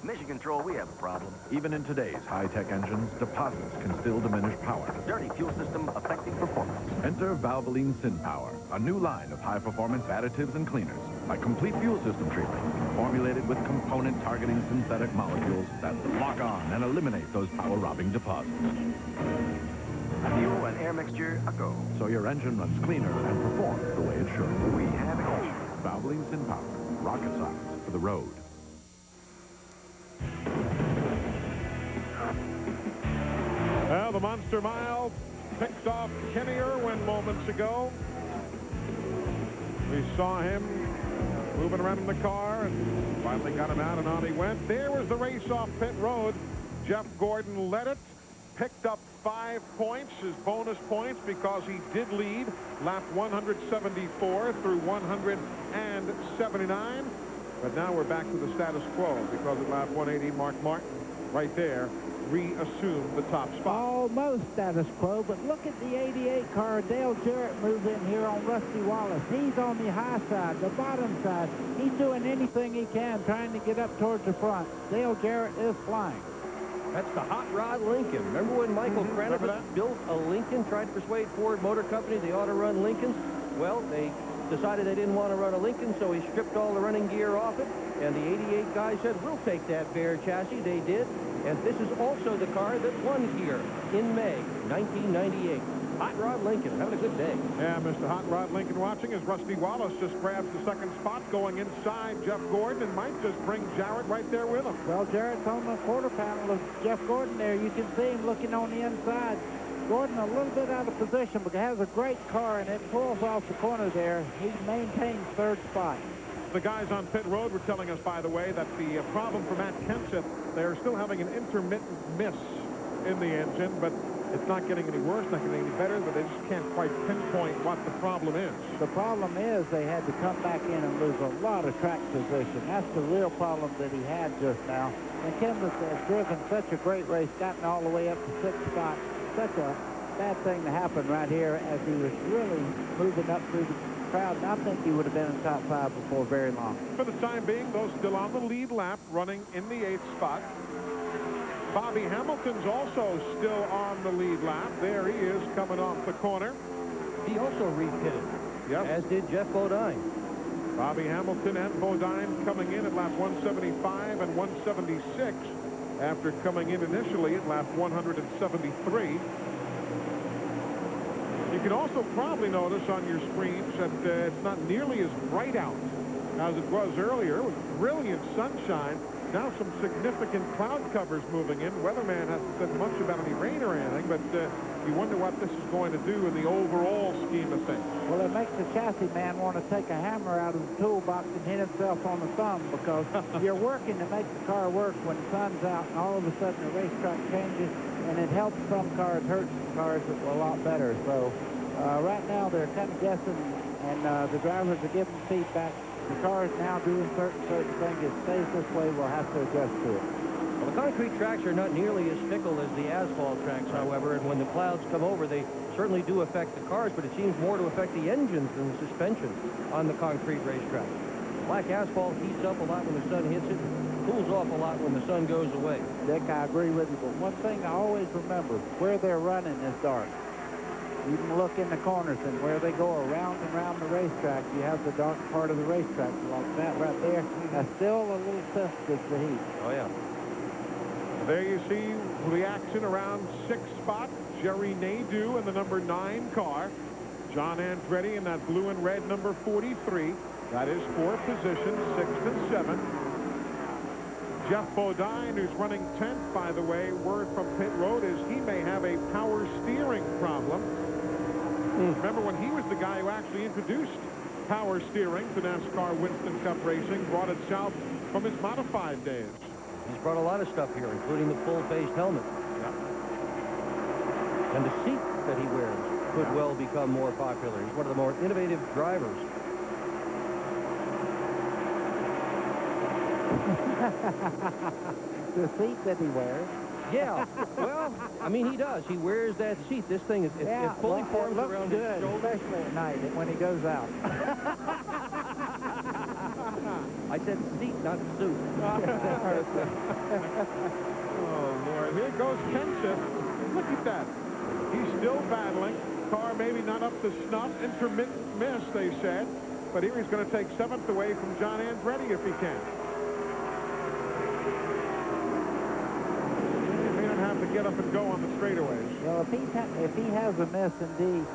Mission Control, we have a problem. Even in today's high-tech engines, deposits can still diminish power. Dirty fuel system affecting performance. Enter Valvoline SynPower, a new line of high-performance additives and cleaners. A complete fuel system treatment, formulated with component-targeting synthetic molecules that lock on and eliminate those power-robbing deposits. Fuel and air mixture, a go. So your engine runs cleaner and performs the way it should. We have it all. Valvoline SynPower, rocket science for the road. Well, the Monster Mile picked off Kenny Irwin moments ago. We saw him moving around in the car and finally got him out and on he went. There was the race off pit road. Jeff Gordon led it, picked up 5 points, his bonus points, because he did lead lap 174 through 179. But now we're back to the status quo because at lap 180, Mark Martin right there reassumed the top spot. Almost status quo, but look at the 88 car. Dale Jarrett moves in here on Rusty Wallace. He's on the high side, the bottom side. He's doing anything he can, trying to get up towards the front. Dale Jarrett is flying. That's the Hot Rod Lincoln. Remember when Michael Crennivan built a Lincoln, tried to persuade Ford Motor Company they ought to run Lincolns? Well, they decided they didn't want to run a Lincoln, so he stripped all the running gear off it, and the 88 guy said, we'll take that bare chassis. They did, and this is also the car that won here in May 1998. Hot Rod Lincoln having a good day. Yeah, Mr. Hot Rod Lincoln watching as Rusty Wallace just grabs the second spot going inside Jeff Gordon and might just bring Jarrett right there with him. Well, Jarrett's on the quarter panel of Jeff Gordon there. You can see him looking on the inside. Gordon a little bit out of position, but has a great car, and it pulls off the corner there. He maintains third spot. The guys on pit road were telling us, by the way, that the problem for Matt Kenseth, they're still having an intermittent miss in the engine, but it's not getting any worse, not getting any better, but they just can't quite pinpoint what the problem is. The problem is they had to come back in and lose a lot of track position. That's the real problem that he had just now. And Kenseth has driven such a great race, gotten all the way up to sixth spot. Such a bad thing to happen right here as he was really moving up through the crowd. And I think he would have been in the top 5 before very long. For the time being, though, still on the lead lap, running in the 8th spot. Bobby Hamilton's also still on the lead lap. There he is coming off the corner. He also repitted, yes, as did Jeff Bodine. Bobby Hamilton and Bodine coming in at lap 175 and 176 after coming in initially at lap 173. You can also probably notice on your screens that it's not nearly as bright out as it was earlier. It was brilliant sunshine. Now some significant cloud covers moving in. Weatherman hasn't said much about any rain or anything, but you wonder what this is going to do in the overall scheme of things. Well, it makes the chassis man want to take a hammer out of the toolbox and hit himself on the thumb, because you're working to make the car work when the sun's out, and all of a sudden the racetrack changes, and it helps some cars, hurts some cars a lot better. So right now they're kind of guessing, and the drivers are giving feedback. The car is now doing certain things. It stays this way, we'll have to adjust to it. Well, the concrete tracks are not nearly as fickle as the asphalt tracks, however, and when the clouds come over, they certainly do affect the cars, but it seems more to affect the engines than the suspension on the concrete racetrack. Black asphalt heats up a lot when the sun hits it, cools off a lot when the sun goes away. Dick, I agree with you, but one thing I always remember, where they're running is dark. You can look in the corners, and where they go around and around the racetrack, you have the dark part of the racetrack. Like that right there, that's still a little sensitive to heat. Oh, yeah. There you see the action around 6th spot. Jerry Nadeau in the number 9 car. John Andretti in that blue and red number 43. That is 4 positions, 6th and 7th. Jeff Bodine, who's running 10th, by the way, word from pit road is he may have a power steering problem. Remember when he was the guy who actually introduced power steering to NASCAR Winston Cup racing, brought it south from his modified days. He's brought a lot of stuff here, including the full-faced helmet. Yep. And the seat that he wears could well become more popular. He's one of the more innovative drivers. The seat that he wears. Yeah, well, I mean, he does. He wears that seat. This thing is it fully forms around his shoulder. Especially at night when he goes out. I said seat, not suit. Oh, Lord. Here goes Kenseth. Look at that. He's still battling. Car maybe not up to snuff. Intermittent miss, they said. But here he's going to take 7th away from John Andretti if he can. To get up and go on the straightaways. Well, if he has a miss, indeed,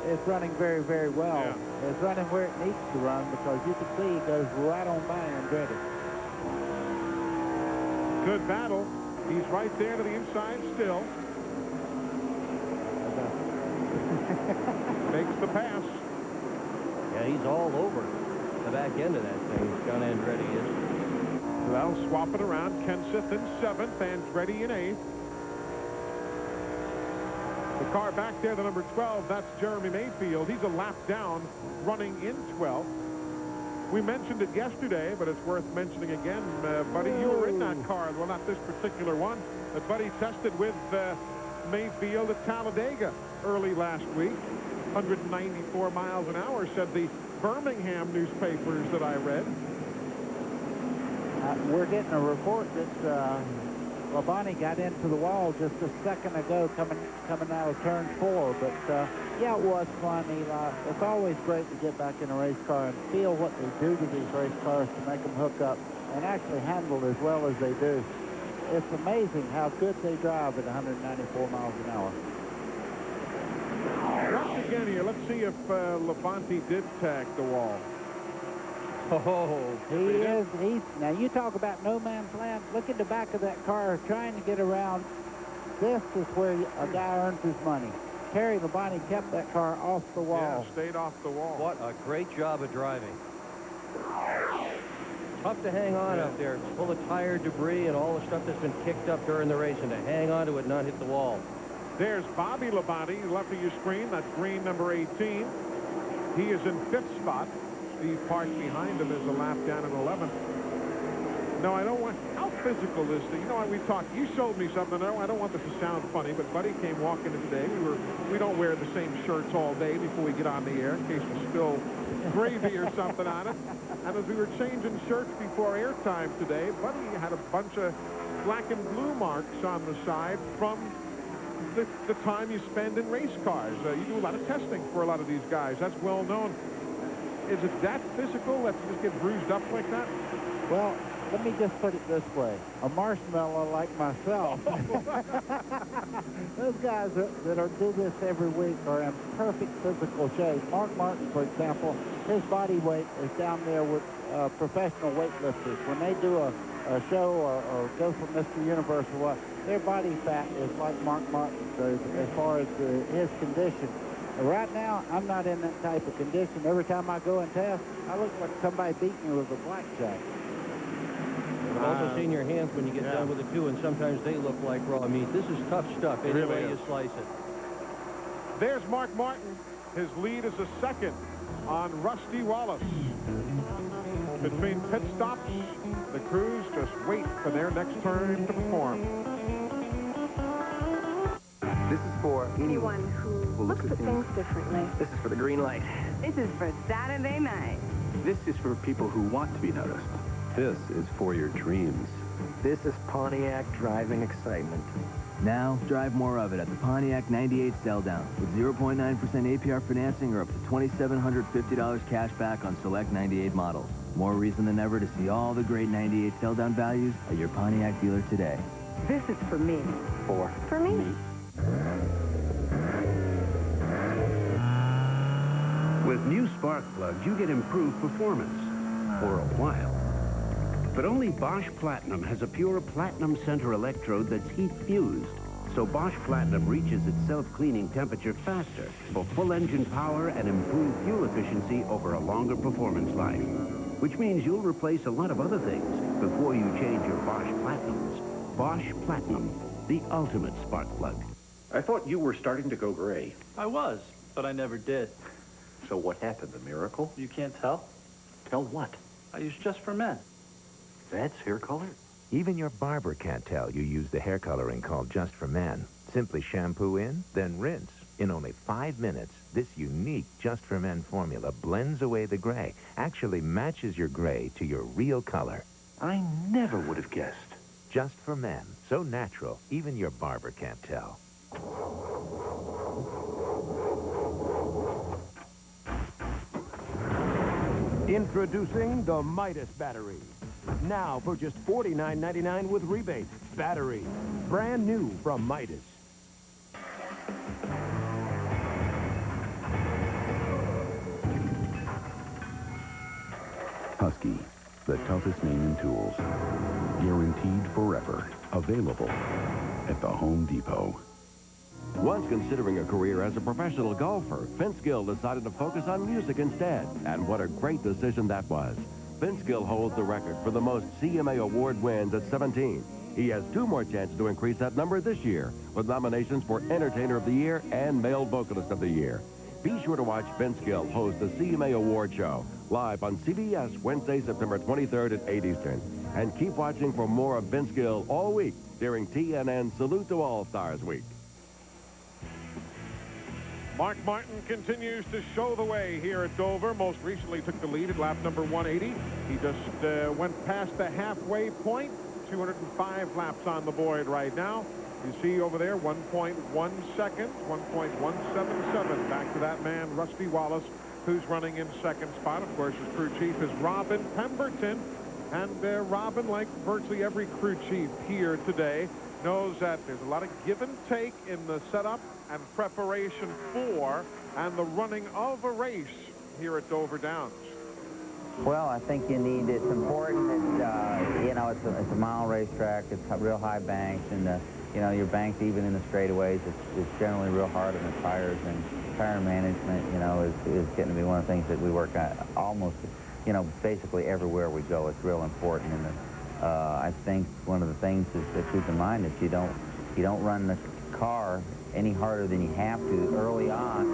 it's running very, very well. Yeah. It's running where it needs to run, because you can see it goes right on by Andretti. Good battle. He's right there to the inside still. Makes the pass. Yeah, he's all over the back end of that thing, John Andretti is. Well, swap it around. Kenseth in 7th, Andretti in 8th. The car back there, the number 12, that's Jeremy Mayfield. He's a lap down, running in 12th. We mentioned it yesterday, but it's worth mentioning again. Buddy, you were in that car. Well, not this particular one, but Buddy tested with Mayfield at Talladega early last week. 194 miles an hour, said the Birmingham newspapers that I read. We're getting a report that Labonte got into the wall just a second ago coming out of turn 4. But, yeah, it was fun, Eli. It's always great to get back in a race car and feel what they do to these race cars to make them hook up and actually handle as well as they do. It's amazing how good they drive at 194 miles an hour. again here. Let's see if Labonte did tag the wall. Oh, now you talk about no man's land. Look at the back of that car trying to get around. This is where a guy earns his money. Terry Labonte kept that car off the wall. Yeah, stayed off the wall. What a great job of driving. Tough to hang on up there. It's full of tire debris and all the stuff that's been kicked up during the race, and to hang on to it, not hit the wall. There's Bobby Labonte, left of your screen. That's green number 18. He is in 5th spot. Steve Park behind him is a lap down in 11th. No, I don't want... How physical is this? You know, we talked... You showed me something. I don't want this to sound funny, but Buddy came walking in today. We don't wear the same shirts all day before we get on the air in case we spill gravy or something on it. And as we were changing shirts before airtime today, Buddy had a bunch of black and blue marks on the side from the time you spend in race cars. You do a lot of testing for a lot of these guys. That's well known. Is it that physical that you just get bruised up like that? Well, let me just put it this way. A marshmallow like myself. Those guys that do this every week are in perfect physical shape. Mark Martin, for example, his body weight is down there with professional weightlifters. When they do a show or go for Mr. Universe or what, their body fat is like Mark Martin's as far as his condition. Right now, I'm not in that type of condition. Every time I go and test, I look like somebody beat me with a blackjack. I've also seen your hands when you get done with it, too, and sometimes they look like raw meat. This is tough stuff any way you slice it. There's Mark Martin. His lead is a second on Rusty Wallace. Between pit stops, the crews just wait for their next turn to perform. This is for anyone who looks at things differently. This is for the green light. This is for Saturday night. This is for people who want to be noticed. This is for your dreams. This is Pontiac driving excitement. Now, drive more of it at the Pontiac 98 sell-down with 0.9% APR financing or up to $2,750 cash back on select 98 models. More reason than ever to see all the great 98 sell-down values at your Pontiac dealer today. This is for me. For me. With new spark plugs, you get improved performance for a while. But only Bosch Platinum has a pure platinum center electrode that's heat-fused. So Bosch Platinum reaches its self-cleaning temperature faster for full engine power and improved fuel efficiency over a longer performance life. Which means you'll replace a lot of other things before you change your Bosch Platinums. Bosch Platinum, the ultimate spark plug. I thought you were starting to go gray. I was, but I never did. So what happened, the miracle? You can't tell? Tell what? I use Just for Men. That's hair color? Even your barber can't tell you use the hair coloring called Just for Men. Simply shampoo in, then rinse. In only 5 minutes, this unique Just for Men formula blends away the gray, actually matches your gray to your real color. I never would have guessed. Just for Men. So natural, even your barber can't tell. Introducing the Midas battery. Now for just $49.99 with rebate. Battery. Brand new from Midas. Husky, the toughest name in tools. Guaranteed forever. Available at the Home Depot. Once considering a career as a professional golfer, Vince Gill decided to focus on music instead. And what a great decision that was. Vince Gill holds the record for the most CMA award wins at 17. He has 2 more chances to increase that number this year with nominations for Entertainer of the Year and Male Vocalist of the Year. Be sure to watch Vince Gill host the CMA Award Show live on CBS Wednesday, September 23rd at 8 Eastern. And keep watching for more of Vince Gill all week during TNN's Salute to All-Stars Week. Mark Martin continues to show the way here at Dover. Most recently took the lead at lap number 180. He just went past the halfway point. 205 laps on the board right now. You see over there 1.1 seconds, 1.177. Back to that man, Rusty Wallace, who's running in second spot. Of course, his crew chief is Robin Pemberton. And Robin, like virtually every crew chief here today, knows that there's a lot of give and take in the setup and preparation for and the running of a race here at Dover Downs. Well, I think you need, it's important that, you know, it's a mile racetrack. It's got real high banks, and, you know, your banks, even in the straightaways, it's generally real hard on the tires, and tire management, you know, is getting to be one of the things that we work at almost, you know, basically everywhere we go. It's real important, and I think one of the things is to keep in mind is you don't run the car any harder than you have to early on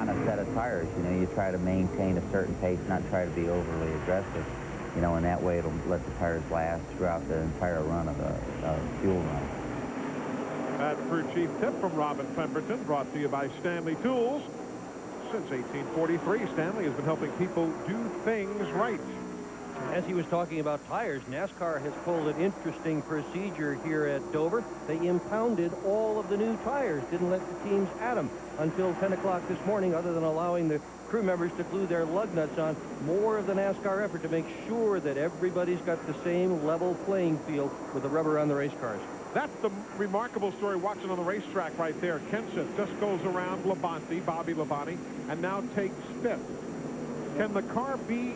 a set of tires. You know, you try to maintain a certain pace, not try to be overly aggressive, you know, and that way it'll let the tires last throughout the entire run of the fuel run. That crew chief tip from Robin Pemberton, brought to you by Stanley Tools. Since 1843, Stanley has been helping people do things right. As he was talking about tires, NASCAR has pulled an interesting procedure here at Dover. They impounded all of the new tires, didn't let the teams add them until 10 o'clock this morning, other than allowing the crew members to glue their lug nuts on. More of the NASCAR effort to make sure that everybody's got the same level playing field with the rubber on the race cars. That's the remarkable story watching on the racetrack right there. Kenseth just goes around Labonte, Bobby Labonte, and now takes fifth. Can the car be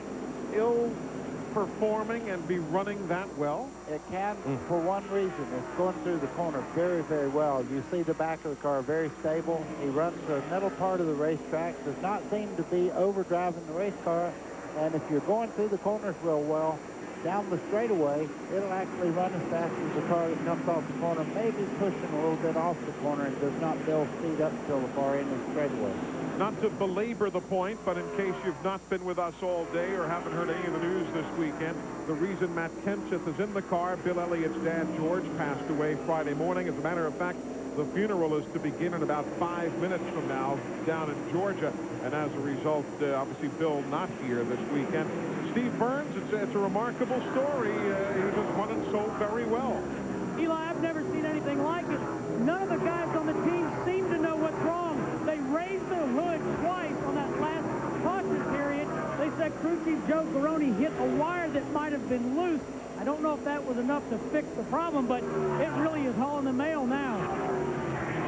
ill-performing and be running that well? It can, for one reason. It's going through the corner very, very well. You see the back of the car very stable. He runs the middle part of the racetrack, does not seem to be overdriving the race car, and if you're going through the corners real well, down the straightaway, it'll actually run as fast as the car that comes off the corner, maybe pushing a little bit off the corner, and does not build speed up until the far end of the straightaway. Not to belabor the point, but in case you've not been with us all day or haven't heard any of the news this weekend, the reason Matt Kenseth is in the car, Bill Elliott's dad, George, passed away Friday morning. As a matter of fact, the funeral is to begin in about 5 minutes from now down in Georgia. And as a result, obviously, Bill not here this weekend. Steve Burns, it's a remarkable story. He just won and sold very well. Eli, I've never seen anything like it. None of the guys on the team seem to know what's wrong. They raised the hood twice on that last caution period. They said crew chief Joe Garone hit a wire that might have been loose. I don't know if that was enough to fix the problem, but it really is hauling the mail now.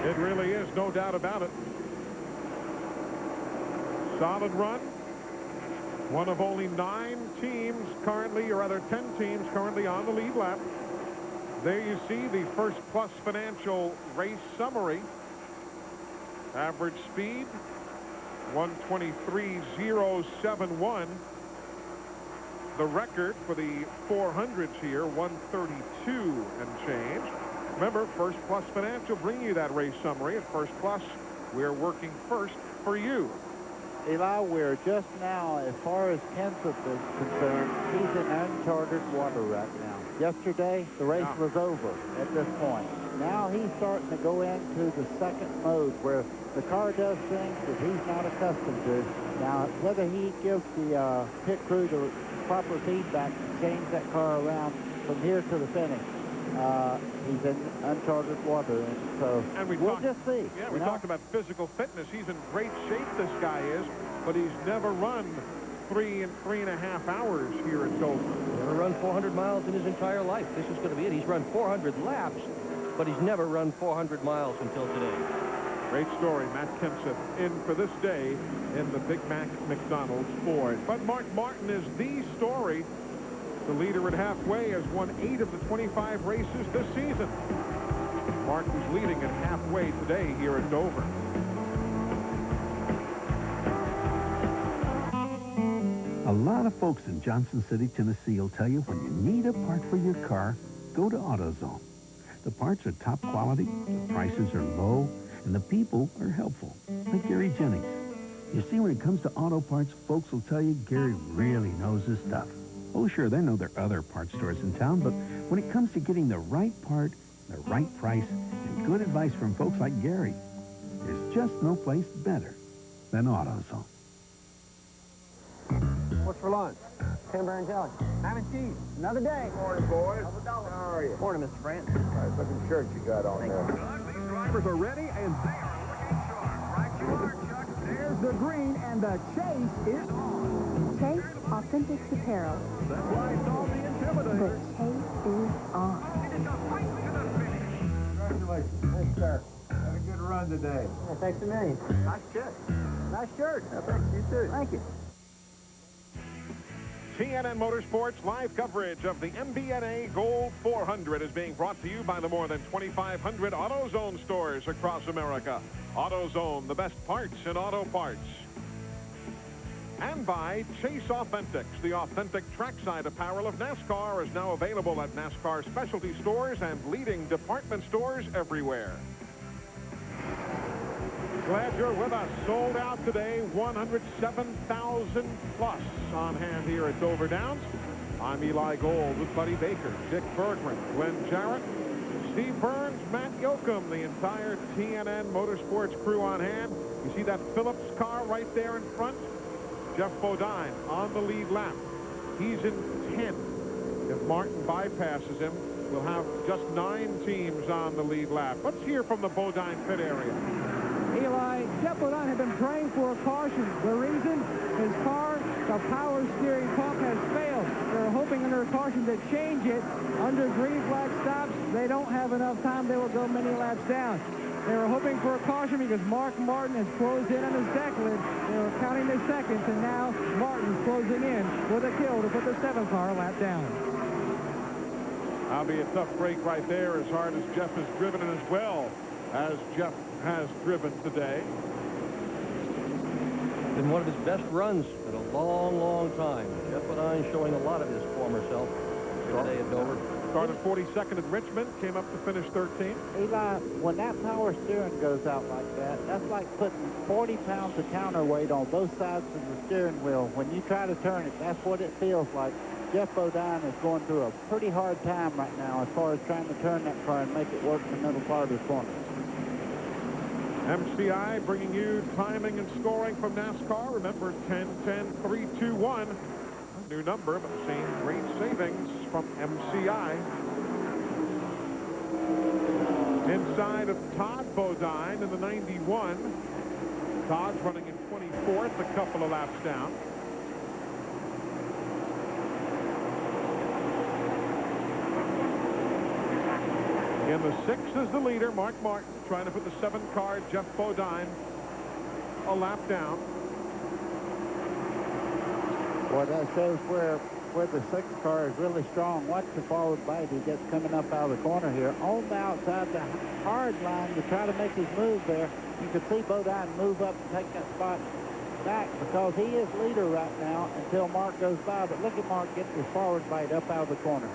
It really is, no doubt about it. Solid run. One of only 9 teams currently, or rather 10 teams currently on the lead lap. There you see the First Plus Financial race summary. Average speed, 123.071. The record for the 400s here, 132 and change. Remember, First Plus Financial bringing you that race summary. At First Plus, we're working first for you. Eli, we're just now, as far as Kenseth is concerned, he's in uncharted water right now. Yesterday, the race was over at this point. Now he's starting to go into the second mode where the car does things that he's not accustomed to. Now, whether he gives the pit crew the proper feedback to change that car around from here to the finish, he's in uncharted water, and so we'll just see. Yeah, we talked about physical fitness. He's in great shape, this guy is, but he's never run 3 and 3.5 hours here at Dover. Never run 400 miles in his entire life. This is going to be it. He's run 400 laps, but he's never run 400 miles until today. Great story. Matt Kenseth in for this day in the Big Mac McDonald's Ford. But Mark Martin is the story. The leader at halfway has won 8 of the 25 races this season. Mark was leading at halfway today here at Dover. A lot of folks in Johnson City, Tennessee will tell you when you need a part for your car, go to AutoZone. The parts are top quality, the prices are low, and the people are helpful, like Gary Jennings. You see, when it comes to auto parts, folks will tell you Gary really knows his stuff. Oh, sure, they know there are other parts stores in town, but when it comes to getting the right part, the right price, and good advice from folks like Gary, there's just no place better than AutoZone. What's for lunch? Timber and jelly. Ham and cheese. Another day. Morning, boys. How are you? Morning, Mr. France. Nice looking shirt you got on there. These drivers are ready, and they are looking sharp. Right you are, Chuck. There's the green, and the chase is on. Chase Authentics Apparel. That's why it's all the Intimidator. The chase is on. It's a fight to the finish. Congratulations. Thanks, sir. Had a good run today. Yeah, thanks a million. Nice shirt. Nice shirt. Thanks, you too. Thank you. TNN Motorsports live coverage of the MBNA Gold 400 is being brought to you by the more than 2,500 AutoZone stores across America. AutoZone, the best parts in auto parts. And by Chase Authentics. The authentic trackside apparel of NASCAR is now available at NASCAR specialty stores and leading department stores everywhere. Glad you're with us. Sold out today, 107,000 plus on hand here at Dover Downs. I'm Eli Gold with Buddy Baker, Dick Bergman, Glenn Jarrett, Steve Burns, Matt Yoakum, the entire TNN Motorsports crew on hand. You see that Phillips car right there in front? Jeff Bodine on the lead lap. He's in 10. If Martin bypasses him, we'll have just 9 teams on the lead lap. Let's hear from the Bodine pit area. Eli, Jeff Bodine had been praying for a caution. The reason, his car, the power steering pump has failed. They're hoping under a caution to change it. Under green flag stops, they don't have enough time. They will go many laps down. They were hoping for a caution because Mark Martin has closed in on his deck lid. They were counting the seconds, and now Martin's closing in with a kill to put the 7th car lap down. That'll be a tough break right there, as hard as Jeff has driven and as well as Jeff has driven today. Been one of his best runs in a long, long time. Jeff Bodine showing a lot of his former self today at Dover. Started 42nd at Richmond, came up to finish 13th. Eli, when that power steering goes out like that, that's like putting 40 pounds of counterweight on both sides of the steering wheel. When you try to turn it, that's what it feels like. Jeff Bodine is going through a pretty hard time right now as far as trying to turn that car and make it work in the middle part of the corner. MCI bringing you timing and scoring from NASCAR. Remember, 10-10-3-2-1. New number, but same great savings from MCI. Inside of Todd Bodine in the 91. Todd's running in 24th, a couple of laps down. In the 6th is the leader, Mark Martin, trying to put the 7 car, Jeff Bodine, a lap down. Well, that shows where the 6th car is really strong. Watch the forward bite he gets coming up out of the corner here. On the outside, the hard line to try to make his move there. You can see Bodine move up and take that spot back because he is leader right now until Mark goes by. But look at Mark getting his forward bite up out of the corner.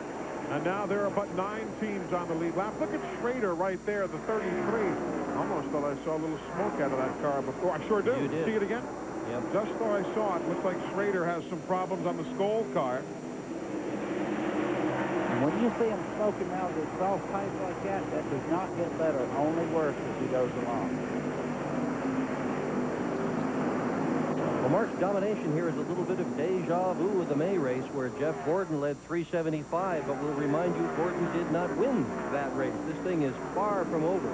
And now there are but 9 teams on the lead lap. Look at Schrader right there, the 33. Almost thought I saw a little smoke out of that car before. I sure do. You did. See it again? Yep. Just though I saw it, looks like Schrader has some problems on the Skoll car. And when you see him smoking out of his cross pipe like that, that does not get better, only worse as he goes along. Well, Mark's domination here is a little bit of deja vu of the May race where Jeff Gordon led 375, but we'll remind you Gordon did not win that race. This thing is far from over.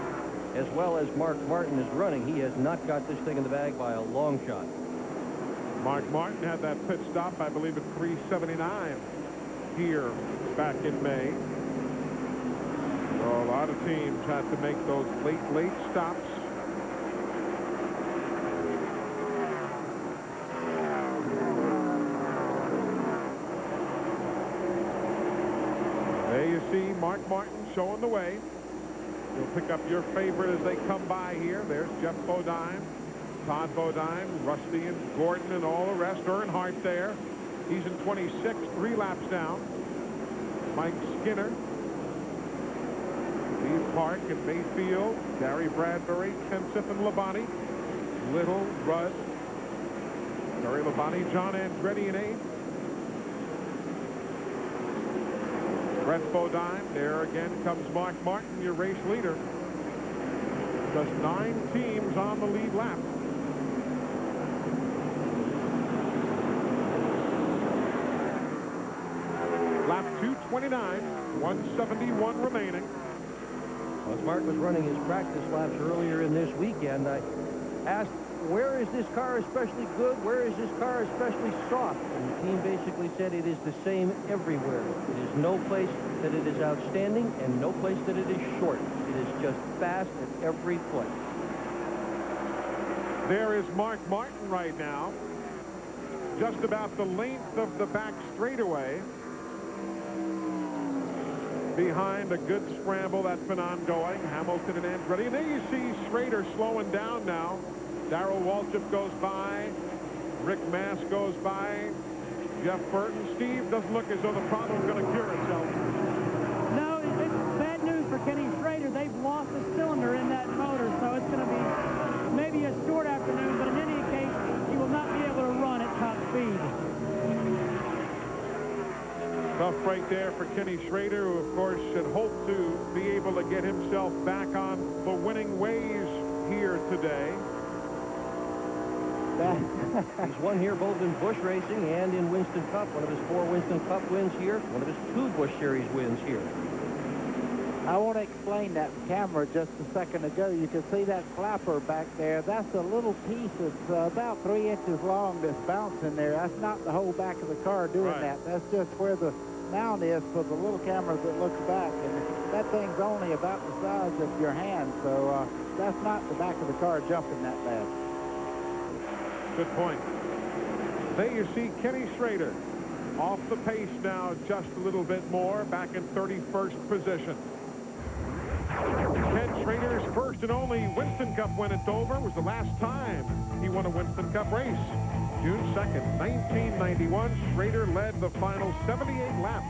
As well as Mark Martin is running, he has not got this thing in the bag by a long shot. Mark Martin had that pit stop, I believe, at 379 here back in May. So a lot of teams had to make those late stops. There you see Mark Martin showing the way. You'll pick up your favorite as they come by here. There's Jeff Bodine, Todd Bodine, Rusty and Gordon and all the rest. Earnhardt there. He's in 26th, 3 laps down. Mike Skinner, Steve Park and Mayfield, Gary Bradbury, Kenseth and Labonte, Little, Rudd, Terry Labonte, John Andretti in 8th. Brett Bodine, there again comes Mark Martin, your race leader. Just 9 teams on the lead lap. Lap 229, 171 remaining. As Mark was running his practice laps earlier in this weekend, I asked where is this car especially good? Where is this car especially soft? And the team basically said it is the same everywhere. It is no place that it is outstanding and no place that it is short. It is just fast at every place. There is Mark Martin right now, just about the length of the back straightaway. Behind a good scramble that's been ongoing. Hamilton and Andretti. And there you see Schrader slowing down now. Darrell Waltrip goes by. Rick Mass goes by. Jeff Burton. Steve, doesn't look as though the problem's going to cure itself. No, it's bad news for Kenny Schrader. They've lost a cylinder in that motor, so it's going to be maybe a short afternoon, but in any case, he will not be able to run at top speed. Tough break there for Kenny Schrader, who, of course, had hoped to be able to get himself back on the winning ways here today. He's won here both in Busch Racing and in Winston Cup. One of his 4 Winston Cup wins here. One of his 2 Busch Series wins here. I want to explain that camera just a second ago. You can see that flapper back there. That's a little piece that's about 3 inches long that's bouncing there. That's not the whole back of the car doing that. That's just where the mount is for the little camera that looks back. And that thing's only about the size of your hand, so that's not the back of the car jumping that bad. Good point. There you see Kenny Schrader off the pace now just a little bit more, back in 31st position. Ken Schrader's first and only Winston Cup win at Dover was the last time he won a Winston Cup race. June 2nd, 1991, Schrader led the final 78 laps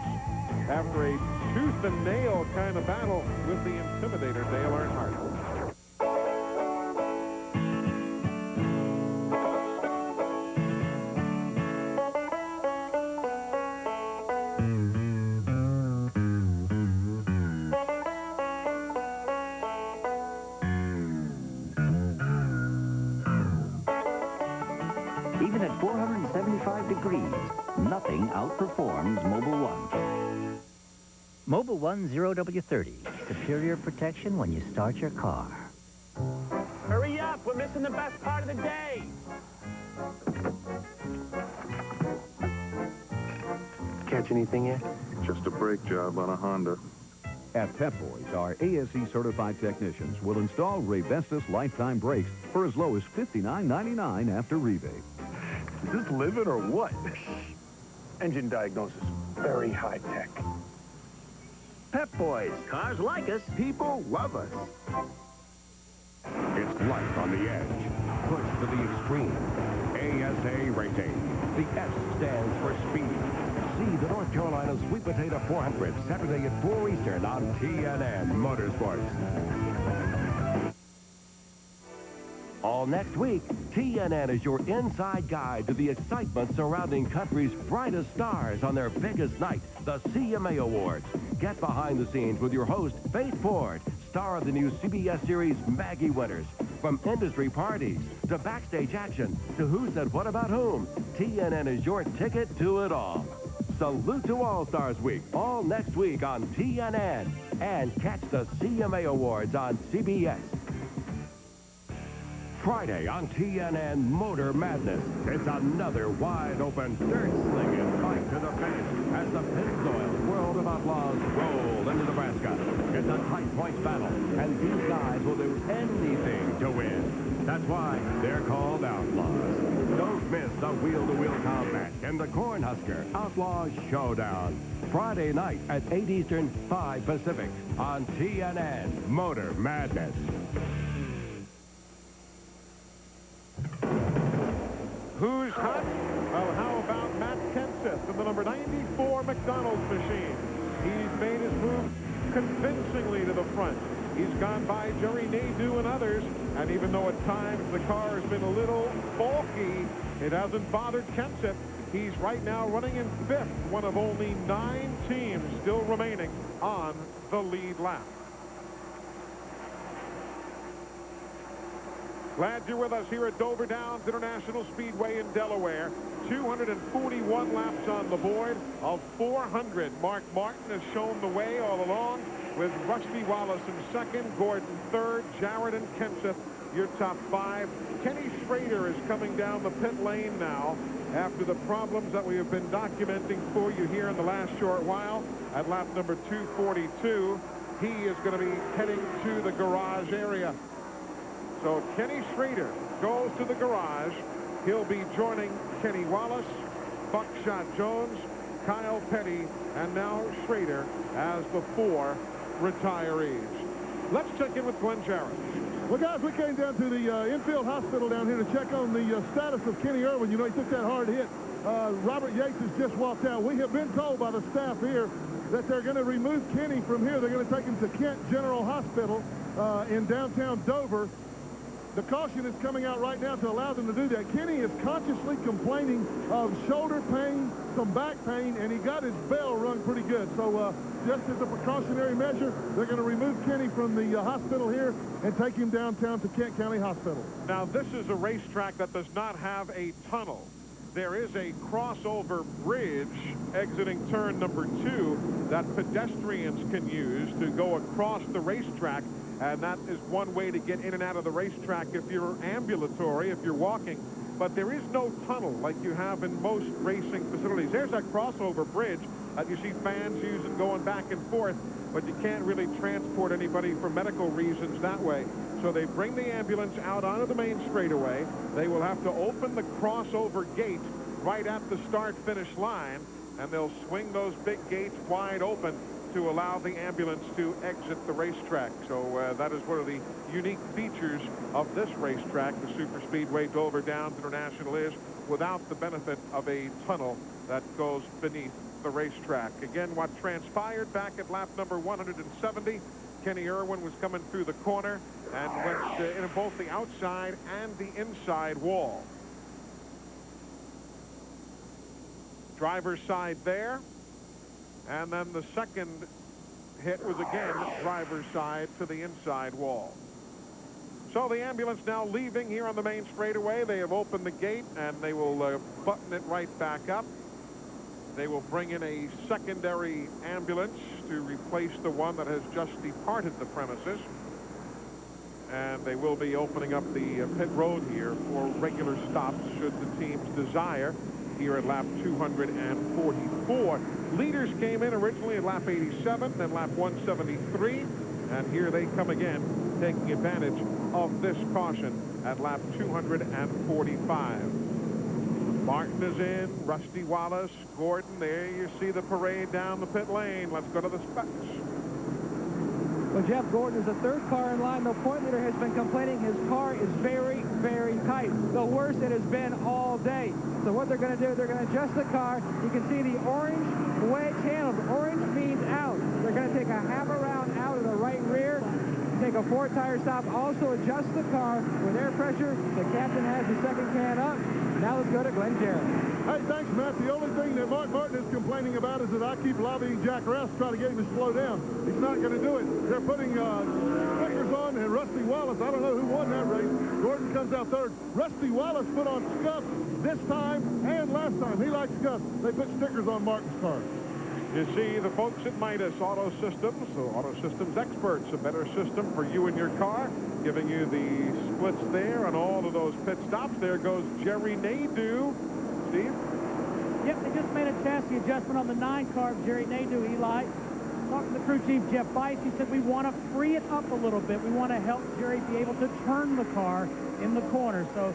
after a tooth-and-nail kind of battle with the intimidator Dale Earnhardt. Even at 475 degrees, nothing outperforms Mobil 1. Mobil 1 0W30. Superior protection when you start your car. Hurry up! We're missing the best part of the day! Catch anything yet? Just a brake job on a Honda. At Pep Boys, our ASE-certified technicians will install Raybestos lifetime brakes for as low as $59.99 after rebate. Is this living or what? Engine diagnosis. Very high tech. Pep Boys. Cars like us. People love us. It's life on the edge. Pushed to the extreme. ASA Racing. The S stands for speed. See the North Carolina Sweet Potato 400 Saturday at 4 Eastern on TNN Motorsports. All next week, TNN is your inside guide to the excitement surrounding country's brightest stars on their biggest night, the CMA Awards. Get behind the scenes with your host, Faith Ford, star of the new CBS series Maggie Winters. From industry parties to backstage action to who said what about whom, TNN is your ticket to it all. Salute to All-Stars Week, all next week on TNN. And catch the CMA Awards on CBS. Friday on TNN Motor Madness. It's another wide-open, dirt-slinging fight to the finish as the Pennzoil World of Outlaws roll into Nebraska. It's a tight points battle, and these guys will do anything to win. That's why they're called Outlaws. Don't miss the wheel-to-wheel combat in the Cornhusker Outlaws Showdown. Friday night at 8 Eastern, 5 Pacific on TNN Motor Madness. Who's hot? Well, how about Matt Kenseth in the number 94 McDonald's machine? He's made his move convincingly to the front. He's gone by Jerry Nadeau and others, and even though at times the car has been a little bulky, it hasn't bothered Kenseth. He's right now running in 5th, one of only 9 teams still remaining on the lead lap. Glad you're with us here at Dover Downs International Speedway in Delaware. 241 laps on the board of 400. Mark Martin has shown the way all along with Rusty Wallace in second, Gordon third, Jarrett and Kenseth your top 5. Kenny Schrader is coming down the pit lane now after the problems that we have been documenting for you here in the last short while. At lap number 242, he is going to be heading to the garage area. So Kenny Schrader goes to the garage. He'll be joining Kenny Wallace, Buckshot Jones, Kyle Petty, and now Schrader as the 4 retirees. Let's check in with Glenn Jarrett. Well, guys, we came down to the infield hospital down here to check on the status of Kenny Irwin. You know, he took that hard hit. Robert Yates has just walked out. We have been told by the staff here that they're going to remove Kenny from here. They're going to take him to Kent General Hospital in downtown Dover. The caution is coming out right now to allow them to do that. Kenny is consciously complaining of shoulder pain, some back pain, and he got his bell rung pretty good. So just as a precautionary measure, they're going to remove Kenny from the hospital here and take him downtown to Kent County Hospital. Now, this is a racetrack that does not have a tunnel. There is a crossover bridge exiting turn number 2 that pedestrians can use to go across the racetrack. And that is one way to get in and out of the racetrack if you're ambulatory, if you're walking. But there is no tunnel like you have in most racing facilities. There's that crossover bridge that you see fans using going back and forth, but you can't really transport anybody for medical reasons that way. So they bring the ambulance out onto the main straightaway. They will have to open the crossover gate right at the start-finish line, and they'll swing those big gates wide open to allow the ambulance to exit the racetrack. So that is one of the unique features of this racetrack, the Superspeedway Dover Downs International, is without the benefit of a tunnel that goes beneath the racetrack. Again, what transpired back at lap number 170, Kenny Irwin was coming through the corner and went in both the outside and the inside wall. Driver's side there. And then the second hit was again driver's side to the inside wall. So the ambulance now leaving here on the main straightaway. They have opened the gate and they will button it right back up. They will bring in a secondary ambulance to replace the one that has just departed the premises. And they will be opening up the pit road here for regular stops should the teams desire here at lap 244. Leaders came in originally at lap 87, then lap 173, and here they come again, taking advantage of this caution at lap 245. Martin is in, Rusty Wallace, Gordon, there you see the parade down the pit lane. Let's go to the specs. Well, Jeff Gordon is the 3rd car in line. The point leader has been complaining his car is very, very tight. The worst it has been all day. So what they're going to do, they're going to adjust the car. You can see the orange wedge handle. Orange means out. They're going to take a half a round out of the right rear, take a 4-tire stop, also adjust the car with air pressure. The captain has the second can up. Now let's go to Glenn Jarrett. Hey, thanks, Matt. The only thing that Mark Martin is complaining about is that I keep lobbying Jack Rouse to try to get him to slow down. He's not going to do it. They're putting stickers on, and Rusty Wallace, I don't know who won that race. Gordon comes out 3rd. Rusty Wallace put on scuffs this time and last time. He likes scuffs. They put stickers on Martin's car. You see the folks at Midas Auto Systems, the Auto Systems experts, a better system for you and your car, giving you the splits there on all of those pit stops. There goes Jerry Nadeau. Steve? Yep, they just made a chassis adjustment on the 9 car of Jerry Nadeau, Eli. Talking to the crew chief, Jeff Bice, he said we want to free it up a little bit. We want to help Jerry be able to turn the car in the corner. So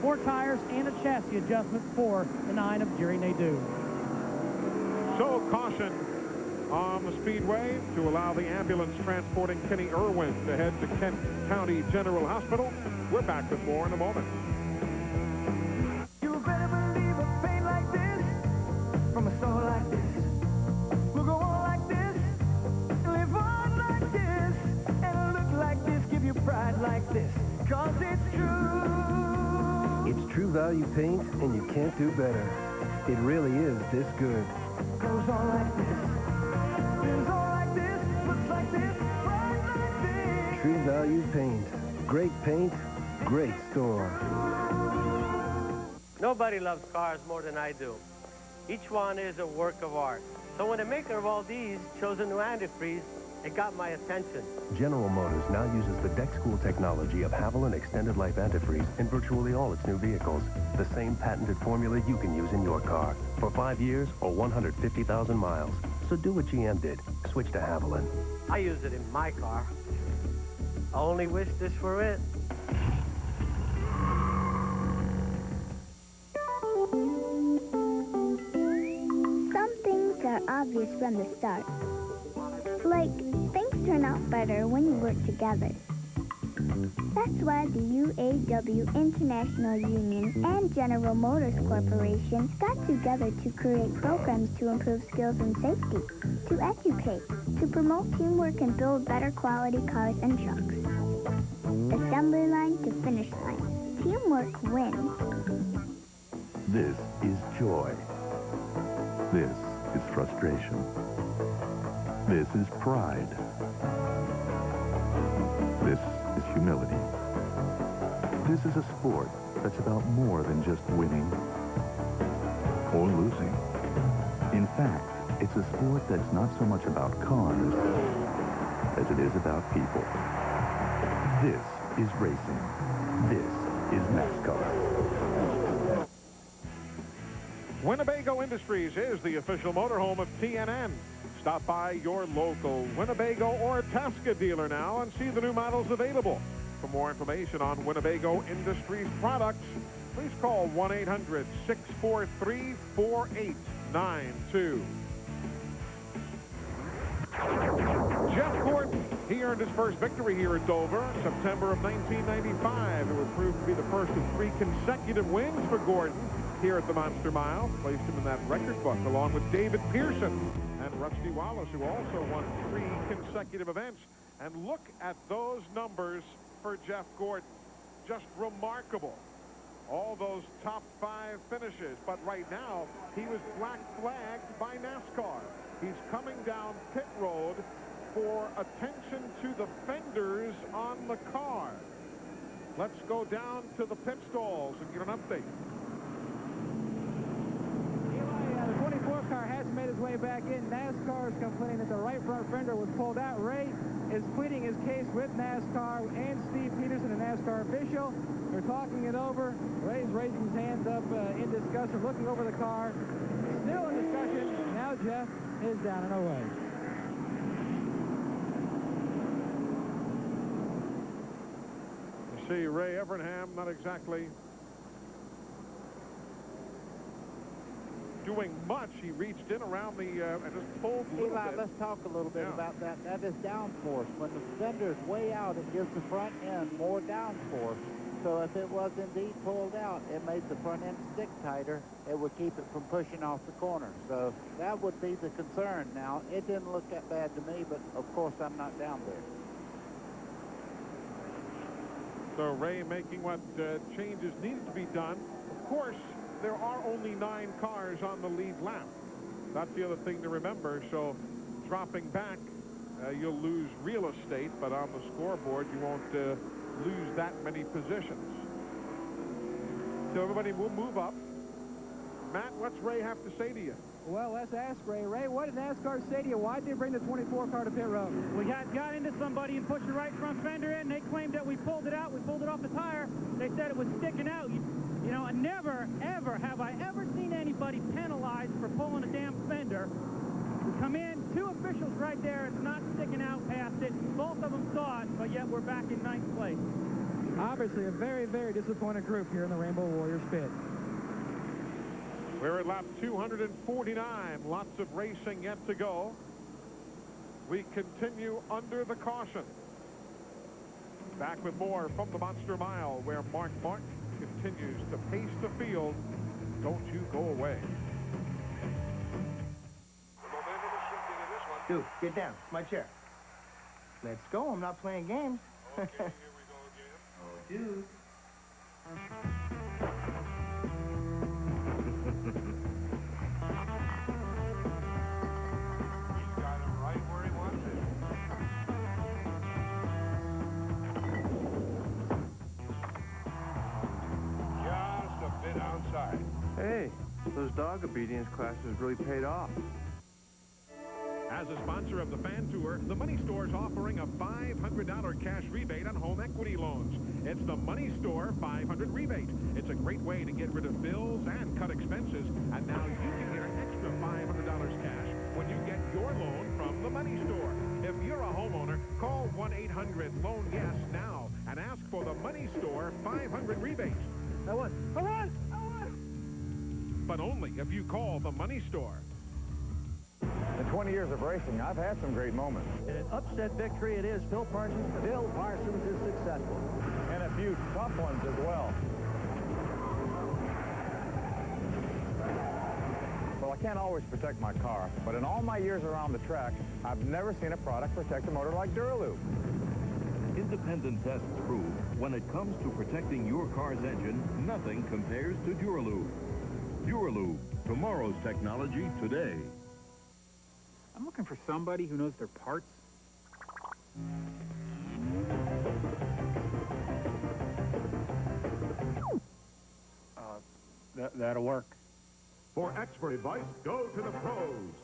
4 tires and a chassis adjustment for the 9 of Jerry Nadeau. So caution on the speedway to allow the ambulance transporting Kenny Irwin to head to Kent County General Hospital. We're back with more in a moment. You better believe a pain like this from a soul like this will go on like this, live on like this, and look like this, give you pride like this, 'cause it's true. It's True Value paint, and you can't do better. It really is this good. Goes on like this, feels on like this, looks like this, pride like this. True Value paint. Great paint, great store. Nobody loves cars more than I do. Each one is a work of art. So when the maker of all these chose a new antifreeze, It got my attention. General Motors now uses the deck school technology of Haviland Extended Life Antifreeze in virtually all its new vehicles. The same patented formula you can use in your car for 5 years or 150,000 miles. So do what GM did. Switch to Haviland. I use it in my car. I only wish this were it. Some things are obvious from the start. Like, things turn out better when you work together. That's why the UAW International Union and General Motors Corporation got together to create programs to improve skills and safety, to educate, to promote teamwork and build better quality cars and trucks. Assembly line to finish line. Teamwork wins. This is joy. This is frustration. This is pride. This is humility. This is a sport that's about more than just winning or losing. In fact, it's a sport that's not so much about cars as it is about people. This is racing. This is NASCAR. Winnebago Industries is the official motorhome of TNN. Stop by your local Winnebago or Tasca dealer now and see the new models available. For more information on Winnebago Industries products, please call 1-800-643-4892. Jeff Gordon, he earned his first victory here at Dover in September of 1995. It would prove to be the first of 3 consecutive wins for Gordon here at the Monster Mile. Placed him in that record book along with David Pearson and Rusty Wallace, who also won 3 consecutive events. And look at those numbers for Jeff Gordon. Just remarkable. All those top 5 finishes. But right now, he was black flagged by NASCAR. He's coming down pit road for attention to the fenders on the car. Let's go down to the pit stalls and get an update. The 24 car has made his way back in. NASCAR is complaining that the right front fender was pulled out. Ray is pleading his case with NASCAR and Steve Peterson, a NASCAR official. They're talking it over. Ray's raising his hands up in discussion, looking over the car. Still in discussion. Now Jeff is down and away. You see Ray Evernham not exactly doing much. He reached in around the and just pulled a little Eli, bit. let's talk a little bit about that. That is downforce. When the fender's way out, it gives the front end more downforce. So if it was indeed pulled out, it made the front end stick tighter. It would keep it from pushing off the corner. So that would be the concern. Now, it didn't look that bad to me, but of course I'm not down there. So Ray making what changes needed to be done. Of course, there are only 9 cars on the lead lap. That's the other thing to remember. So dropping back, you'll lose real estate, but on the scoreboard, you won't lose that many positions. So everybody will move up. Matt, what's Ray have to say to you? Well, let's ask Ray. Ray, what did NASCAR say to you? Why did they bring the 24 car to pit road? We got into somebody and pushed the right front fender in. They claimed that we pulled it out. We pulled it off the tire. They said it was sticking out. You know, and never, ever have I ever seen anybody penalized for pulling a damn fender. We come in, 2 officials right there. It's not sticking out past it. Both of them saw it, but yet we're back in 9th place. Obviously, a very, very disappointed group here in the Rainbow Warriors pit. We're at lap 249. Lots of racing yet to go. We continue under the caution. Back with more from the Monster Mile, where Mark Martin continues to pace the field. Don't you go away. Dude, get down. It's my chair. Let's go. I'm not playing games. Okay, here we go again. Oh, dude. He's got him right where he wants it. Just a bit outside. Hey, those dog obedience classes really paid off. As a sponsor of the Fan Tour, the Money Store is offering a $500 cash rebate on home equity loans. It's the Money Store 500 rebate. It's a great way to get rid of bills and cut expenses. And now you can get an extra $500 cash when you get your loan from the Money Store. If you're a homeowner, call 1-800-LOAN-YES now and ask for the Money Store 500 rebate. I won. But only if you call the Money Store. In 20 years of racing, I've had some great moments. In an upset victory, it is Phil Parsons. Bill Parsons is successful. And a few tough ones as well. Well, I can't always protect my car, but in all my years around the track, I've never seen a product protect a motor like Duralube. Independent tests prove when it comes to protecting your car's engine, nothing compares to Duralube. Duralube, tomorrow's technology today. I'm looking for somebody who knows their parts. That'll work. For expert advice, go to the pros.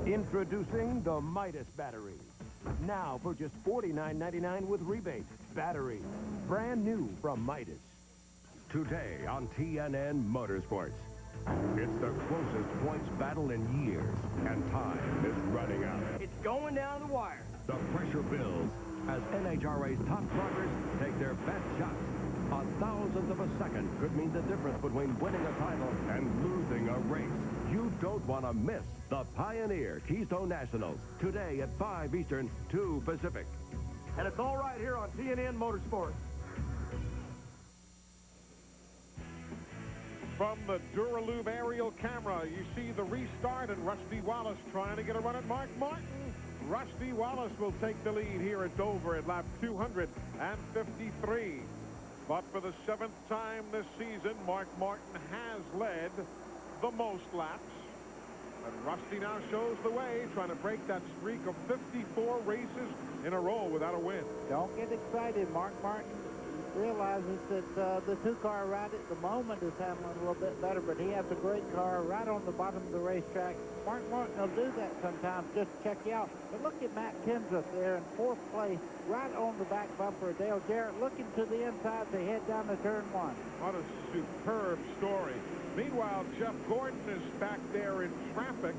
Introducing the Midas battery. Now for just $49.99 with rebate. Battery. Brand new from Midas. Today on TNN Motorsports. It's the closest points battle in years, and time is running out. It's going down the wire. The pressure builds as NHRA's top drivers take their best shots. A thousandth of a second could mean the difference between winning a title and losing a race. You don't want to miss the Pioneer Keystone Nationals today at 5 Eastern, 2 Pacific. And it's all right here on TNN Motorsports. From the Duralube aerial camera, you see the restart and Rusty Wallace trying to get a run at Mark Martin. Rusty Wallace will take the lead here at Dover at lap 253. But for the 7th time this season, Mark Martin has led the most laps. And Rusty now shows the way, trying to break that streak of 54 races in a row without a win. Don't get excited. Mark Martin realizes that the two-car right at the moment is handling a little bit better, but he has a great car right on the bottom of the racetrack. Mark Martin will do that sometimes, just check you out. But look at Matt Kenseth there in 4th place, right on the back bumper of Dale Jarrett, looking to the inside to head down to turn 1. What a superb story. Meanwhile, Jeff Gordon is back there in traffic.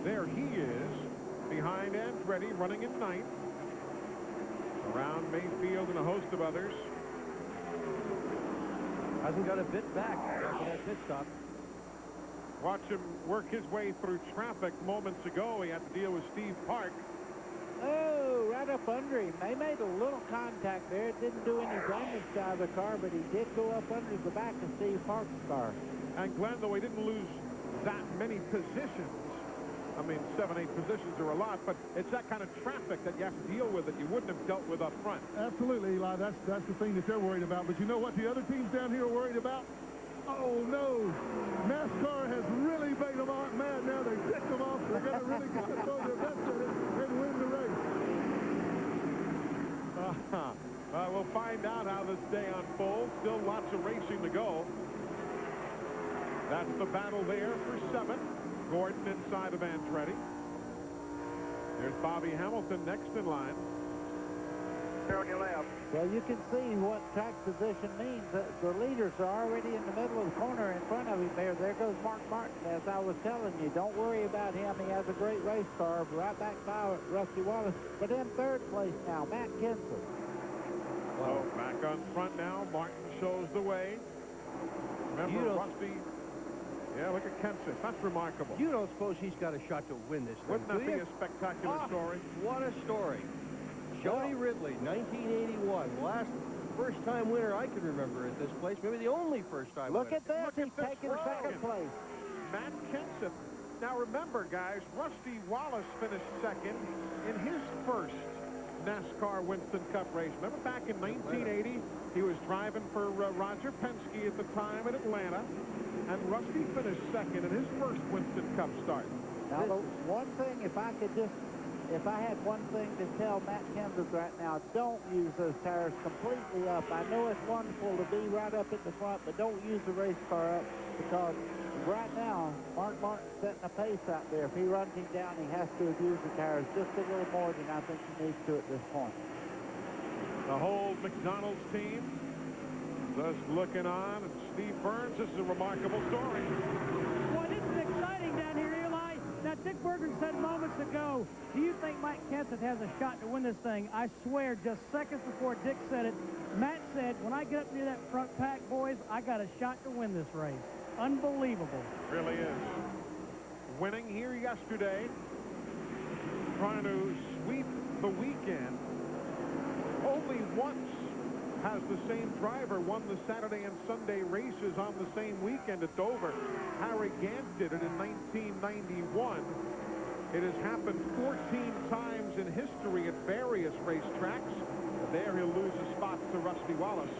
There he is, behind Andretti, running in 9th. Around Mayfield and a host of others. Hasn't got a bit back after that pit stop. Watch him work his way through traffic moments ago. He had to deal with Steve Park. Oh, right up under him. They made a little contact there. It didn't do any damage to either car, but he did go up under the back of Steve Park's car. And Glenn, though he didn't lose that many positions, I mean, 7, 8 positions are a lot, but it's that kind of traffic that you have to deal with that you wouldn't have dealt with up front. Absolutely, Eli. That's the thing that they're worried about. But you know what the other teams down here are worried about? Oh, no. NASCAR has really made them mad now. They ticked them off. They're going to really get to throw their best at it and win the race. We'll find out how this day unfolds. Still lots of racing to go. That's the battle there for 7th. Gordon inside of Andretti. There's Bobby Hamilton next in line. On your left. Well, you can see what track position means. The leaders are already in the middle of the corner in front of him there. There goes Mark Martin, as I was telling you. Don't worry about him. He has a great race car right back by Rusty Wallace. But in 3rd place now, Matt Kenseth. So back on front now. Martin shows the way. Remember, Rusty... Yeah, look at Kenseth. That's remarkable. You don't suppose he's got a shot to win this thing, Wouldn't that be a spectacular story? What a story. Jody Ridley, 1981. First time winner I can remember at this place. Maybe the only first time winner. Look at this. He's taking 2nd place. Matt Kenseth. Now remember, guys, Rusty Wallace finished 2nd in his first NASCAR Winston Cup race. Remember back in 1980, he was driving for Roger Penske at the time in Atlanta. And Rusty finished 2nd in his first Winston Cup start. Now, the one thing, if I could just if I had one thing to tell Matt Kenseth right now, don't use those tires completely up. I know it's wonderful to be right up at the front, but don't use the race car up, because right now, Mark Martin's setting a pace out there. If he runs him down, he has to abuse the tires just a little more than I think he needs to at this point. The whole McDonald's team just looking on, and Steve Burns, this is a remarkable story. Boy, this is exciting down here, Eli. Now, Dick Berger said moments ago, do you think Mike Kenseth has a shot to win this thing? I swear, just seconds before Dick said it, Matt said, when I get up near that front pack, boys, I got a shot to win this race. Unbelievable. Really is. Winning here yesterday, trying to sweep the weekend. Only once has the same driver won the Saturday and Sunday races on the same weekend at Dover. Harry Gant did it in 1991. It has happened 14 times in history at various racetracks. There he'll lose a spot to Rusty Wallace.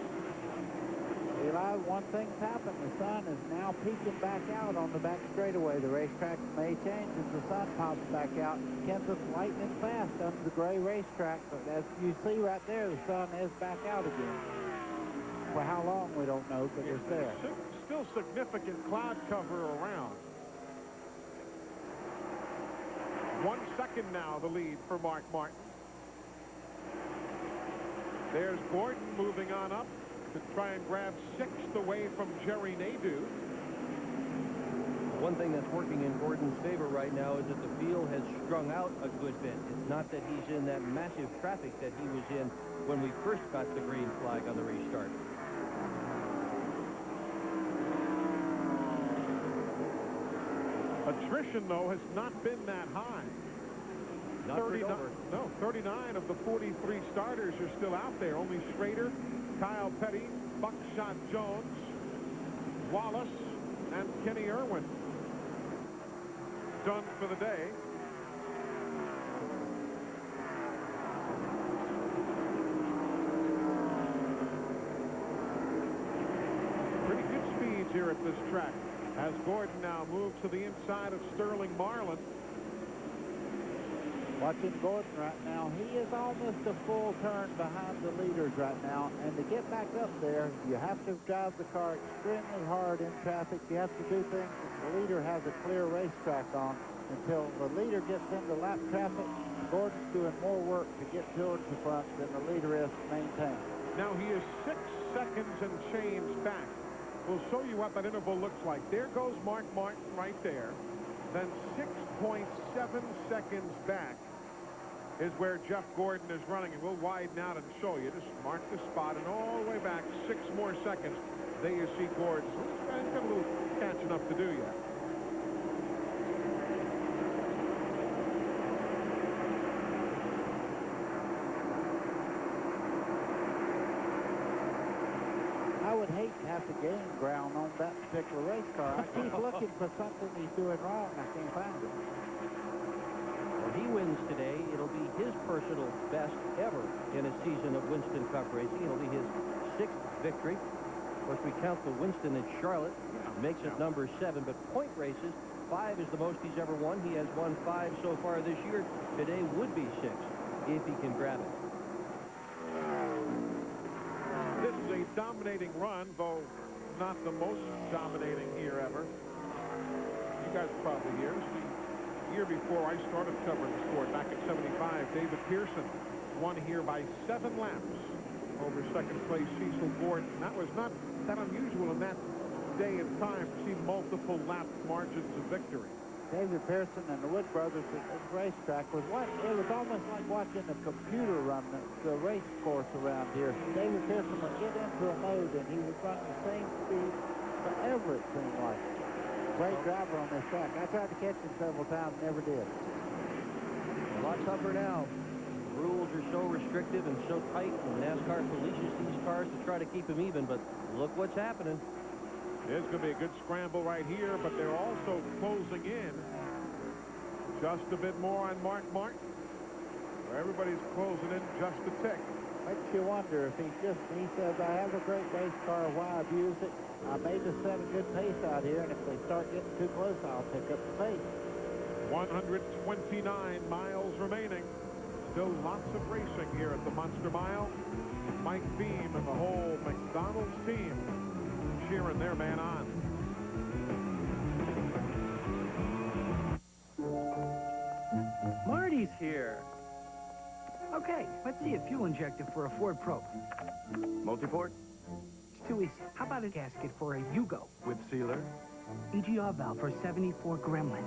Eli, one thing's happened. The sun is now peeking back out on the back straightaway. The racetrack may change as the sun pops back out. Kenseth's lightning fast under the gray racetrack, but as you see right there, the sun is back out again. For how long, we don't know, but it's there. Still significant cloud cover around. 1 second now, the lead for Mark Martin. There's Gordon moving on up to try and grab 6th away from Jerry Nadeau. One thing that's working in Gordon's favor right now is that the field has strung out a good bit. It's not that he's in that massive traffic that he was in when we first got the green flag on the restart. Attrition, though, has not been that high. Not 39, no, 39 of the 43 starters are still out there. Only Schrader, Kyle Petty, Buckshot Jones, Wallace, and Kenny Irwin done for the day. Pretty good speeds here at this track as Gordon now moves to the inside of Sterling Marlin. Watching Gordon right now, he is almost a full turn behind the leaders right now, and to get back up there, you have to drive the car extremely hard in traffic. You have to do things that the leader has a clear racetrack on. Until the leader gets into lap traffic, Gordon's doing more work to get towards the front than the leader is to maintain. Now he is 6 seconds and change back. We'll show you what that interval looks like. There goes Mark Martin right there. Then 6.7 seconds back is where Jeff Gordon is running, and we'll widen out and show you. Just mark the spot, and all the way back 6 more seconds, there you see Gordon. So he's got a little catching up to do yet. I would hate to have to gain ground on that particular race car. I keep looking for something he's doing wrong. I can't find it. If he wins today, it'll be his personal best ever in a season of Winston Cup racing. It'll be his 6th victory. Of course, we count the Winston at Charlotte. Makes it number 7, but point races, 5 is the most he's ever won. He has won 5 so far this year. Today would be 6 if he can grab it. This is a dominating run, though not the most dominating year ever. You guys are probably here. The year before I started covering the sport, back at 75, David Pearson won here by 7 laps over second place Cecil Gordon. That was not that unusual in that day and time to see multiple lap margins of victory. David Pearson and the Wood brothers at this racetrack was it was almost like watching a computer run the race course around here. David Pearson would get into a mode and he would run the same speed forever, it seemed like. Great driver on this track. I tried to catch him several times, never did. A lot tougher now. The rules are so restrictive and so tight, and NASCAR polices these cars to try to keep them even, but look what's happening. There's going to be a good scramble right here, but they're also closing in just a bit more on Mark Martin. Everybody's closing in just a tick. Makes you wonder if he says, I have a great race car, why abuse it? I may just set a good pace out here, and if they start getting too close, I'll pick up the pace. 129 miles remaining. Still lots of racing here at the Monster Mile. Mike Beam and the whole McDonald's team cheering their man on. Marty's here. Okay, let's see a fuel injector for a Ford Probe. Multiport? It's too easy. How about a gasket for a Yugo? With sealer? EGR valve for 74 Gremlin.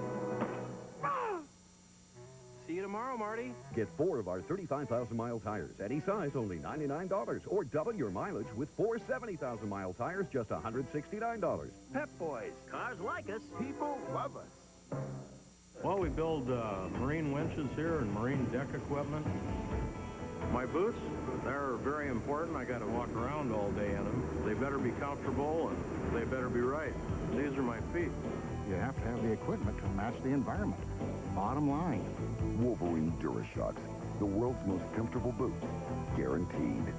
See you tomorrow, Marty. Get 4 of our 35,000-mile tires. Any size, only $99. Or double your mileage with 4 70,000-mile tires, just $169. Pep Boys. Cars like us. People love us. Well, we build marine winches here and marine deck equipment. My boots, they're very important. I got to walk around all day in them. They better be comfortable and they better be right. These are my feet. You have to have the equipment to match the environment. Bottom line. Wolverine DuraShocks, the world's most comfortable boots. Guaranteed.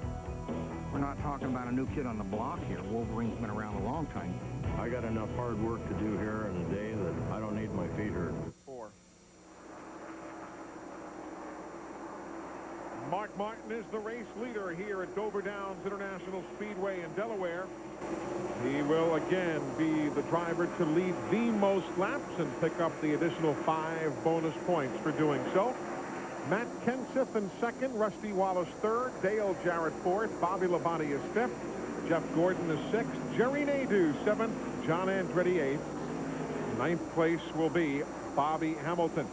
We're not talking about a new kid on the block here. Wolverine's been around a long time. I got enough hard work to do here in a day that I don't need my feet hurt. Mark Martin is the race leader here at Dover Downs International Speedway in Delaware. He will again be the driver to lead the most laps and pick up the additional 5 bonus points for doing so. Matt Kenseth in second, Rusty Wallace third, Dale Jarrett fourth, Bobby Labonte is fifth, Jeff Gordon is sixth, Jerry Nadeau seventh, John Andretti eighth. Ninth place will be Bobby Hamilton.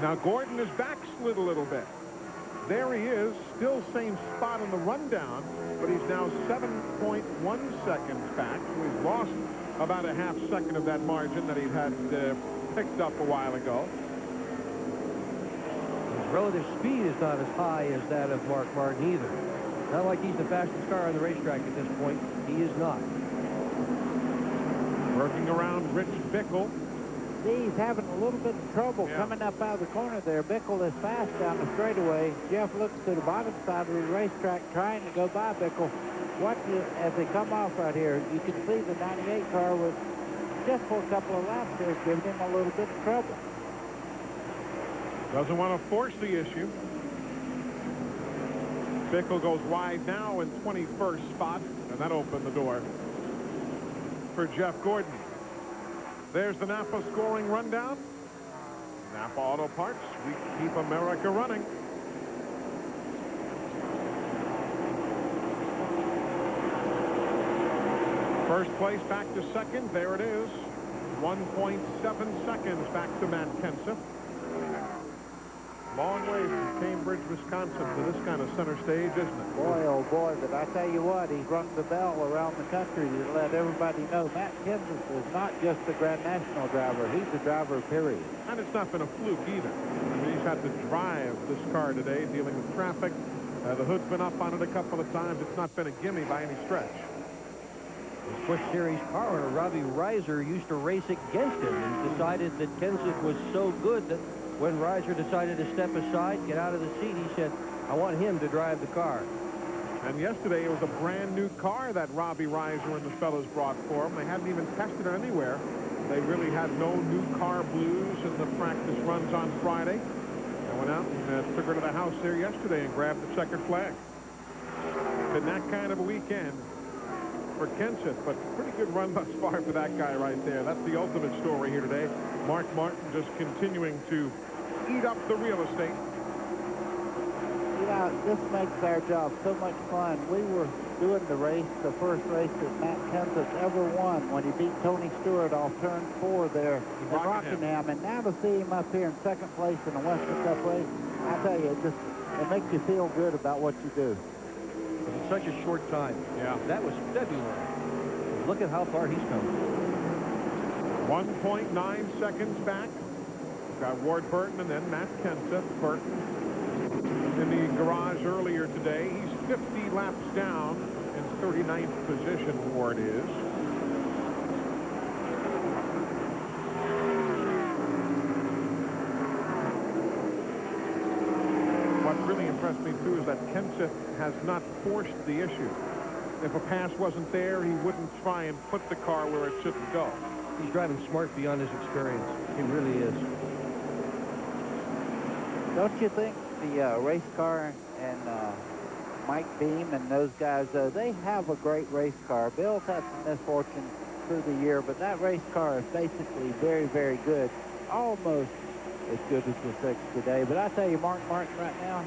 Now Gordon has backslid a little bit. There he is, still same spot in the rundown, but he's now 7.1 seconds back. So he's lost about a half second of that margin that he had picked up a while ago. His relative speed is not as high as that of Mark Martin either. Not like he's the fastest car on the racetrack at this point. He is not. Working around Rich Bickle. He's having a little bit of trouble coming up out of the corner there. Bickle is fast down the straightaway. Jeff looks to the bottom side of the racetrack trying to go by Bickle. Watch it as they come off right here. You can see the 98 car was just for a couple of laps there giving him a little bit of trouble. Doesn't want to force the issue. Bickle goes wide now in 21st spot, and that opened the door for Jeff Gordon. There's the Napa scoring rundown. Napa Auto Parts, we keep America running. First place back to second. There it is. 1.7 seconds back to Matt Kenseth. Long way from Cambridge, Wisconsin to this kind of center stage, isn't it? Boy, oh boy, but I tell you what, he's rung the bell around the country to let everybody know Matt Kenseth is not just the Grand National driver. He's the driver, period. And it's not been a fluke either. I mean, he's had to drive this car today, dealing with traffic. The hood's been up on it a couple of times. It's not been a gimme by any stretch. His Busch Series car owner, Robbie Reiser, used to race against him and decided that Kenseth was so good that when Reiser decided to step aside, get out of the seat, he said, I want him to drive the car. And yesterday it was a brand new car that Robbie Reiser and the fellows brought for him. They hadn't even tested it anywhere. They really had no new car blues in the practice runs on Friday. I went out and took her to the house there yesterday and grabbed the checkered flag. Been that kind of a weekend for Kenseth, but pretty good run thus far for that guy right there. That's the ultimate story here today. Mark Martin just continuing to eat up the real estate. You know, this makes our job so much fun. We were doing the race, the first race that Matt Kenseth ever won when he beat Tony Stewart off turn 4 there in Rockingham. And now to see him up here in second place in the Western Cup race, I tell you, it makes you feel good about what you do. In such a short time. Yeah. That was February. Look at how far he's come. 1.9 seconds back. We've got Ward Burton and then Matt Kenseth. Burton in the garage earlier today. He's 50 laps down in 39th position, Ward is. What really impressed me, too, is that Kenseth has not forced the issue. If a pass wasn't there, he wouldn't try and put the car where it shouldn't go. He's driving smart beyond his experience. He really is. Don't you think the race car and Mike Beam and those guys, they have a great race car. Bill's had some misfortune through the year, but that race car is basically very, very good. Almost as good as the 6 today. But I tell you, Mark Martin right now,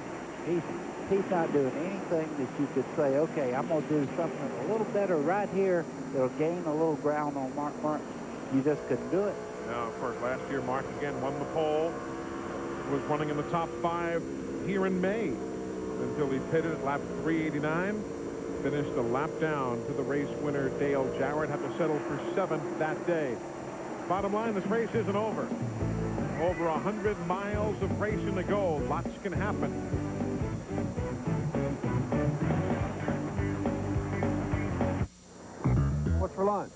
he's not doing anything that you could say, okay, I'm going to do something a little better right here that'll gain a little ground on Mark Martin. You just couldn't do it. Now, of course, last year, Mark again won the pole. Was running in the top 5 here in May until he pitted at lap 389. Finished a lap down to the race winner, Dale Jarrett. Had to settle for 7th that day. Bottom line, this race isn't over. Over 100 miles of racing to go. Lots can happen. What's for lunch?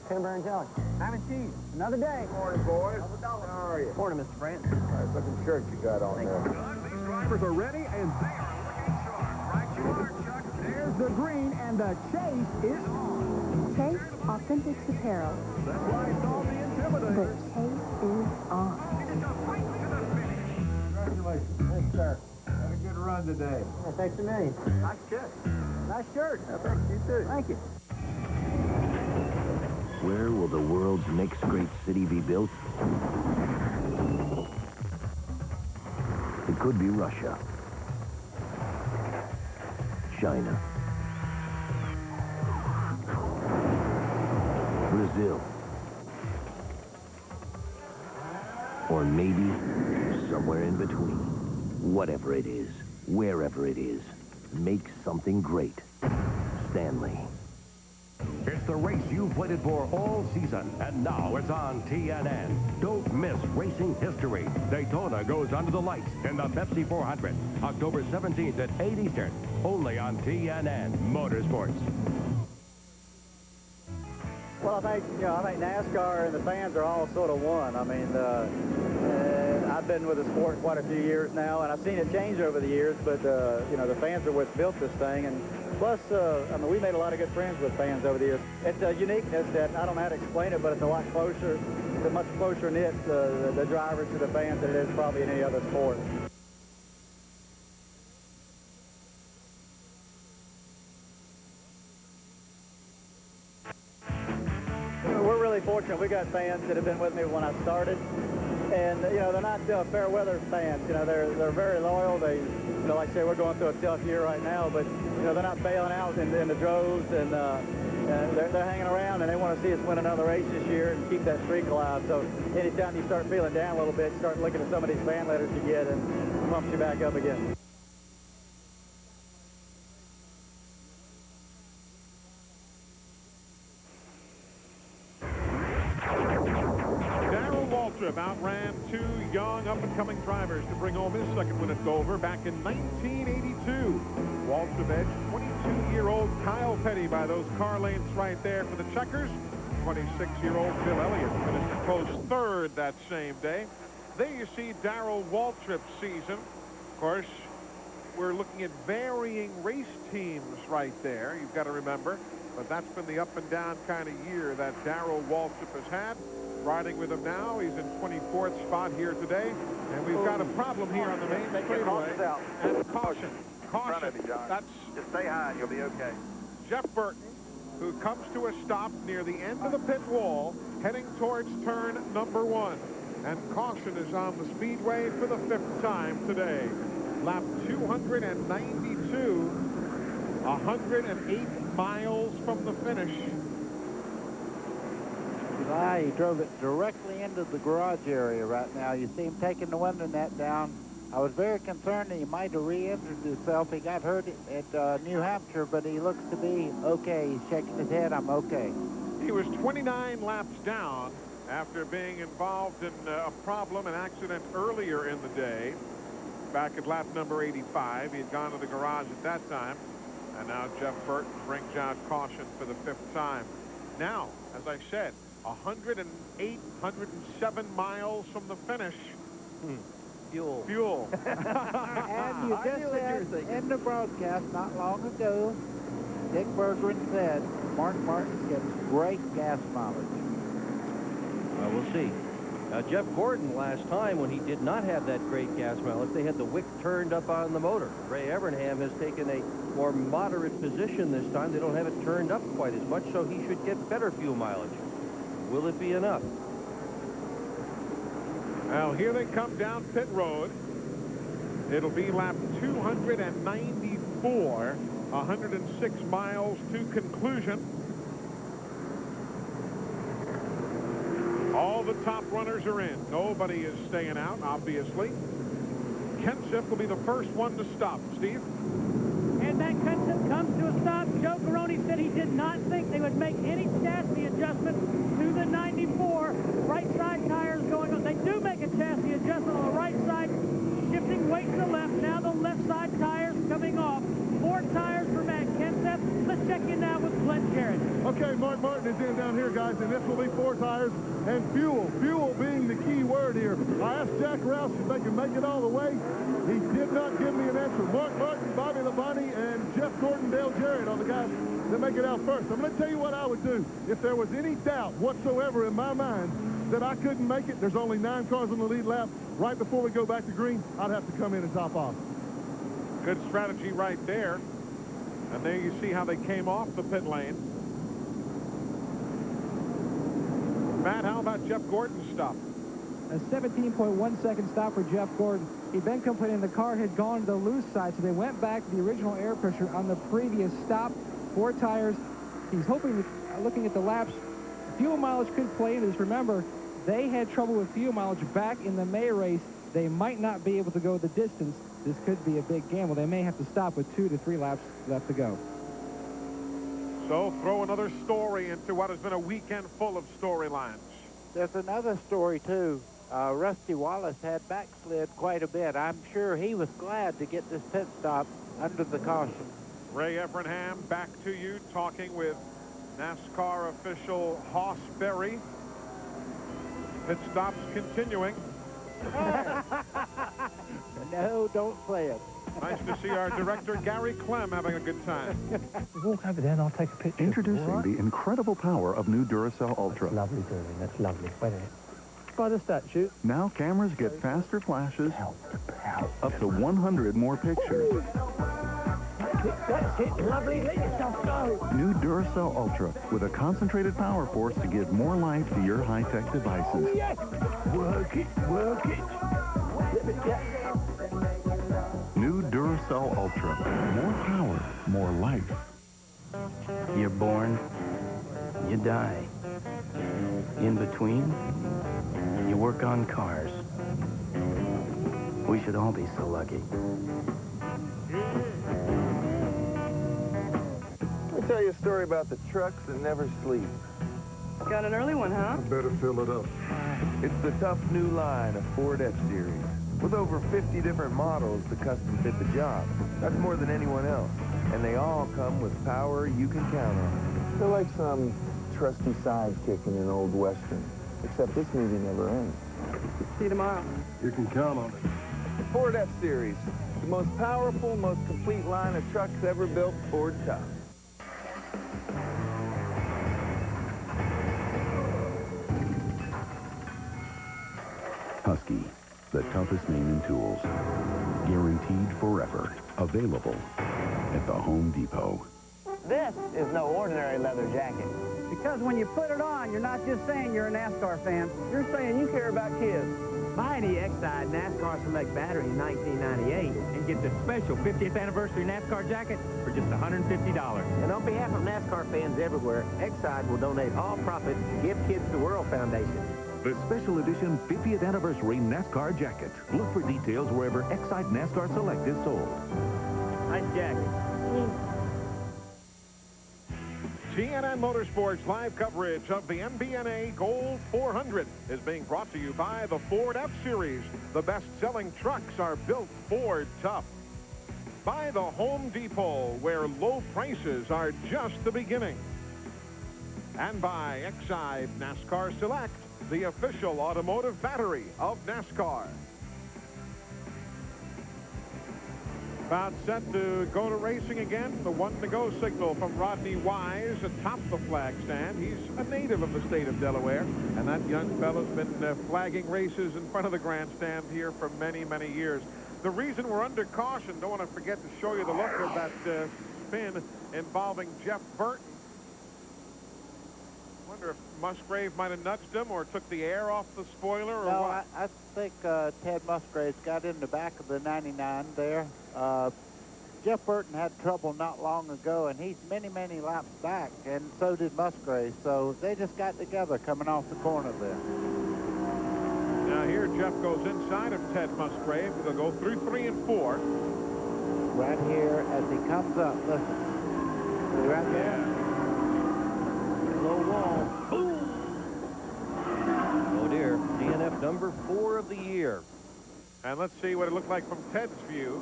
Timber and jelly. Ham and cheese. Another day. Morning, boys. How are you? Morning, Mr. France. Nice looking shirt you got on there. These drivers are ready, and they are looking sharp. Right you are, Chuck. There's the green, and the chase is on. Chase Authentics Apparel. That's why I saw the Intimidator. The chase is on. Congratulations. Thanks, sir. Had a good run today. Yeah, thanks to me. Nice shirt. Nice shirt. Yeah, thanks. You too. Thank you. Where will the world's next great city be built? It could be Russia, China, Brazil, or maybe somewhere in between. Whatever it is, wherever it is, make something great. Stanley. It's the race you've waited for all season, and now it's on TNN. Don't miss racing history. Daytona goes under the lights in the Pepsi 400, October 17th at 8 Eastern, only on TNN Motorsports. Well, I think NASCAR and the fans are all sort of one. I mean, I've been with the sport quite a few years now, and I've seen it change over the years, but, the fans are what's built this thing, and plus, we made a lot of good friends with fans over the years. It's a uniqueness that, I don't know how to explain it, but it's a lot closer, it's a much closer knit, the drivers to the fans than it is probably in any other sport. We're really fortunate. We got fans that have been with me when I started, and they're not fair weather fans. They're very loyal. They, like I say, we're going through a tough year right now, but they're not bailing out in the droves, and they're hanging around, and they want to see us win another race this year and keep that streak alive. So anytime you start feeling down a little bit, start looking at some of these fan letters you get, and it pumps you back up again. Outran 2 young up-and-coming drivers to bring home his second win at Dover back in 1982. Waltrip edged 22-year-old Kyle Petty by those car lanes right there for the checkers. 26-year-old Bill Elliott finished a close 3rd that same day. There you see Darrell Waltrip's season. Of course, we're looking at varying race teams right there, you've got to remember. But that's been the up-and-down kind of year that Darrell Waltrip has had. Riding with him now, he's in 24th spot here today, and we've got a problem here on the main straightaway. And caution. That's just stay high and you'll be okay. Jeff Burton, who comes to a stop near the end of the pit wall, heading towards turn number 1. And caution is on the speedway for the 5th time today. Lap 292, 108 miles from the finish. He drove it directly into the garage area right now. You see him taking the window net down. I was very concerned that he might have re-injured himself. He got hurt at New Hampshire, but he looks to be okay. He's shaking his head. I'm okay. He was 29 laps down after being involved in a problem, an accident earlier in the day. Back at lap number 85, he had gone to the garage at that time. And now Jeff Burton brings out caution for the 5th time. Now, as I said, 108, 107 miles from the finish. Fuel. And you just said in the broadcast not long ago, Dick Berggren said Mark Martin gets great gas mileage. We'll see. Jeff Gordon last time when he did not have that great gas mileage, they had the wick turned up on the motor. Ray Evernham has taken a more moderate position this time. They don't have it turned up quite as much, so he should get better fuel mileage. Will it be enough? Well, here they come down pit road. It'll be lap 294, 106 miles to conclusion. All the top runners are in. Nobody is staying out, obviously. Kenseth will be the first one to stop. Steve? And that Kenseth comes to a stop. Joe Garone said he did not think they would make any chassis adjustment to the 94. Right side tires going on. They do make a chassis adjustment on the right side, shifting weight to the left. Now the left side tires coming off. 4 tires for Matt Kenseth. Let's check in now with Glenn Jarrett. Okay, Mark Martin is in down here, guys, and this will be 4 tires and fuel. Fuel being the key word here. I asked Jack Rouse if they can make it all the way. He did not give me an answer. Mark Martin, Bobby Labonte, and Jeff Gordon, Dale Jarrett are the guys that make it out first. I'm going to tell you what I would do. If there was any doubt whatsoever in my mind that I couldn't make it, there's only 9 cars on the lead lap. Right before we go back to green, I'd have to come in and top off. Good strategy right there. And there you see how they came off the pit lane. Matt, how about Jeff Gordon's stop? A 17.1-second stop for Jeff Gordon. He'd been complaining the car had gone to the loose side, so they went back to the original air pressure on the previous stop. 4 tires. He's hoping, looking at the laps, fuel mileage could play into this. Remember, they had trouble with fuel mileage back in the May race. They might not be able to go the distance. This could be a big gamble. They may have to stop with 2 to 3 laps left to go. So throw another story into what has been a weekend full of storylines. There's another story, too. Rusty Wallace had backslid quite a bit. I'm sure he was glad to get this pit stop under the caution. Ray Evernham, back to you, talking with NASCAR official Hoss Berry. Pit stops continuing. No, don't say it. Nice to see our director, Gary Clem, having a good time. Walk over there and I'll take a picture. Introducing the incredible power of new Duracell Ultra. That's lovely, darling. That's lovely. Wait a minute. By the statue. Now cameras get faster flashes, up to 100 more pictures. That's it. Lovely. Let yourself go. New Duracell Ultra with a concentrated power force to give more life to your high-tech devices. Oh, yes. Work it. Work it. New Duracell Ultra. More power, more life. You're born, you die. In between, you work on cars. We should all be so lucky. Let me tell you a story about the trucks that never sleep. Got an early one, huh? Better fill it up. It's the tough new line of Ford F-Series. With over 50 different models to custom fit the job. That's more than anyone else. And they all come with power you can count on. They're like some trusty sidekick in an old Western. Except this movie never ends. See you tomorrow. You can count on it. The Ford F-Series. The most powerful, most complete line of trucks ever built Ford Tough. Husky, the toughest name in tools. Guaranteed forever. Available at the Home Depot. This is no ordinary leather jacket. Because when you put it on, you're not just saying you're a NASCAR fan, you're saying you care about kids. Buy any Exide NASCAR Select battery in 1998 and get the special 50th anniversary NASCAR jacket for just $150. And on behalf of NASCAR fans everywhere, Exide will donate all profits to Give Kids the World Foundation. The special edition 50th anniversary NASCAR jacket. Look for details wherever Exide NASCAR Select is sold. Nice jacket. TNN Motorsports live coverage of the MBNA Gold 400 is being brought to you by the Ford F-Series. The best-selling trucks are built Ford tough. By the Home Depot, where low prices are just the beginning. And by Exide NASCAR Select, the official automotive battery of NASCAR. About set to go to racing again. The 1-to-go signal from Rodney Wise atop the flag stand. He's a native of the state of Delaware, and that young fella's been flagging races in front of the grandstand here for many, many years. The reason we're under caution, don't want to forget to show you the look of that spin involving Jeff Burton. Wonder if Musgrave might have nudged him or took the air off the spoiler or no, what? I think Ted Musgrave's got in the back of the 99 there. Jeff Burton had trouble not long ago, and he's many, many laps back, and so did Musgrave. So they just got together coming off the corner there. Now here Jeff goes inside of Ted Musgrave. They'll go through 3 and 4. Right here as he comes up. Listen. Right there. Low wall. Boom! Oh dear. DNF number 4 of the year. And let's see what it looked like from Ted's view.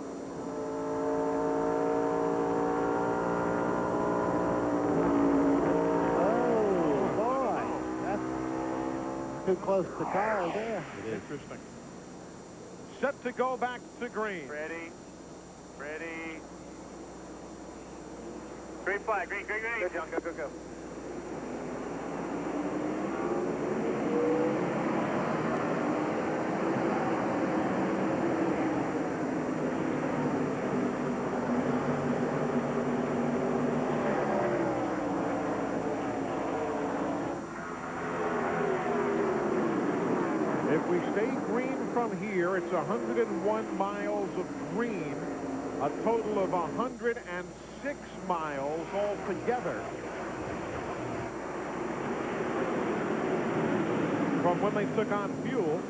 Oh, boy. That's too close to Carl there. It is. Interesting. Set to go back to green. Ready. Ready. Green flag. Green, green, green. Good, John. Go, go, go. If we stay green from here, it's 101 miles of green, a total of 106 miles altogether. From when they took on fuel,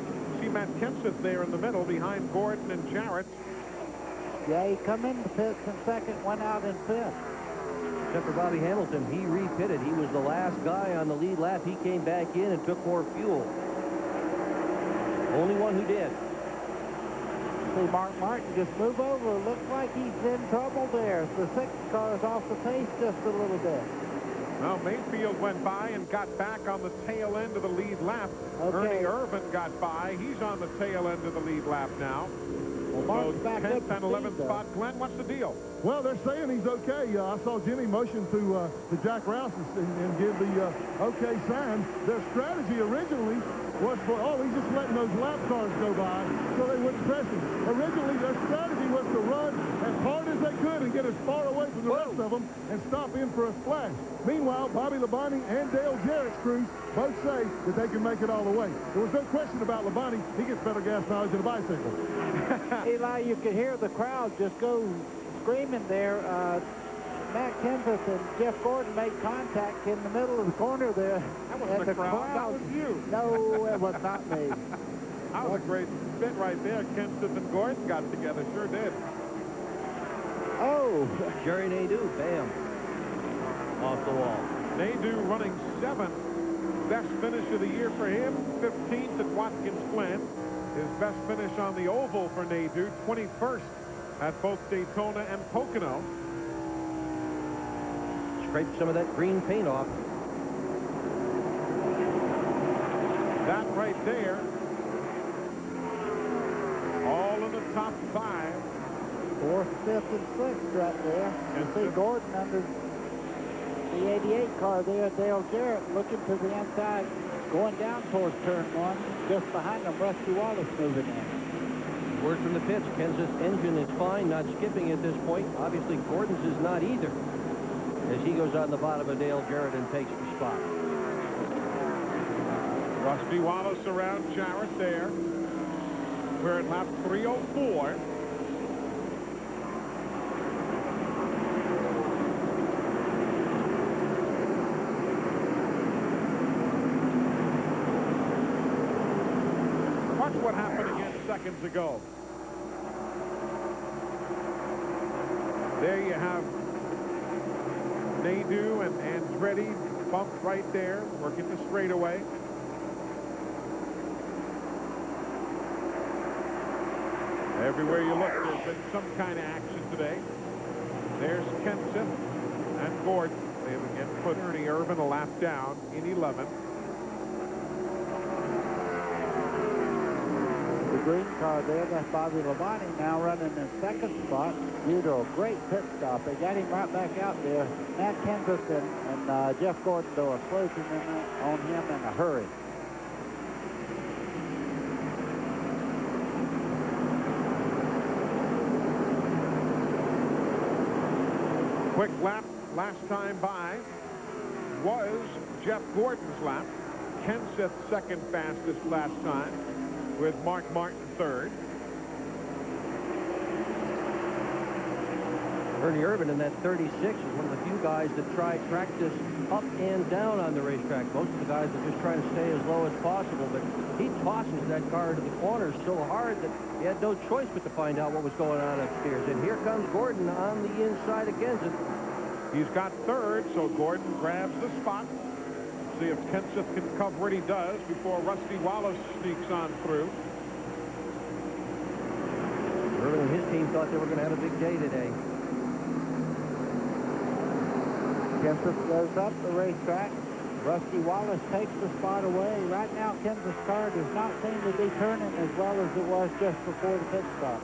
see Matt Kenseth there in the middle behind Gordon and Jarrett. Yeah, he come in the pits in second, went out in fifth. Except for Bobby Hamilton, he repitted. He was the last guy on the lead lap. He came back in and took more fuel. Only one who did. See Mark Martin just move over. Looks like he's in trouble there. The 6 car's off the pace just a little bit. Well, Mayfield went by and got back on the tail end of the lead lap. Okay. Ernie Irvin got by. He's on the tail end of the lead lap now. Well, Mark's so back 10th up and 11th spot. Glenn, what's the deal? Well, they're saying he's okay. I saw Jimmy motion to Jack Rouse and give the okay sign. Their strategy originally was for, he's just letting those lap cars go by so they wouldn't press him. Originally, their strategy was to run as hard as they could and get as far away from the rest of them and stop in for a splash. Meanwhile, Bobby Labonte and Dale Jarrett's crews both say that they can make it all the way. There was no question about Labonte. He gets better gas mileage than a bicycle. Eli, you could hear the crowd just go screaming there. Matt Kenseth and Jeff Gordon made contact in the middle of the corner there. That wasn't the crowd. That was you. No, it was not me. That was a great bit right there. Kenseth and Gordon got together. Sure did. Oh. Jerry Nadeau, bam. Off the wall. Nadeau running 7th. Best finish of the year for him. 15th at Watkins Glen. His best finish on the oval for Nadeau. 21st at both Daytona and Pocono. Scraped some of that green paint off. That right there. All in the top 5. 4th, 5th, and 6th right there. You see Gordon under the 88 car there. Dale Jarrett looking to the inside, going down towards turn 1. Just behind him, Rusty Wallace moving in. Word from the pits, Kenseth's engine is fine, not skipping at this point. Obviously, Gordon's is not either, as he goes on the bottom of Dale Jarrett and takes the spot. Rusty Wallace around Jarrett there. We're at lap 304. Watch what happened again seconds ago. There you have Nadeau and Andretti bumped right there, working the straightaway. Everywhere you look, there's been some kind of action today. There's Kenseth and Gordon. They have again put Ernie Irvin a lap down in 11th. The green car there. That's Bobby Labonte now running in second spot due to a great pit stop. They got him right back out there. Matt Kenseth and Jeff Gordon, though, are closing in on him in a hurry. Quick lap last time by was Jeff Gordon's lap. Kenseth second fastest last time, with Mark Martin third. Ernie Irvan in that 36 is one of the few guys that try practice up and down on the racetrack. Most of the guys are just trying to stay as low as possible, but he tosses that car into the corners so hard that he had no choice but to find out what was going on upstairs. And here comes Gordon on the inside against it. He's got third, so Gordon grabs the spot. See if Kenseth can cover it. He does before Rusty Wallace sneaks on through. Irvin and his team thought they were going to have a big day today. Kenseth goes up the racetrack. Rusty Wallace takes the spot away. Right now, Kenseth's car does not seem to be turning as well as it was just before the pit stop.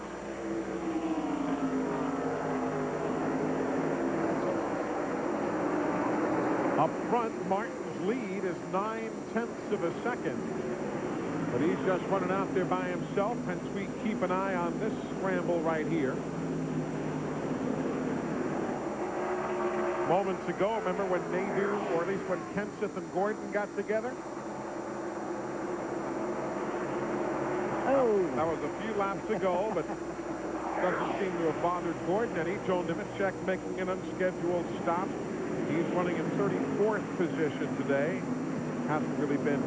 Up front, Martin's lead is 9/10 of a second. But he's just running out there by himself, hence we keep an eye on this scramble right here. Moments ago, remember when Nadeau, or at least when Kenseth and Gordon got together? Oh! That was a few laps ago, but doesn't seem to have bothered Gordon any. Joe Nemechek making an unscheduled stop. He's running in 34th position today. Hasn't really been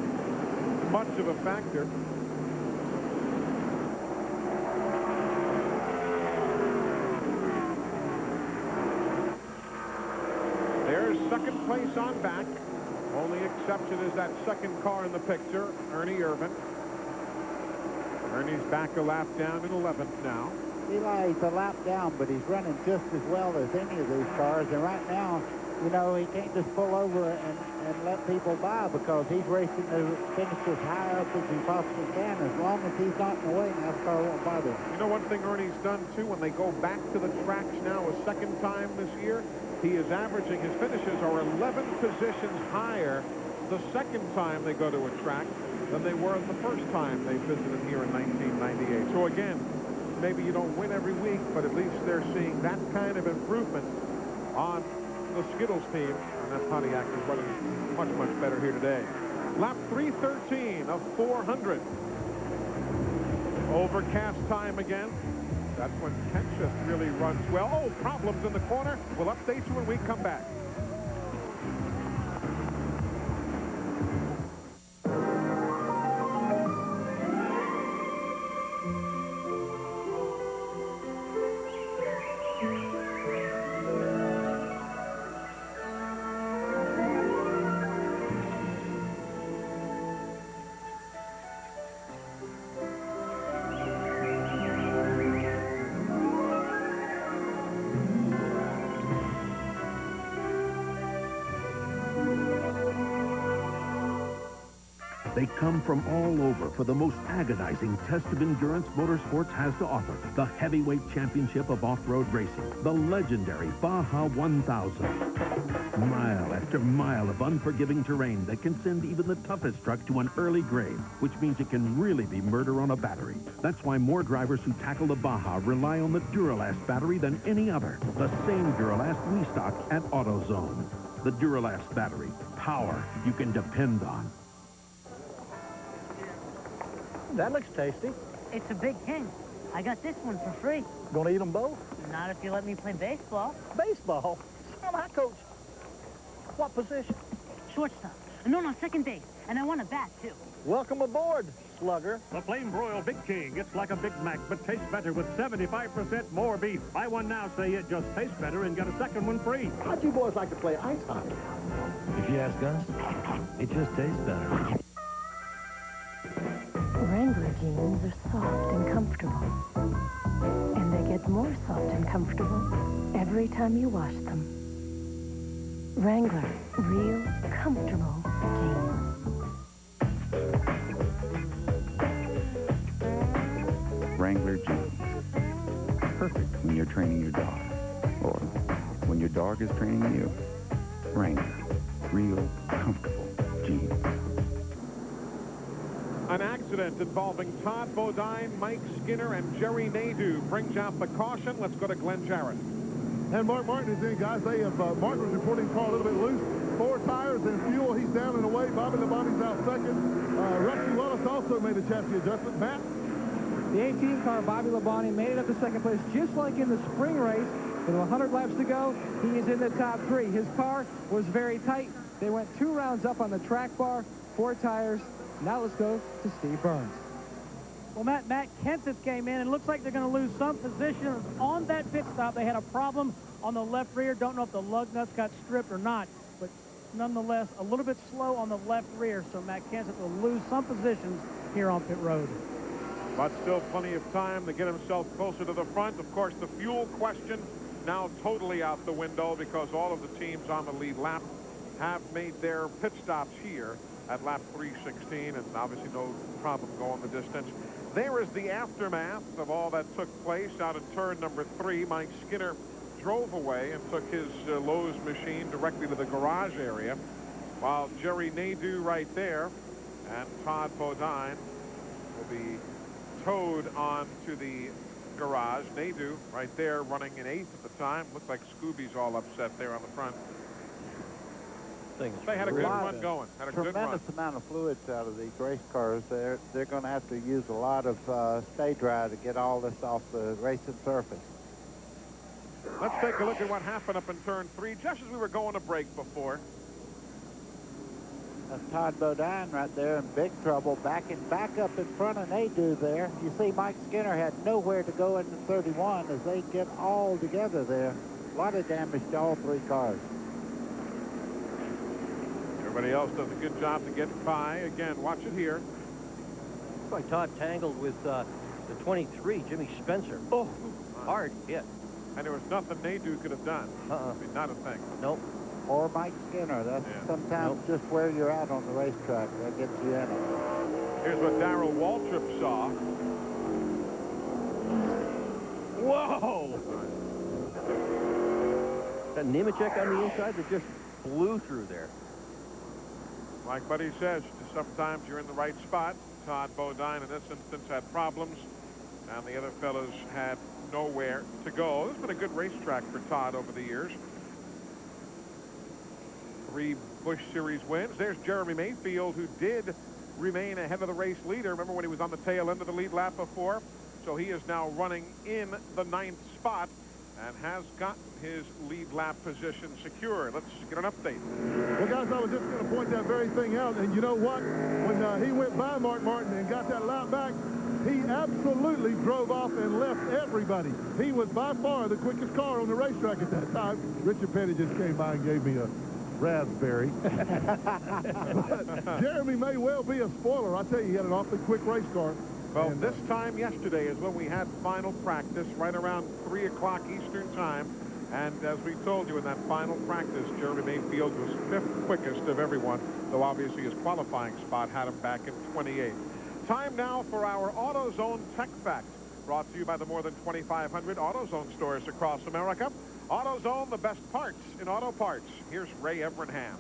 much of a factor. There's second place on back. Only exception is that second car in the picture, Ernie Irvan. Ernie's back a lap down in 11th now. Eli, he's a lap down, but he's running just as well as any of these cars. And right now, you know, he can't just pull over and let people by because he's racing to finish as high up as he possibly can. As long as he's not in the way, NASCAR won't bother him. You know one thing Ernie's done, too, when they go back to the tracks now a second time this year, he is averaging, his finishes are 11 positions higher the second time they go to a track than they were the first time they visited here in 1998. So again, maybe you don't win every week, but at least they're seeing that kind of improvement on the Skittles team, and that Pontiac is running much, much better here today. Lap 313 of 400. Overcast time again. That's when Kenseth really runs well. Oh, problems in the corner. We'll update you when we come back. They come from all over for the most agonizing test of endurance motorsports has to offer. The heavyweight championship of off-road racing, the legendary Baja 1000. Mile after mile of unforgiving terrain that can send even the toughest truck to an early grave, which means it can really be murder on a battery. That's why more drivers who tackle the Baja rely on the Duralast battery than any other. The same Duralast we stock at AutoZone. The Duralast battery. Power you can depend on. That looks tasty. It's a Big King. I got this one for free. Gonna eat them both? Not if you let me play baseball. Baseball? Son, I coach. What position? Shortstop. No, second base. And I want a bat, too. Welcome aboard, slugger. The Flame Broil Big King. It's like a Big Mac, but tastes better with 75% more beef. Buy one now, say it just tastes better, and get a second one free. How'd you boys like to play ice hockey? If you ask us, it just tastes better. Wrangler jeans are soft and comfortable. And they get more soft and comfortable every time you wash them. Wrangler, real comfortable jeans. training your dog, or when your dog is training you. Wrangler, real, comfortable jeans. An accident involving Todd Bodine, Mike Skinner, and Jerry Nadeau brings out the caution. Let's go to Glenn Jarrett. And Mark Martin is in, guys. They have, Martin was reporting car a little bit loose. 4 tires and fuel. He's down and away. Bobby Labonte's out second. Rusty Willis also made a chassis adjustment. Matt? The 18 car, Bobby Labonte, made it up to second place, just like in the spring race. With 100 laps to go, he is in the top 3. His car was very tight. They went 2 rounds up on the track bar, 4 tires. Now let's go to Steve Burns. Well, Matt Kenseth came in, and looks like they're going to lose some position on that pit stop. They had a problem on the left rear. Don't know if the lug nuts got stripped or not, but nonetheless, a little bit slow on the left rear, so Matt Kenseth will lose some positions here on pit road. But still plenty of time to get himself closer to the front. Of course, the fuel question now totally out the window because all of the teams on the lead lap have made their pit stops here at lap 316, and obviously no problem going the distance. There is the aftermath of all that took place out at turn number 3. Mike Skinner drove away and took his Lowe's machine directly to the garage area, while Jerry Nadeau right there and Todd Bodine will be towed on to the garage. Nadeau right there running in 8th at the time. Looks like Scooby's all upset there on the front. They had a good run going. Had a good run. Tremendous amount of fluids out of these race cars. They're going to have to use a lot of stay dry to get all this off the racing surface. Let's take a look at what happened up in turn 3, just as we were going to break before. That's Todd Bodine right there in big trouble, backing back up in front of Nadeau there. You see Mike Skinner had nowhere to go into 31 as they get all together there. A lot of damage to all 3 cars. Everybody else does a good job to get by. Again, watch it here. Looks like Todd tangled with the 23, Jimmy Spencer. Oh, hard hit. And there was nothing Nadeau could have done. I mean, not a thing. Nope. Or Mike Skinner. That's sometimes just where you're at on the racetrack. That gets you in it. Here's what Darrell Waltrip saw. Whoa! That Nemechek on the inside that just blew through there. Like Buddy says, sometimes you're in the right spot. Todd Bodine in this instance had problems, and the other fellows had nowhere to go. This has been a good racetrack for Todd over the years. 3 Busch Series wins. There's Jeremy Mayfield, who did remain ahead of the race leader. Remember when he was on the tail end of the lead lap before? So he is now running in the 9th spot and has gotten his lead lap position secured. Let's get an update. Well, guys, I was just going to point that very thing out. And you know what? When he went by Mark Martin and got that lap back, he absolutely drove off and left everybody. He was by far the quickest car on the racetrack at that time. Richard Petty just came by and gave me a raspberry. Jeremy may well be a spoiler. I tell you, he had an awfully quick race car. Well, this time yesterday is when we had final practice, right around 3 o'clock Eastern time. And as we told you in that final practice, Jeremy Mayfield was 5th quickest of everyone, though obviously his qualifying spot had him back in 28th. Time now for our AutoZone Tech Fact, brought to you by the more than 2,500 AutoZone stores across America. AutoZone, the best parts in auto parts. Here's Ray Evernham.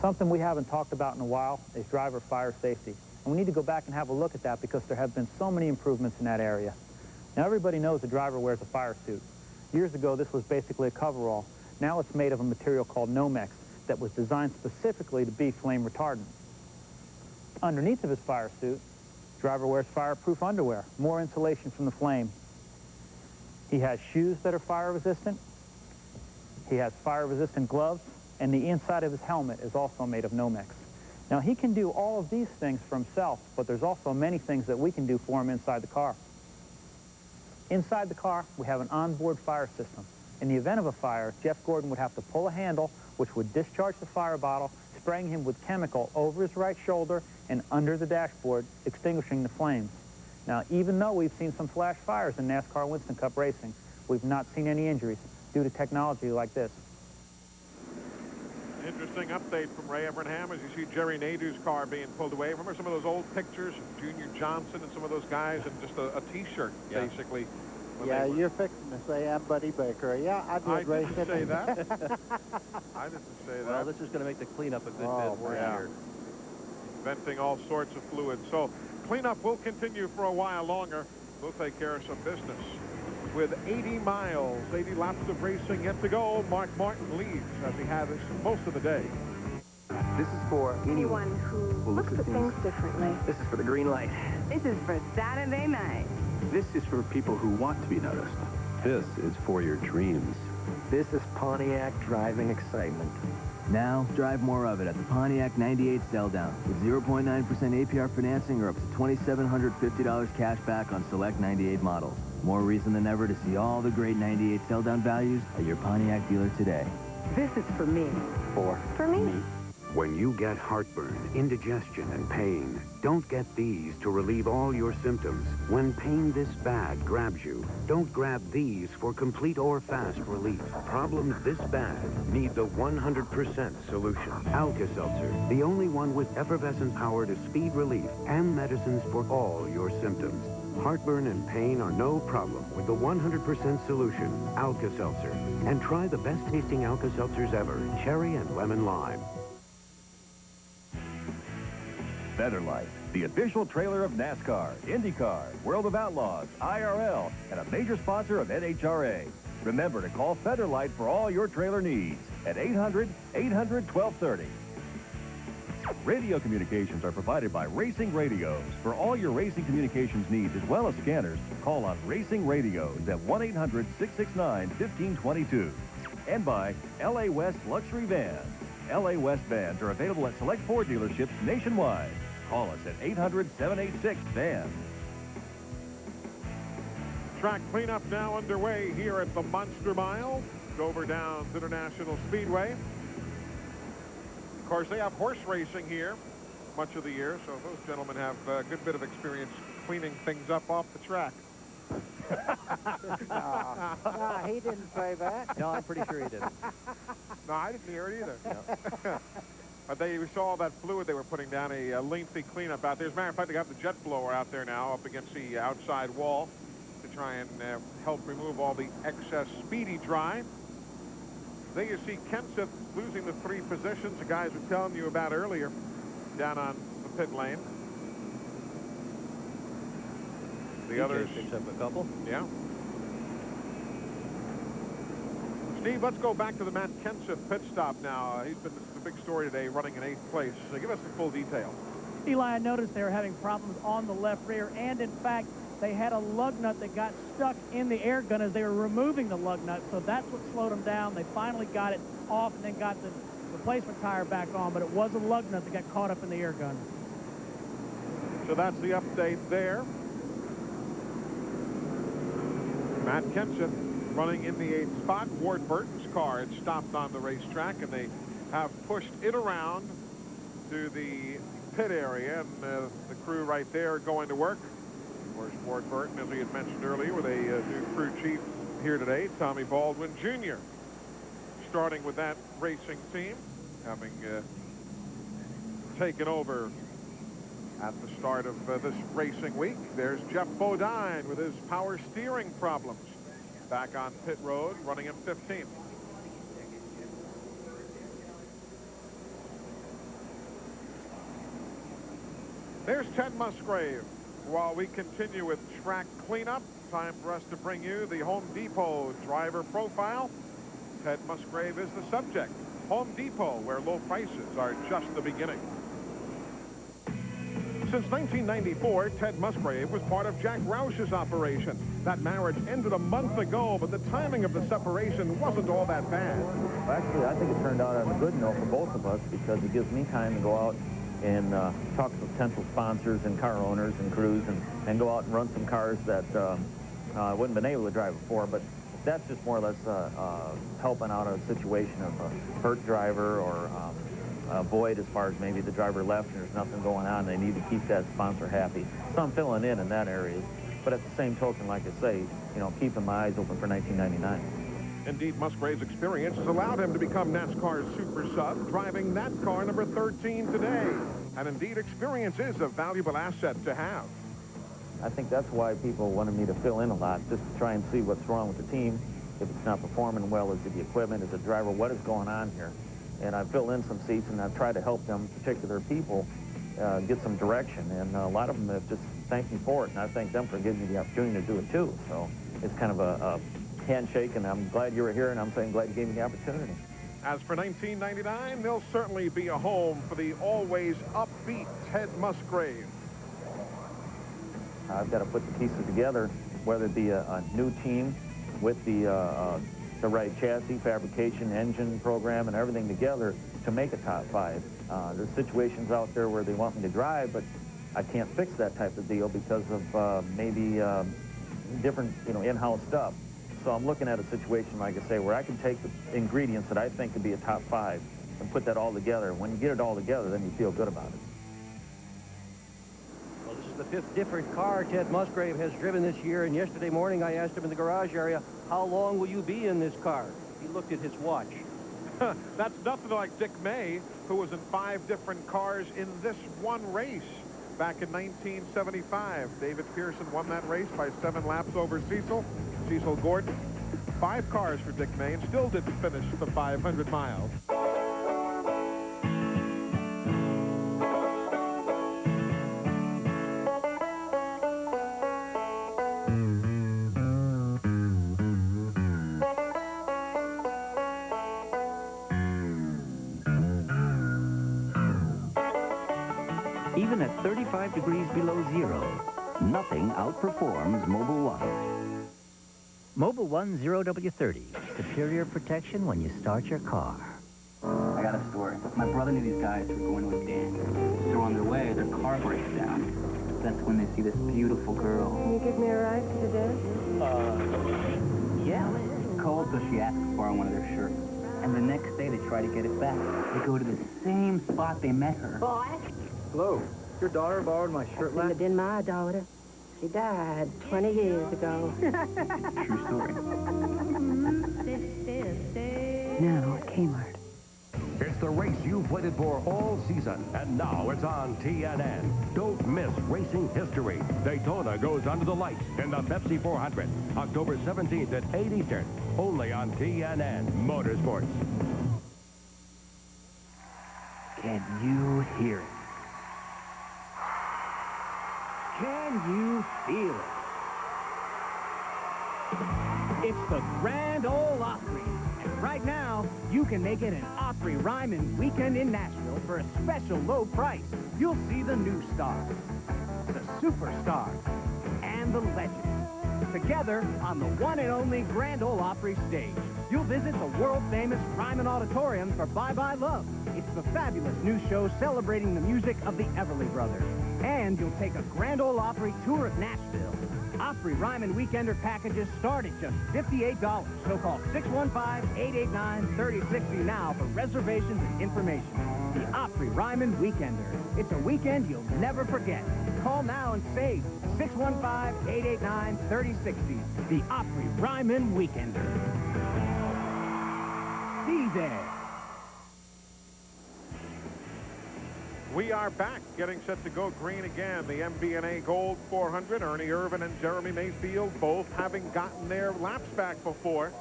Something we haven't talked about in a while is driver fire safety. And we need to go back and have a look at that because there have been so many improvements in that area. Now, everybody knows a driver wears a fire suit. Years ago, this was basically a coverall. Now it's made of a material called Nomex that was designed specifically to be flame retardant. Underneath of his fire suit, driver wears fireproof underwear, more insulation from the flame. He has shoes that are fire resistant. He has fire resistant gloves, and the inside of his helmet is also made of Nomex. Now, he can do all of these things for himself, but there's also many things that we can do for him inside the car. Inside the car, we have an onboard fire system. In the event of a fire, Jeff Gordon would have to pull a handle, which would discharge the fire bottle, spraying him with chemical over his right shoulder and under the dashboard, extinguishing the flames. Now, even though we've seen some flash fires in NASCAR Winston Cup racing, we've not seen any injuries due to technology like this. Interesting update from Ray Evernham as you see Jerry Nadeau's car being pulled away. Remember some of those old pictures of Junior Johnson and some of those guys in just a T-shirt, basically. Yeah, you're fixing to say I'm Buddy Baker. Yeah, I did race didn't say that. I didn't say that. Well, this is going to make the cleanup a good bit worse here. Venting all sorts of fluid. So cleanup will continue for a while longer. We'll take care of some business. With 80 miles, 80 laps of racing yet to go, Mark Martin leads as he has most of the day. This is for anyone who looks at things differently. This is for the green light. This is for Saturday night. This is for people who want to be noticed. This is for your dreams. This is Pontiac driving excitement. Now, drive more of it at the Pontiac 98 sell-down with 0.9% APR financing or up to $2,750 cash back on select 98 models. More reason than ever to see all the great 98 sell-down values at your Pontiac dealer today. This is for me. For me. When you get heartburn, indigestion, and pain, don't get these to relieve all your symptoms. When pain this bad grabs you, don't grab these for complete or fast relief. Problems this bad need the 100% solution. Alka-Seltzer, the only one with effervescent power to speed relief and medicines for all your symptoms. Heartburn and pain are no problem with the 100% solution, Alka-Seltzer. And try the best-tasting Alka-Seltzers ever, cherry and lemon lime. Federlight, the official trailer of NASCAR, IndyCar, World of Outlaws, IRL, and a major sponsor of NHRA. Remember to call Federlight for all your trailer needs at 800-800-1230. Radio communications are provided by Racing Radios. For all your racing communications needs as well as scanners, call on Racing Radios at 1-800-669-1522. And by LA West Luxury Vans. LA West vans are available at select Ford dealerships nationwide. Call us at 800-786-VAN. Track cleanup now underway here at the Monster Mile, Dover Downs International Speedway. Of course, they have horse racing here much of the year, so those gentlemen have a good bit of experience cleaning things up off the track. No, he didn't say that. No, I'm pretty sure he didn't. No, I didn't hear it either. No. But we saw that fluid they were putting down, a lengthy cleanup out there. As a matter of fact, they got the jet blower out there now up against the outside wall to try and help remove all the excess speedy dry. There you see Kenseth losing the 3 positions the guys were telling you about earlier down on the pit lane. The others picks up a couple. Yeah. Steve, let's go back to the Matt Kenseth pit stop now. He's been the big story today, running in 8th place. So give us the full detail. Eli, I noticed they were having problems on the left rear, and in fact, they had a lug nut that got stuck in the air gun as they were removing the lug nut, so that's what slowed them down. They finally got it off and then got the replacement tire back on, but it was a lug nut that got caught up in the air gun. So that's the update there. Matt Kenseth running in the 8th spot. Ward Burton's car had stopped on the racetrack, and they have pushed it around to the pit area, and the crew right there going to work. Of course, Ward Burton, as we had mentioned earlier, with a new crew chief here today, Tommy Baldwin Jr., starting with that racing team, having taken over at the start of this racing week. There's Jeff Bodine with his power steering problems. Back on pit road, running in 15th. There's Ted Musgrave. While we continue with track cleanup, time for us to bring you the Home Depot driver profile. Ted Musgrave is the subject. Home Depot, where low prices are just the beginning. Since 1994, Ted Musgrave was part of Jack Roush's operation. That marriage ended a month ago, but the timing of the separation wasn't all that bad. Well, actually, I think it turned out on a good note for both of us because it gives me time to go out and talk to potential sponsors and car owners and crews and go out and run some cars that I wouldn't have been able to drive before. But that's just more or less helping out a situation of a hurt driver or void as far as maybe the driver left and there's nothing going on. They need to keep that sponsor happy. So I'm filling in that area. But at the same token, like I say, you know, keeping my eyes open for 1999. Indeed, Musgrave's experience has allowed him to become NASCAR's super sub, driving that car number 13 today. And indeed, experience is a valuable asset to have. I think that's why people wanted me to fill in a lot, just to try and see what's wrong with the team. If it's not performing well, is it the equipment, is it the driver, what is going on here? And I've filled in some seats, and I've tried to help them, particular people, get some direction. And a lot of them have just thanked me for it, and I thank them for giving me the opportunity to do it too. So it's kind of a handshake, and I'm glad you were here, and I'm saying glad you gave me the opportunity. As for 1999, there'll certainly be a home for the always upbeat Ted Musgrave. I've got to put the pieces together, whether it be a new team with the right chassis, fabrication, engine program, and everything together to make a top 5. There's situations out there where they want me to drive, but I can't fix that type of deal because of maybe different, in-house stuff. So I'm looking at a situation, like I say, where I can take the ingredients that I think could be a top 5 and put that all together. When you get it all together, then you feel good about it. Well, this is the 5th different car Ted Musgrave has driven this year, and yesterday morning I asked him in the garage area, how long will you be in this car? He looked at his watch. That's nothing like Dick May, who was in 5 different cars in this one race back in 1975. David Pearson won that race by 7 laps over Cecil Gordon. 5 cars for Dick May, and still didn't finish the 500 miles. Even at 35 degrees below zero, nothing outperforms Mobil 1. Mobil 1 0W30. Superior protection when you start your car. I got a story. My brother knew these guys who were going to a dance. So on their way, their car breaks down. That's when they see this beautiful girl. Can you give me a ride to the dance? Yeah. She calls, so she asks to borrow one of their shirts. And the next day, they try to get it back. They go to the same spot they met her. Boy. Hello. Your daughter borrowed my shirt last... It been my daughter. She died 20 years ago. True story. Now at Kmart. It's the race you've waited for all season, and now it's on TNN. Don't miss racing history. Daytona goes under the lights in the Pepsi 400, October 17th at 8 Eastern, only on TNN Motorsports. Can you hear it? Can you feel it? It's the Grand Ole Opry. And right now, you can make it an Opry Ryman weekend in Nashville for a special low price. You'll see the new stars, the superstars, and the legends. Together on the one and only Grand Ole Opry stage. You'll visit the world-famous Ryman Auditorium for Bye Bye Love. It's the fabulous new show celebrating the music of the Everly Brothers. And you'll take a Grand Ole Opry tour of Nashville. Opry Ryman Weekender packages start at just $58. So call 615-889-3060 now for reservations and information. The Opry Ryman Weekender. It's a weekend you'll never forget. Call now and save. 615-889-3060. The Opry Ryman Weekender. Be there. We are back, getting set to go green again. The MBNA Gold 400. Ernie Irvin and Jeremy Mayfield both having gotten their laps back before.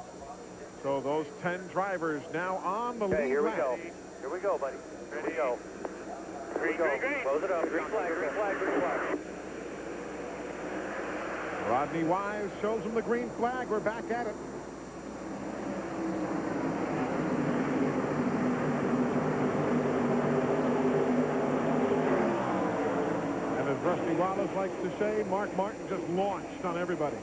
So those 10 drivers now on the lead. Okay, here we lap. go. Here we go, buddy. Here we go. Here we go. Close it up. Green flag, green flag, green flag. Rodney Wise shows him the green flag. We're back at it. And as Rusty Wallace likes to say, Mark Martin just launched on everybody.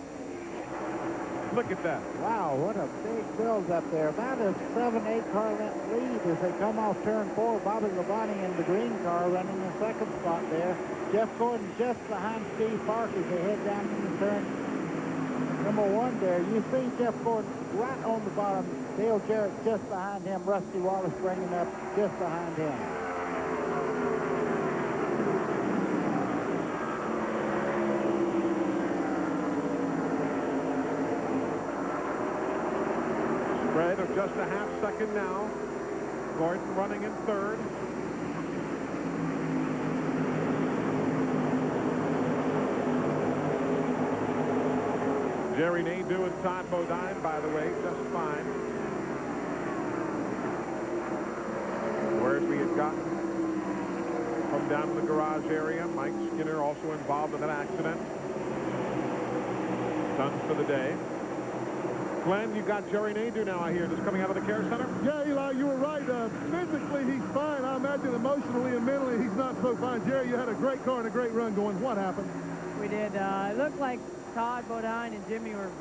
Look at that. Wow, what a big build up there. About a 7-8 car length lead as they come off turn 4. Bobby Labonte in the green car running the second spot there. Jeff Gordon just behind Steve Park as they head down in the turn number 1 there. You see Jeff Gordon right on the bottom. Dale Jarrett just behind him. Rusty Wallace bringing up just behind him. Spread of just a half second now. Gordon running in third. Jerry Nadeau and Todd Bodine, by the way, just fine. Word we had gotten from down in the garage area. Mike Skinner also involved in that accident. Done for the day. Glenn, you got Jerry Nadeau now, I hear, just coming out of the care center? Yeah, Eli, you were right. Physically, he's fine. I imagine emotionally and mentally, he's not so fine. Jerry, you had a great car and a great run going. What happened? We did. It looked like Todd Bodine and Jimmy were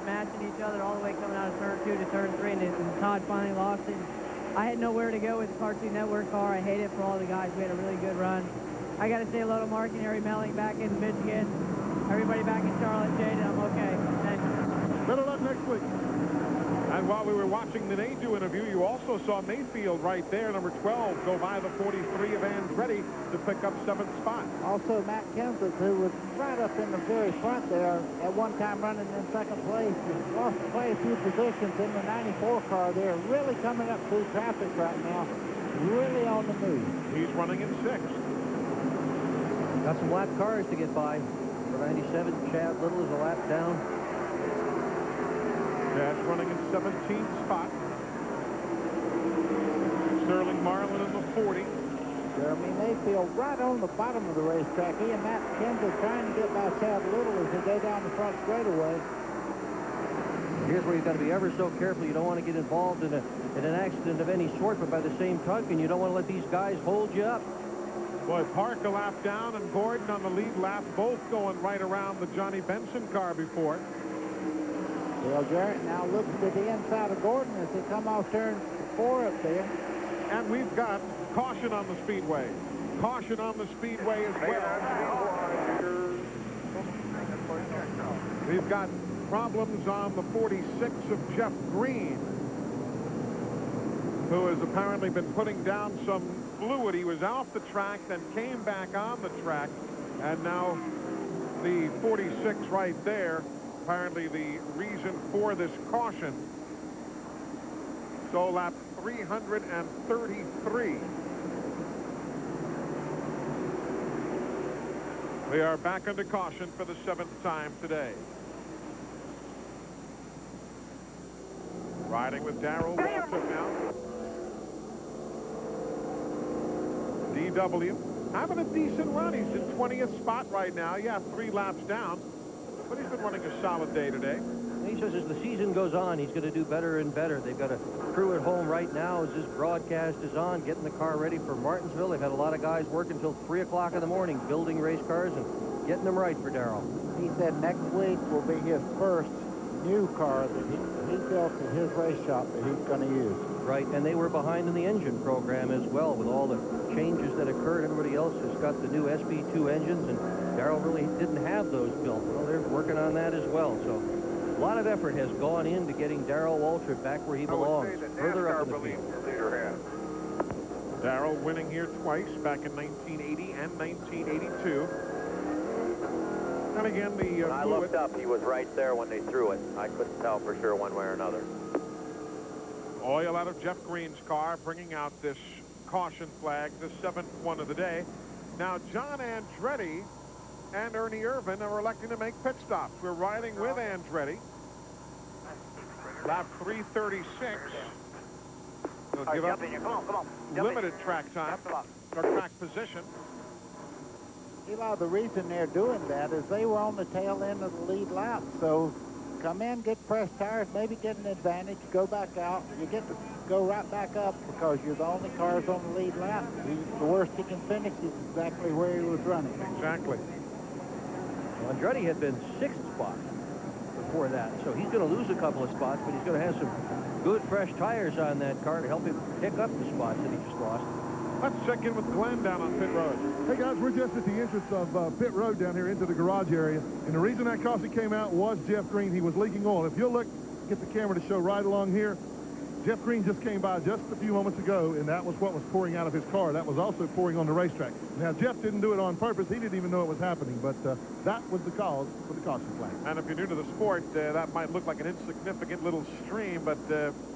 matching each other all the way coming out of turn 2 to turn 3, and Todd finally lost it. I had nowhere to go with the Cartoon Network car. I hate it for all the guys. We had a really good run. I got to say hello to Mark and Harry Melling back in Michigan. Everybody back in Charlotte, Jade, I'm okay. Thanks. Better luck next week. And while we were watching the Nadeau interview, you also saw Mayfield right there, number 12, go by the 43 of Andretti to pick up 7th spot. Also, Matt Kenseth, who was right up in the very front there, at one time running in second place, has lost quite a few positions in the 94 car. They're really coming up through traffic right now, really on the move. He's running in 6th. Got some lap cars to get by. For 97, Chad Little is a lap down. Chad's running in 17th spot. Sterling Marlin in the 40. Jeremy Mayfield right on the bottom of the racetrack. He and Matt Kenseth trying to get by Chad Little as they go down the front straightaway. Here's where you've got to be ever so careful. You don't want to get involved in an accident of any sort, but by the same token, you don't want to let these guys hold you up. Boy, Park a lap down and Gordon on the lead lap, both going right around the Johnny Benson car before. Dale Jarrett now looks to the inside of Gordon as they come off turn 4 up there. And we've got caution on the speedway. Caution on the speedway as well. We've got problems on the 46 of Jeff Green, who has apparently been putting down some fluid. He was off the track, then came back on the track, and now the 46 right there, apparently the reason for this caution. So lap 333. We are back under caution for the 7th time today. Riding with Darrell Waltrip now. DW having a decent run. He's in 20th spot right now. Yeah, 3 laps down, but he's been running a solid day today. He says as the season goes on, he's going to do better and better. They've got a crew at home right now as this broadcast is on, getting the car ready for Martinsville. They've had a lot of guys working until 3 o'clock in the morning building race cars and getting them right for Darrell. He said next week will be his first new car that he built at his race shop that he's going to use. Right, and they were behind in the engine program as well with all the changes that occurred. Everybody else has got the new SB2 engines, and Darrell really didn't have those built. Well, they're working on that as well. So a lot of effort has gone into getting Darrell Waltrip back where he belongs, further up in the field. Darrell winning here twice, back in 1980 and 1982. And again, when I looked up, he was right there when they threw it. I couldn't tell for sure one way or another. Oil out of Jeff Green's car, bringing out this caution flag, the 7th one of the day. Now, John Andretti and Ernie Irvin are electing to make pit stops. We're riding with Andretti. Lap 336. They'll give up limited track time, or track position. Eli, the reason they're doing that is they were on the tail end of the lead lap. So come in, get fresh tires, maybe get an advantage, go back out. You get to go right back up because you're the only cars on the lead lap. The worst he can finish is exactly where he was running. Exactly. Well, Andretti had been 6th spot before that, so he's going to lose a couple of spots, but he's going to have some good fresh tires on that car to help him pick up the spots that he just lost. Let's check in with Glenn down on pit road. Hey guys, we're just at the entrance of pit road down here into the garage area. And the reason that caution came out was Jeff Green. He was leaking oil. If you'll look, get the camera to show right along here. Jeff Green just came by just a few moments ago, and that was what was pouring out of his car. That was also pouring on the racetrack. Now, Jeff didn't do it on purpose. He didn't even know it was happening, but that was the cause for the caution flag. And if you're new to the sport, that might look like an insignificant little stream, but,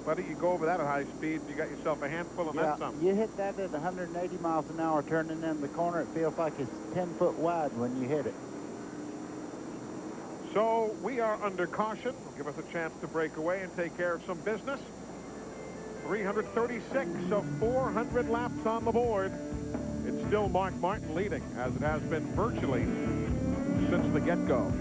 buddy, you go over that at high speed, you got yourself a handful, and that's something. You hit that at 180 miles an hour turning in the corner. It feels like it's 10 foot wide when you hit it. So we are under caution. It'll give us a chance to break away and take care of some business. 336 of 400 laps on the board. It's still Mark Martin leading, as it has been virtually since the get-go.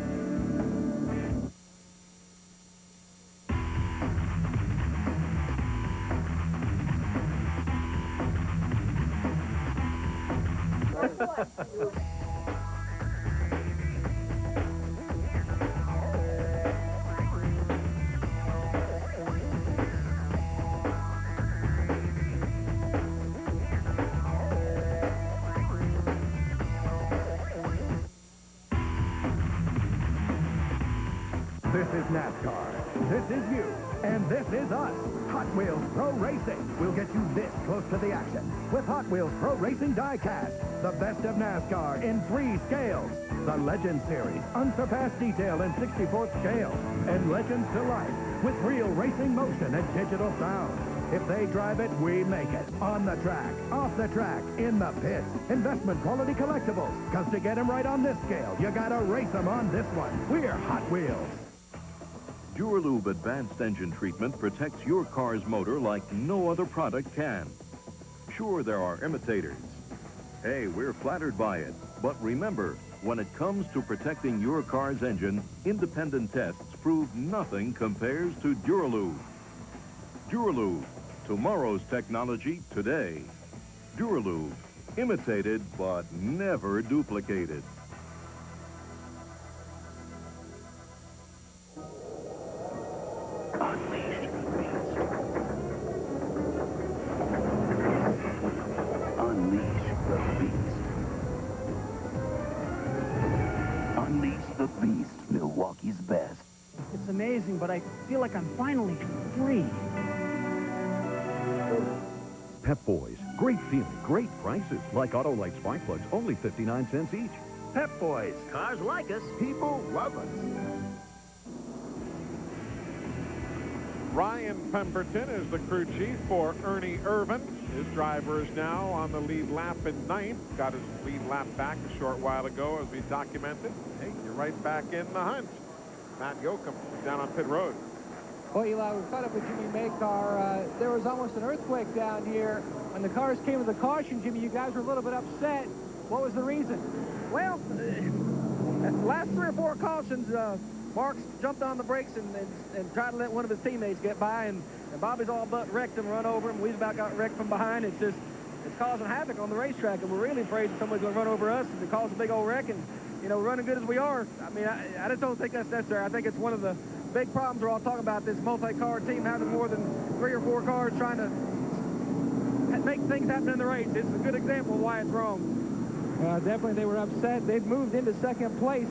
This is NASCAR. This is you. And this is us. Hot Wheels Pro Racing will get you this close to the action with Hot Wheels Pro Racing Die-Cast. The best of NASCAR in 3 scales. The Legend Series, unsurpassed detail in 64th scale. And Legends to Life with real racing motion and digital sound. If they drive it, we make it. On the track, off the track, in the pits. Investment quality collectibles. Because to get them right on this scale, you gotta race them on this one. We're Hot Wheels. Duralube Advanced Engine Treatment protects your car's motor like no other product can. Sure, there are imitators. Hey, we're flattered by it. But remember, when it comes to protecting your car's engine, independent tests prove nothing compares to Duralube. Duralube, tomorrow's technology today. Duralube, imitated but never duplicated. Unleash the beast. Unleash the beast. Unleash the beast, Milwaukee's best. It's amazing, but I feel like I'm finally free. Pep Boys, great feeling, great prices. Like Autolite spark plugs, only 59 cents each. Pep Boys. Cars like us. People love us. Ryan Pemberton is the crew chief for Ernie Irvin. His driver is now on the lead lap in 9th. Got his lead lap back a short while ago, as we documented. Hey, you're right back in the hunt. Matt Yoakum down on pit road. Well, Eli, we caught up with Jimmy Makar. There was almost an earthquake down here. When the cars came to the caution, Jimmy, you guys were a little bit upset. What was the reason? Well, the last 3 or 4 cautions, Marks jumped on the brakes and tried to let one of his teammates get by, and Bobby's all but wrecked him, run over him. We about got wrecked from behind. It's causing havoc on the racetrack, and we're really afraid that somebody's going to run over us and cause a big old wreck. And, you know, running good as we are, I mean, I just don't think that's necessary. I think it's one of the big problems we're all talking about, this multi-car team having more than 3 or 4 cars trying to make things happen in the race. It's a good example of why it's wrong. Definitely they were upset. They've moved into 2nd place.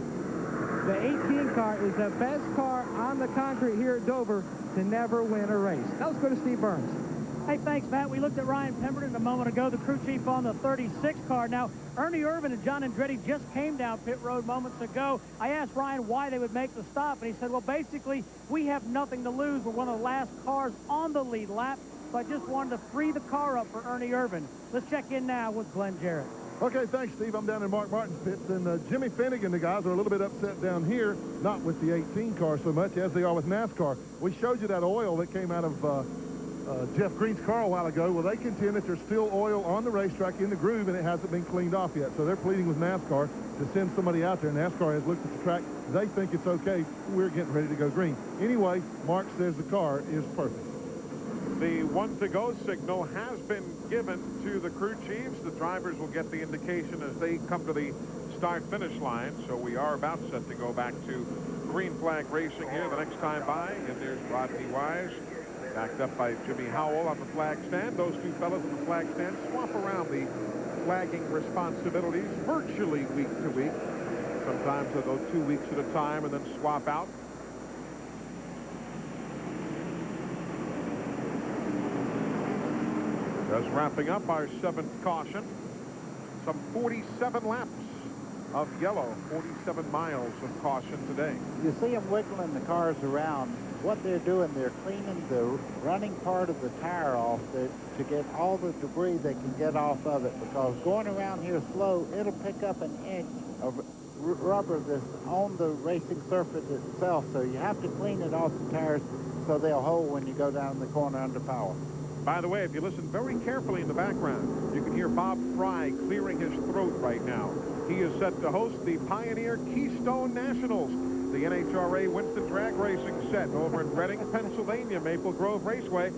The 18 car is the best car on the concrete here at Dover to never win a race. Now let's go to Steve Burns. Hey, thanks, Matt. We looked at Ryan Pemberton a moment ago, the crew chief on the 36 car. Now, Ernie Irvin and John Andretti just came down pit road moments ago. I asked Ryan why they would make the stop, and he said, well, basically, we have nothing to lose. We're one of the last cars on the lead lap, so I just wanted to free the car up for Ernie Irvin. Let's check in now with Glenn Jarrett. Okay, thanks, Steve. I'm down in Mark Martin's pits, and Jimmy Finnegan, the guys, are a little bit upset down here, not with the 18 car so much as they are with NASCAR. We showed you that oil that came out of Jeff Green's car a while ago. Well, they contend that there's still oil on the racetrack in the groove, and it hasn't been cleaned off yet. So they're pleading with NASCAR to send somebody out there. NASCAR has looked at the track. They think it's okay. We're getting ready to go green. Anyway, Mark says the car is perfect. The 1-to-go signal has been given to the crew chiefs. The drivers will get the indication as they come to the start-finish line. So we are about set to go back to green flag racing here the next time by. And there's Rodney Wise, backed up by Jimmy Howell on the flag stand. Those 2 fellas on the flag stand swap around the flagging responsibilities virtually week to week. Sometimes they'll go 2 weeks at a time and then swap out. Just wrapping up our 7th caution. Some 47 laps of yellow, 47 miles of caution today. You see them wiggling the cars around. What they're doing, they're cleaning the running part of the tire off to get all the debris they can get off of it, because going around here slow, it'll pick up an inch of rubber that's on the racing surface itself, so you have to clean it off the tires so they'll hold when you go down the corner under power. By the way, if you listen very carefully in the background, you can hear Bob Fry clearing his throat right now. He is set to host the Pioneer Keystone Nationals, the NHRA Winston Drag Racing set over in Reading, Pennsylvania, Maple Grove Raceway.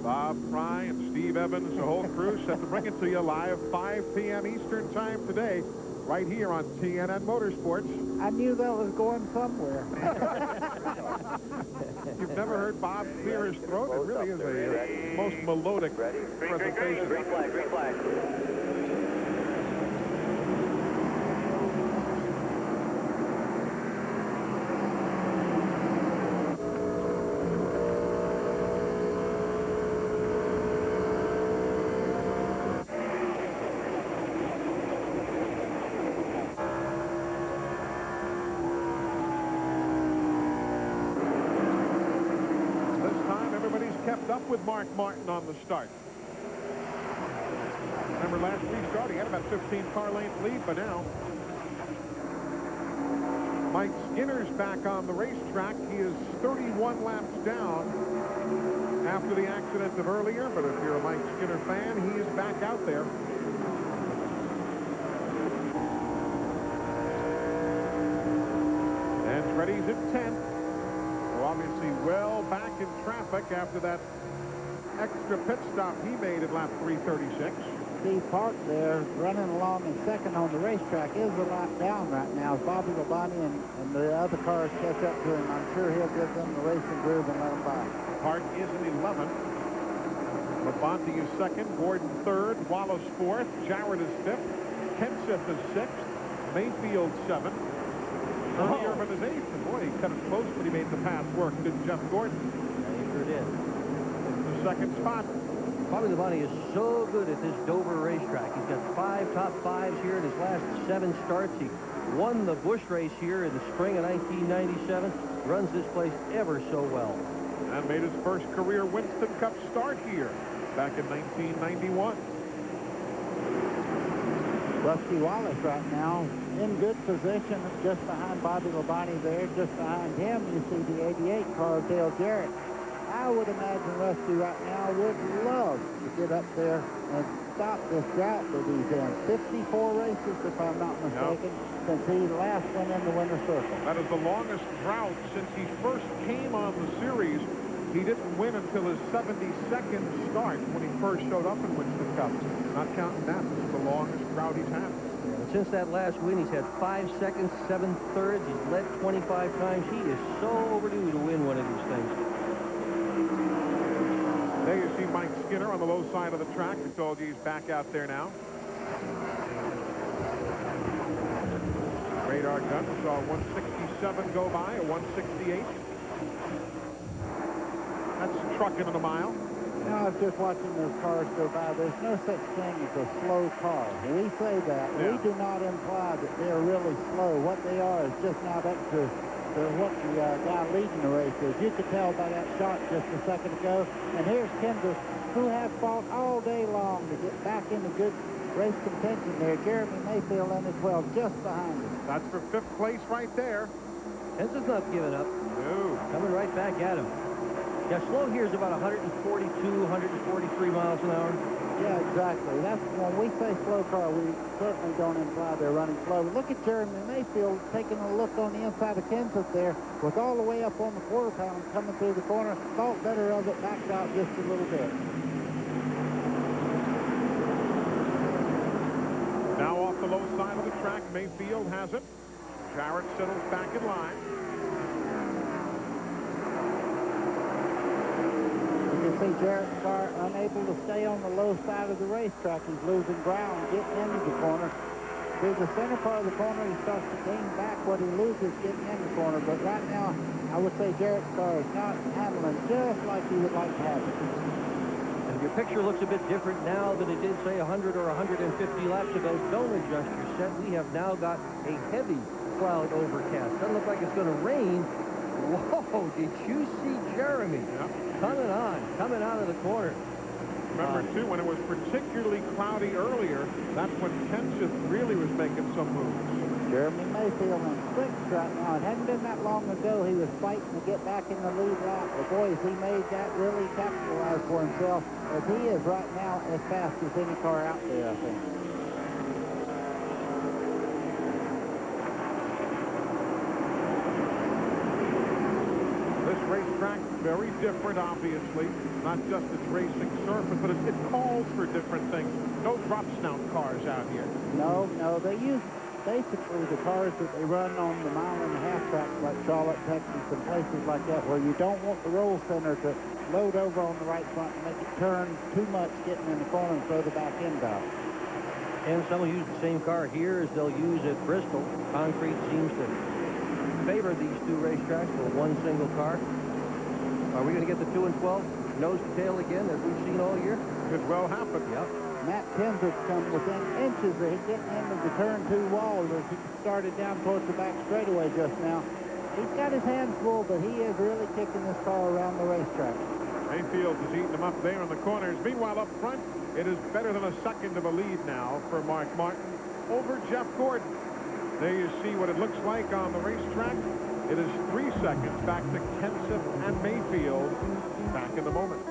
Bob Fry and Steve Evans, the whole crew, set to bring it to you live 5 p.m. Eastern Time today, right here on TNN Motorsports. I knew that was going somewhere. You've never heard Bob clear his throat? It really is a most melodic presentation. Green flag, green flag. Up with Mark Martin on the start. Remember last restart, he had about 15 car length lead, but now Mike Skinner's back on the racetrack. He is 31 laps down after the accident of earlier, but if you're a Mike Skinner fan, he is back out there. And Andretti's at 10. Obviously well back in traffic after that extra pit stop he made at lap 336. Steve Park there running along in second on the racetrack is a lap down right now. Bobby Labonte and the other cars catch up to him. I'm sure he'll give them the racing groove and let them by. Park is in 11th. Labonte is second. Gordon third. Wallace fourth. Jarrett is fifth. Kenseth is sixth. Mayfield seventh. Ernie Irvin is eighth. And boy, he cut it close, but he made the pass work. Didn't Jeff Gordon? Yeah, he sure did. The second spot. Bobby Labonte is so good at this Dover racetrack. He's got 5 top 5s here in his last 7 starts. He won the Busch race here in the spring of 1997. Runs this place ever so well. And made his first career Winston Cup start here back in 1991. Rusty Wallace right now in good position just behind Bobby Labonte there. Just behind him you see the 88 car, Dale Jarrett. I would imagine Rusty right now would love to get up there and stop this drought that he's in. 54 races, if I'm not mistaken, since he last went in the winner's circle. That is the longest drought since he first came on the series. He didn't win until his 72nd start when he first showed up in Winston Cup. Not counting that, this is the longest drought he's had. Yeah, since that last win, he's had 5 seconds, 7 thirds. He's led 25 times. He is so overdue to win one of these things. There you see Mike Skinner on the low side of the track. I told you he's back out there now. Radar gun saw 167 go by, a 168. That's trucking in a mile. You know, I was just watching those cars go by. There's no such thing as a slow car. We say that. Yeah. We do not imply that they're really slow. What they are is just not up to what the guy leading the race is. You could tell by that shot just a second ago. And here's Kendrick, who had fought all day long to get back into good race contention there. Jeremy Mayfield in the 12, just behind him. That's for 5th place right there. Kenseth's not giving up. No. Coming right back at him. Yeah, slow here is about 142, 143 miles an hour. Yeah, exactly. That's when we say slow car, we certainly don't imply they're running slow. Look at Jeremy Mayfield taking a look on the inside of Kenseth there, with all the way up on the quarter pound coming through the corner. Thought better of it, backed out just a little bit. Now off the low side of the track, Mayfield has it. Jarrett settles back in line. You see Jarrett's car unable to stay on the low side of the racetrack. He's losing ground, getting into the corner. Through the center part of the corner, he starts to gain back what he loses getting in the corner. But right now, I would say Jarrett's car is not handling just like he would like to have it. And your picture looks a bit different now than it did, say, 100 or 150 laps ago. Don't adjust your set. We have now got a heavy cloud overcast. Doesn't look like it's going to rain. Whoa, did you see Jeremy coming out of the corner? Remember, too, when it was particularly cloudy earlier, that's when Kenseth really was making some moves. Jeremy Mayfield in sixth right now. It hadn't been that long ago he was fighting to get back in the lead lap. But boy, he made that really capitalize for himself, as he is right now as fast as any car out there, I think. This racetrack, very different, obviously. Not just its racing surface, but it calls for different things. No drop snout cars out here. No, they use basically the cars that they run on the mile-and-a-half tracks like Charlotte, Texas, and places like that, where you don't want the roll center to load over on the right front and make it turn too much getting in the corner and throw the back end out. And some will use the same car here as they'll use at Bristol. Concrete seems to favor these two racetracks for one single car. Are we going to get the 2 and 12 nose to tail again, as we've seen all year? Could well happen. Yep. Matt Kenseth come within inches of getting into the turn 2 wall as he started down towards the back straightaway just now. He's got his hands full, but he is really kicking this car around the racetrack. Mayfield is eating them up there in the corners. Meanwhile, up front, it is better than a second of a lead now for Mark Martin over Jeff Gordon. There you see what it looks like on the racetrack. It is 3 seconds back to Kenseth and Mayfield back in the moment.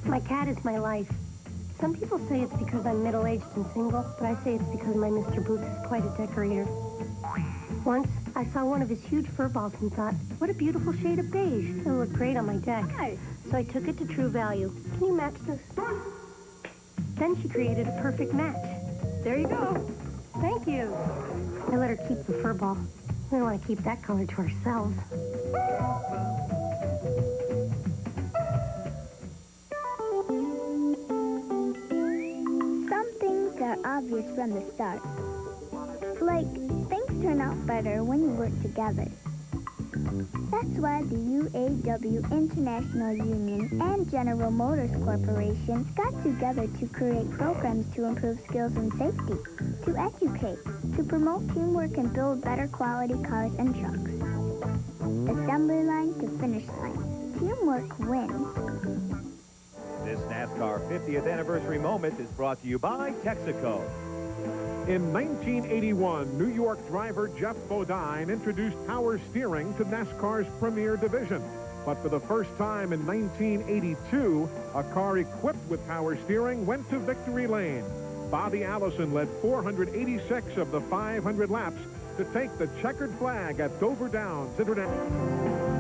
My cat is my life. Some people say it's because I'm middle-aged and single, but I say it's because my Mr. Boots is quite a decorator. Once, I saw one of his huge fur balls and thought, what a beautiful shade of beige. It would look great on my deck. Nice. So I took it to True Value. Can you match this? Then she created a perfect match. There you go. Thank you. I let her keep the fur ball. We don't want to keep that color to ourselves. Some things are obvious from the start. Like, things turn out better when you work together. That's why the UAW International Union and General Motors Corporation got together to create programs to improve skills and safety, to educate, to promote teamwork and build better quality cars and trucks. Assembly line to finish line. Teamwork wins. This NASCAR 50th anniversary moment is brought to you by Texaco. In 1981, New York driver Jeff Bodine introduced power steering to NASCAR's premier division. But for the first time in 1982, a car equipped with power steering went to victory lane. Bobby Allison led 486 of the 500 laps to take the checkered flag at Dover Downs International.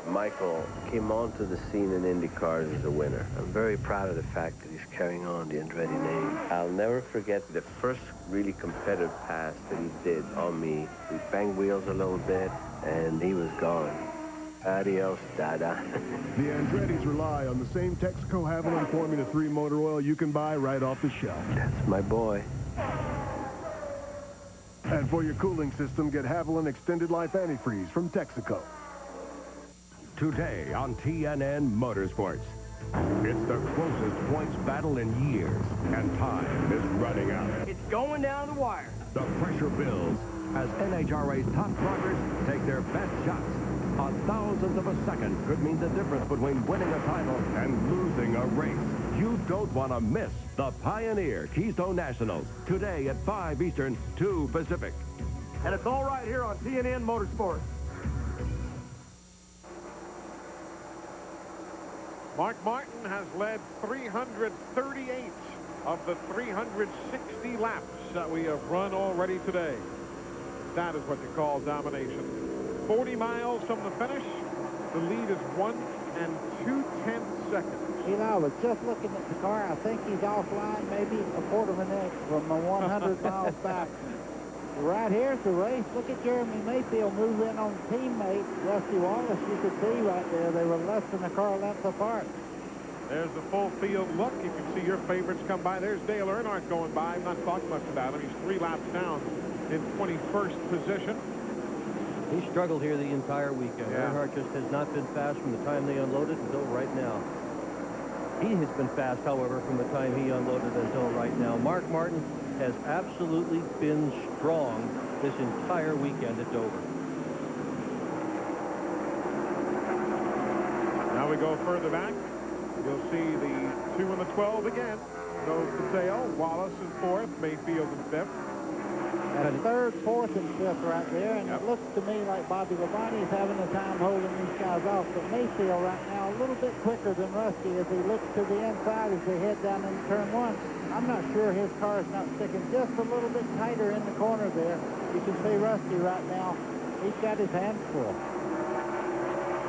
Michael came onto the scene in IndyCars as a winner. I'm very proud of the fact that he's carrying on the Andretti name. I'll never forget the first really competitive pass that he did on me. We banged wheels a little bit, and he was gone. Adios, Dada. The Andrettis rely on the same Texaco Haviland Formula 3 motor oil you can buy right off the shelf. That's my boy. And for your cooling system, get Haviland Extended Life Antifreeze from Texaco. Today on TNN Motorsports. It's the closest points battle in years, and time is running out. It's going down the wire. The pressure builds as NHRA's top drivers take their best shots. A thousandth of a second could mean the difference between winning a title and losing a race. You don't want to miss the Pioneer Keystone Nationals today at 5 Eastern, 2 Pacific. And it's all right here on TNN Motorsports. Mark Martin has led 338 of the 360 laps that we have run already today. That is what you call domination. 40 miles from the finish, the lead is 1 2/10 seconds. You know, I was just looking at the car. I think he's offline maybe a quarter of an inch from the 100 miles back. Right here's the race. Look at Jeremy Mayfield move in on teammate Rusty Wallace. You could see right there they were less than a car length apart. There's the full field look. You can see your favorites come by. There's Dale Earnhardt going by. I'm not talking much about him. He's 3 laps down in 21st position. He struggled here the entire weekend. Yeah. Earnhardt just has not been fast from the time they unloaded until right now. He has been fast, however, from the time he unloaded until right now. Mark Martin has absolutely been strong this entire weekend at Dover. Now we go further back. You'll see the 2 and the 12 again. Goes to Sale, Wallace in 4th, Mayfield in 5th. That's 3rd, 4th, and 5th right there, and it looks to me like Bobby Labonte is having a time holding these guys off, but Mayfield right now a little bit quicker than Rusty as he looks to the inside as they head down into turn 1. I'm not sure his car is not sticking just a little bit tighter in the corner there. You can see Rusty right now. He's got his hands full.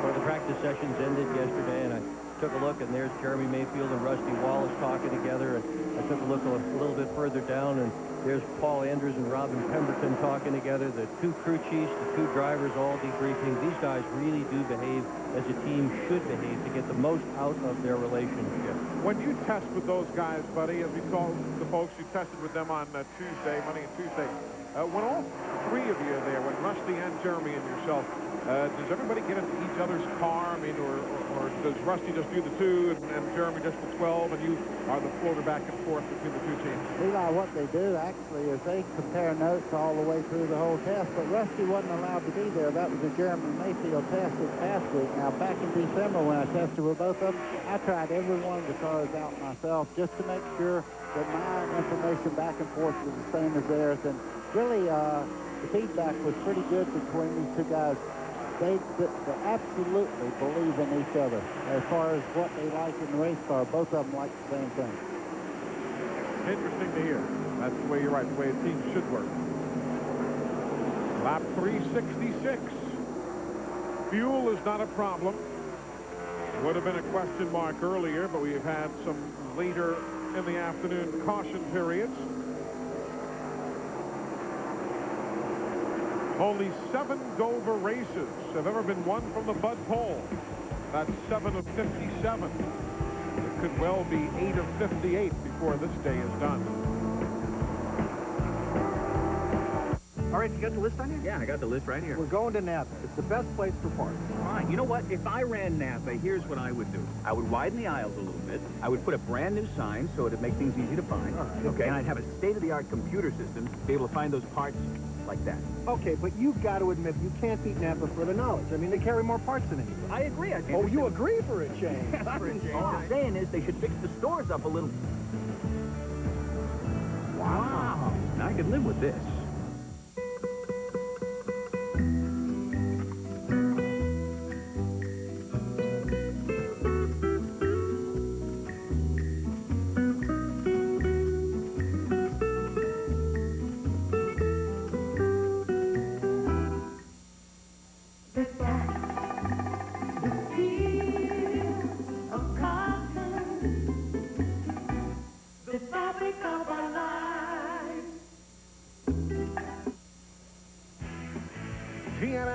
Well, the practice sessions ended yesterday, and I took a look, and there's Jeremy Mayfield and Rusty Wallace talking together, and I took a look a little bit further down, and there's Paul Andrews and Robin Pemberton talking together. The 2 crew chiefs, the 2 drivers all debriefing. These guys really do behave as a team should behave to get the most out of their relationship. When you test with those guys, buddy, as we told the folks you tested with them on Tuesday, Monday and Tuesday, when all 3 of you are there, when Rusty and Jeremy and yourself, does everybody get into each other's car? I mean, or does Rusty just do the 2 and Jeremy just the 12, and you are the floater back and forth between the 2 teams? Eli, what they do actually is they compare notes all the way through the whole test, but Rusty wasn't allowed to be there. That was a Jeremy Mayfield test this past week. Now, back in December when I tested with both of them, I tried every one of the cars out myself just to make sure that my information back and forth was the same as theirs, and really the feedback was pretty good between these 2 guys. They absolutely believe in each other as far as what they like in the race car. Both of them like the same thing. Interesting to hear. That's the way you're right, the way a team should work. Lap 366. Fuel is not a problem. Would have been a question mark earlier, but we've had some later in the afternoon caution periods. Only 7 Dover races have ever been won from the Bud Pole. That's 7 of 57. It could well be 8 of 58 before this day is done. All right, you got the list on you? Yeah, I got the list right here. We're going to Napa. It's the best place for parts. Fine. You know what? If I ran Napa, here's what I would do. I would widen the aisles a little bit. I would put a brand new sign so it'd make things easy to find. Okay. And I'd have a state-of-the-art computer system to be able to find those parts like that. Okay, but you've got to admit you can't beat Napa for the knowledge. I mean, they carry more parts than anybody. I agree. Oh, you agree for a change? For a change. All I'm saying is they should fix the stores up a little. Wow. Now I could live with this.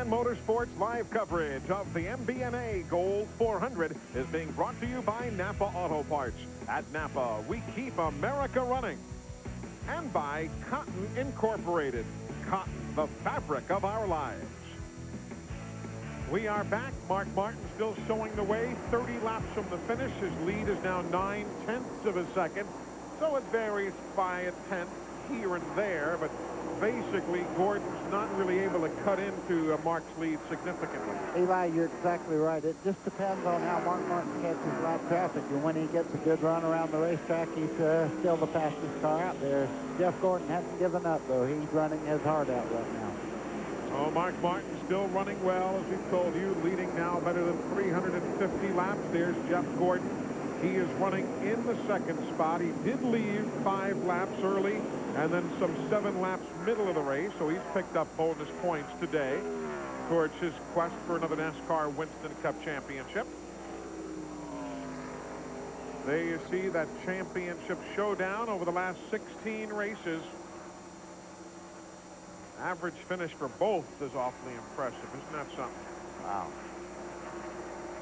Motorsports live coverage of the MBNA Gold 400 is being brought to you by Napa Auto Parts. At Napa, we keep America running. And by Cotton Incorporated. Cotton, the fabric of our lives. We are back. Mark Martin still showing the way. 30 laps from the finish. His lead is now 9/10 of a second. So it varies by a tenth here and there, but basically Gordon's not really able to cut into Mark's lead significantly. Eli, you're exactly right. It just depends on how Mark Martin catches lap traffic, and when he gets a good run around the racetrack, he's still the fastest car out there. Jeff Gordon hasn't given up, though. He's running his heart out right now. Oh, Mark Martin still running well, as we've told you, leading now better than 350 laps. There's Jeff Gordon. He is running in the second spot. He did leave 5 laps early and then some 7 laps middle of the race, so he's picked up bonus points today towards his quest for another NASCAR Winston Cup championship. There you see that championship showdown over the last 16 races. Average finish for both is awfully impressive. Isn't that something? Wow.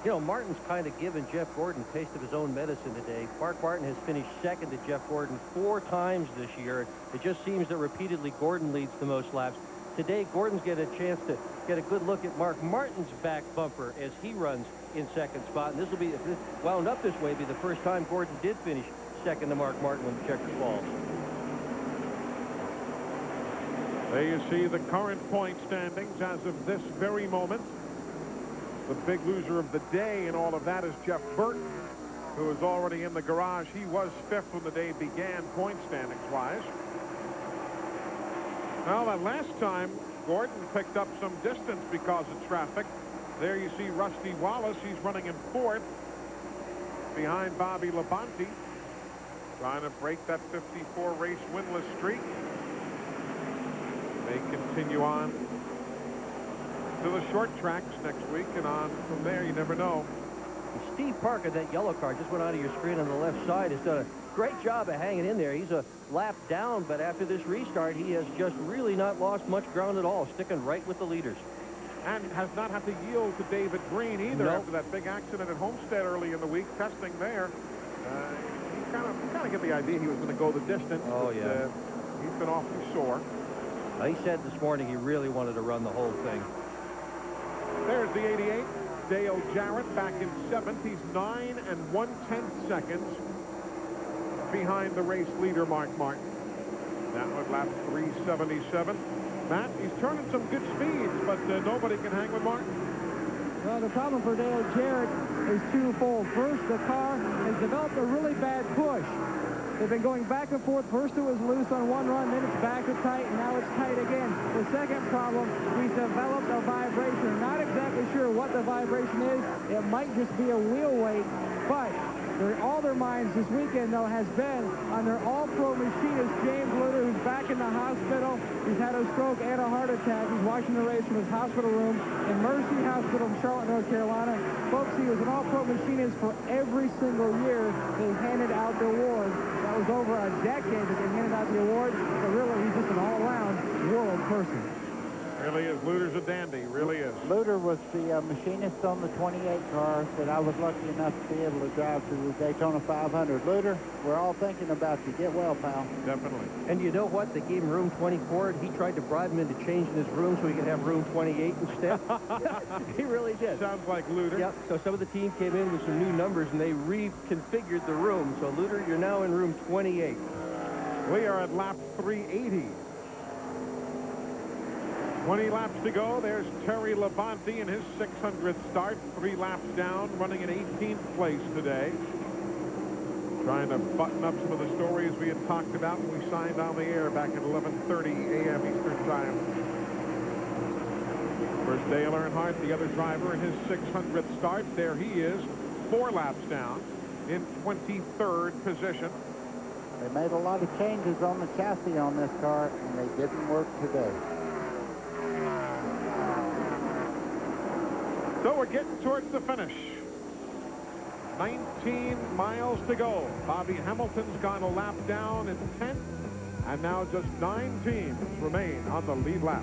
You know, Martin's kind of given Jeff Gordon a taste of his own medicine today. Mark Martin has finished second to Jeff Gordon 4 times this year. It just seems that repeatedly Gordon leads the most laps. Today, Gordon's getting a chance to get a good look at Mark Martin's back bumper as he runs in second spot. And this will be, if this wound up this way, be the first time Gordon did finish second to Mark Martin when the checker falls. There you see the current point standings as of this very moment. The big loser of the day in all of that is Jeff Burton, who is already in the garage. He was 5th when the day began, point standings-wise. Well, that last time, Gordon picked up some distance because of traffic. There you see Rusty Wallace. He's running in 4th behind Bobby Labonte, trying to break that 54-race winless streak. They continue on to the short tracks next week, and on from there, you never know. Steve Parker, that yellow car just went out of your screen on the left side, has done a great job of hanging in there. He's a lap down, but after this restart, he has just really not lost much ground at all, sticking right with the leaders. And has not had to yield to David Green either after that big accident at Homestead early in the week, testing there. You kind of get the idea he was going to go the distance. Oh, but, yeah. He's been awfully sore. He said this morning he really wanted to run the whole thing. There's the 88. Dale Jarrett back in 7th. He's 9 1/10 seconds behind the race leader, Mark Martin. That would lap 377. Matt, he's turning some good speeds, but nobody can hang with Martin. Well, the problem for Dale Jarrett is twofold. First, the car has developed a really bad push. They've been going back and forth. First it was loose on one run, then it's back to tight, and now it's tight again. The second problem, he's developed a vibration. Not exactly sure what the vibration is. It might just be a wheel weight, but all their minds this weekend, though, has been on their all-pro machinist, James Lutter, who's back in the hospital. He's had a stroke and a heart attack. He's watching the race from his hospital room in Mercy Hospital in Charlotte, North Carolina. Folks, he was an all-pro machinist for every single year they handed out the award. That was over a decade that they handed out the award. So really, he's just an all-around world person. Really is. Luter's a dandy. Really is. Luter was the machinist on the 28 car that I was lucky enough to be able to drive to the Daytona 500. Luter, we're all thinking about you. Get well, pal. Definitely. And you know what? They gave him room 24, and he tried to bribe him into changing his room so he could have room 28 instead. He really did. Sounds like Luter. Yep. So some of the team came in with some new numbers, and they reconfigured the room. So, Luter, you're now in room 28. We are at lap 380. 20 laps to go. There's Terry Labonte in his 600th start. 3 laps down, running in 18th place today. Trying to button up some of the stories we had talked about when we signed on the air back at 11:30 a.m. Eastern Time. First, Dale Earnhardt, the other driver, in his 600th start. There he is, 4 laps down in 23rd position. They made a lot of changes on the chassis on this car, and they didn't work today. So we're getting towards the finish. 19 miles to go. Bobby Hamilton's gone a lap down in 10th, and now just 9 teams remain on the lead lap.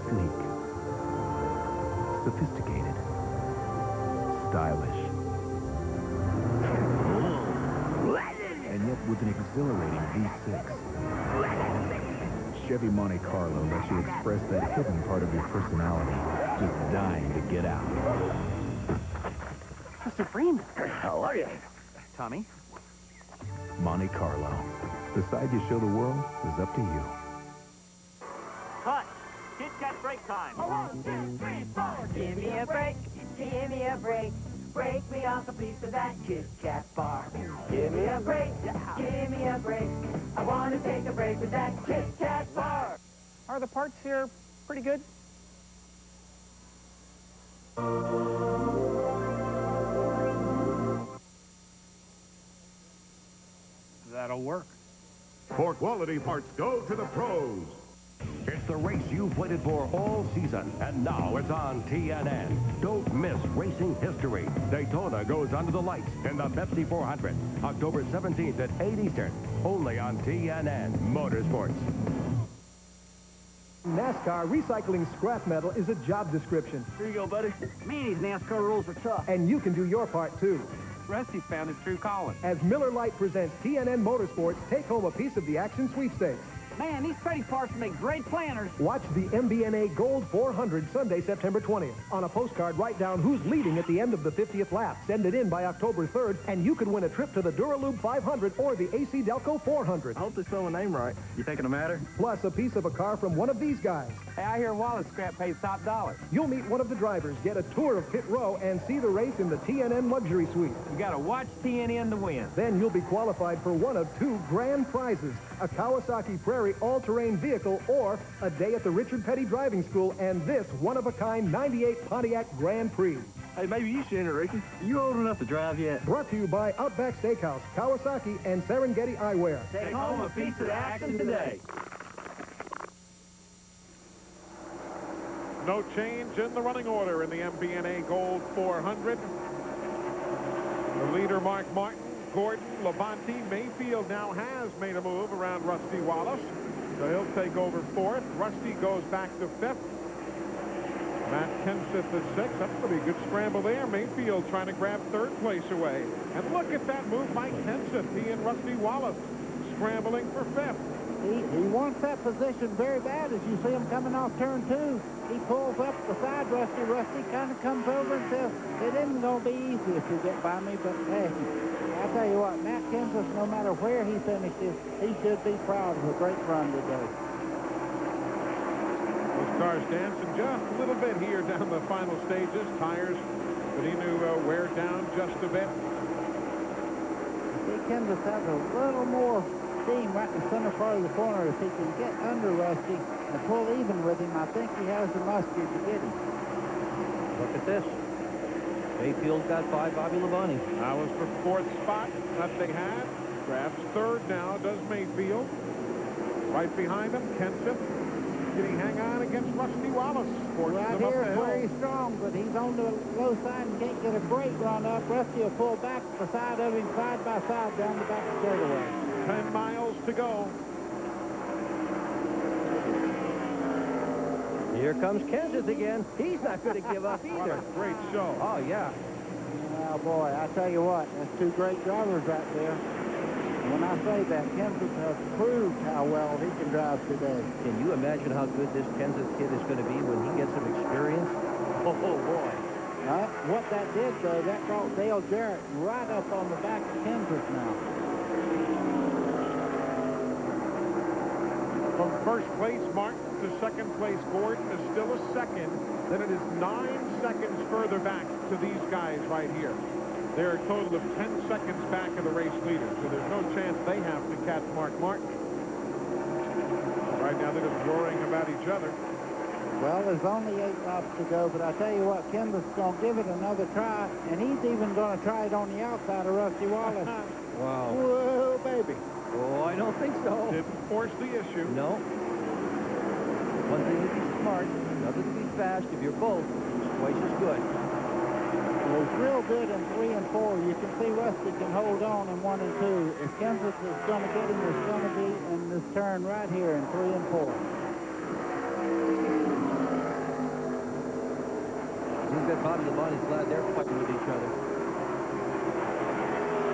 Sleek, sophisticated, stylish, and yet with an exhilarating V6. Chevy Monte Carlo lets you express that hidden part of your personality, just dying to get out. Mr. Freeman. How are you? Tommy? Monte Carlo. The side you show the world is up to you. Cut. Kit Kat break time. 1, 2, 3, 4. Give me a break. Give me a break. Break me off a piece of that Kit Kat bar. Give me a break. Give me a break. I want to take a break with that Kit Kat bar. Are the parts here pretty good? That'll work. For quality parts, go to the pros. It's the race you've waited for all season, and now it's on TNN. Don't miss racing history. Daytona goes under the lights in the Pepsi 400, October 17th at 8 Eastern, only on TNN Motorsports. NASCAR, recycling scrap metal is a job description. Here you go, buddy. Man, these NASCAR rules are tough. And you can do your part, too. Rusty found his true calling. As Miller Lite presents TNN Motorsports, take home a piece of the action sweepstakes. Man, these trading parts make great planners. Watch the MBNA Gold 400 Sunday, September 20th. On a postcard, write down who's leading at the end of the 50th lap. Send it in by October 3rd, and you could win a trip to the Duralube 500 or the AC Delco 400. I hope they spell the name right. You thinking a matter? Plus a piece of a car from one of these guys. Hey, I hear Wallace scrap pays top dollar. You'll meet one of the drivers, get a tour of pit row, and see the race in the TNN Luxury Suite. You got to watch TNN to win. Then you'll be qualified for one of 2 grand prizes, a Kawasaki Prairie all-terrain vehicle or a day at the Richard Petty Driving School and this one-of-a-kind 98 Pontiac Grand Prix. Hey, maybe you should enter racing. You old enough to drive yet? Brought to you by Outback Steakhouse, Kawasaki, and Serengeti Eyewear. Take home a piece of the action today. No change in the running order in the MBNA Gold 400. The leader, Mark Martin, Gordon, Labonte, Mayfield now has made a move around Rusty Wallace. So he'll take over 4th. Rusty goes back to 5th. Matt Kenseth is 6th. That's going to be a good scramble there. Mayfield trying to grab 3rd place away. And look at that move by Kenseth. He and Rusty Wallace scrambling for 5th. He wants that position very bad as you see him coming off turn 2. He pulls up beside Rusty. Rusty kind of comes over and says, it isn't going to be easy if you get by me, but hey, I'll tell you what, Matt Kenseth, no matter where he finishes, he should be proud of a great run today. Those cars dancing just a little bit here down the final stages. Tires beginning to wear down just a bit. See, Kenseth has a little more steam right in the center part of the corner. If he can get under Rusty and pull even with him, I think he has the mustard to get him. Look at this. Mayfield's got 5, Bobby Labonte. That was for 4th spot that they had. Grabs 3rd now, does Mayfield. Right behind him, Kenseth. Can he hang on against Rusty Wallace? Right here is where he's strong, but he's on the low side and can't get a great run up. Rusty will pull back beside of him, side by side, down the back straightaway. 10 miles to go. Here comes Kenseth again. He's not going to give up either. What a great show. Oh, yeah. Oh, boy, I tell you what, that's 2 great drivers right there. When I say that, Kenseth has proved how well he can drive today. Can you imagine how good this Kenseth kid is going to be when he gets some experience? Oh, boy. What that did, though, that brought Dale Jarrett right up on the back of Kenseth now. From 1st place, Martin, to 2nd place, Gordon is still a 2nd. Then it is 9 seconds further back to these guys right here. They're a total of 10 seconds back of the race leader, so there's no chance they have to catch Mark Martin. Right now, they're just roaring about each other. Well, there's only 8 laps to go, but I tell you what, Kenseth's going to give it another try, and he's even going to try it on the outside of Rusty Wallace. Wow. Whoa, baby. Oh, I don't think so. Didn't force the issue. No. One thing to be smart, another to be fast. If you're both, it's twice as good. It was real good in 3 and 4. You can see Rusty can hold on in 1 and 2. If Kenseth is going to get him, it's going to be in this turn right here in 3 and 4. He's got Bobby Labonte glad they're fighting with each other.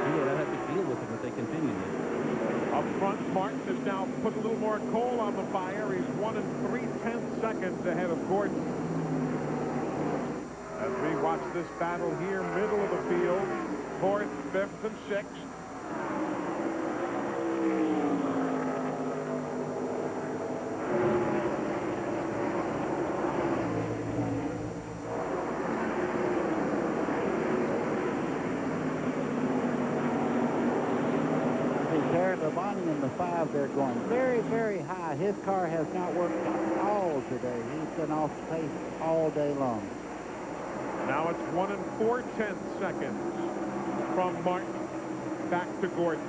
He may not have to deal with him if they continue this. Up front, Martin has now put a little more coal on the fire. He's 1 3/10 seconds ahead of Gordon. As we watch this battle here, middle of the field, 4th, 5th, and 6th. Labonte in the 5, they're going very, very high. His car has not worked at all today. He's been off pace all day long. Now it's 1 4/10 seconds from Martin back to Gordon.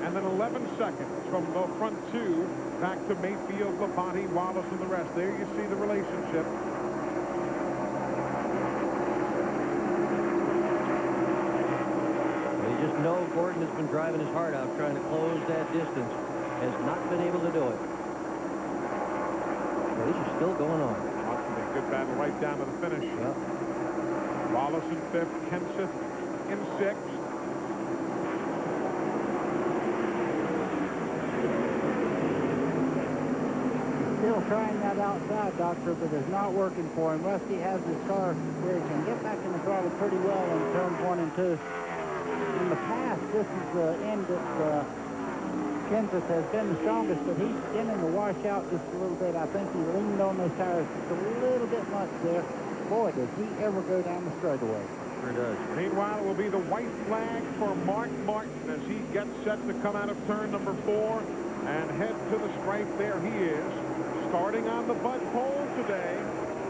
And then 11 seconds from the front 2 back to Mayfield, Labonte, Wallace, and the rest. There you see the relationship. No, Gordon has been driving his heart out trying to close that distance. Has not been able to do it. Well, these are still going on. A good battle right down to the finish. Yep. Wallace in 5th, Kenseth in 6th. Still trying that outside, Doctor, but it's not working for him. Rusty has his car where he can get back in the throttle pretty well in turns 1 and 2. In the past, this is the end that Kenseth has been the strongest, but he's beginning to wash out just a little bit. I think he leaned on those tires just a little bit much there. Boy, does he ever go down the straightaway. Sure does. Meanwhile, it will be the white flag for Mark Martin as he gets set to come out of turn number 4 and head to the stripe. There he is. Starting on the Bud pole today,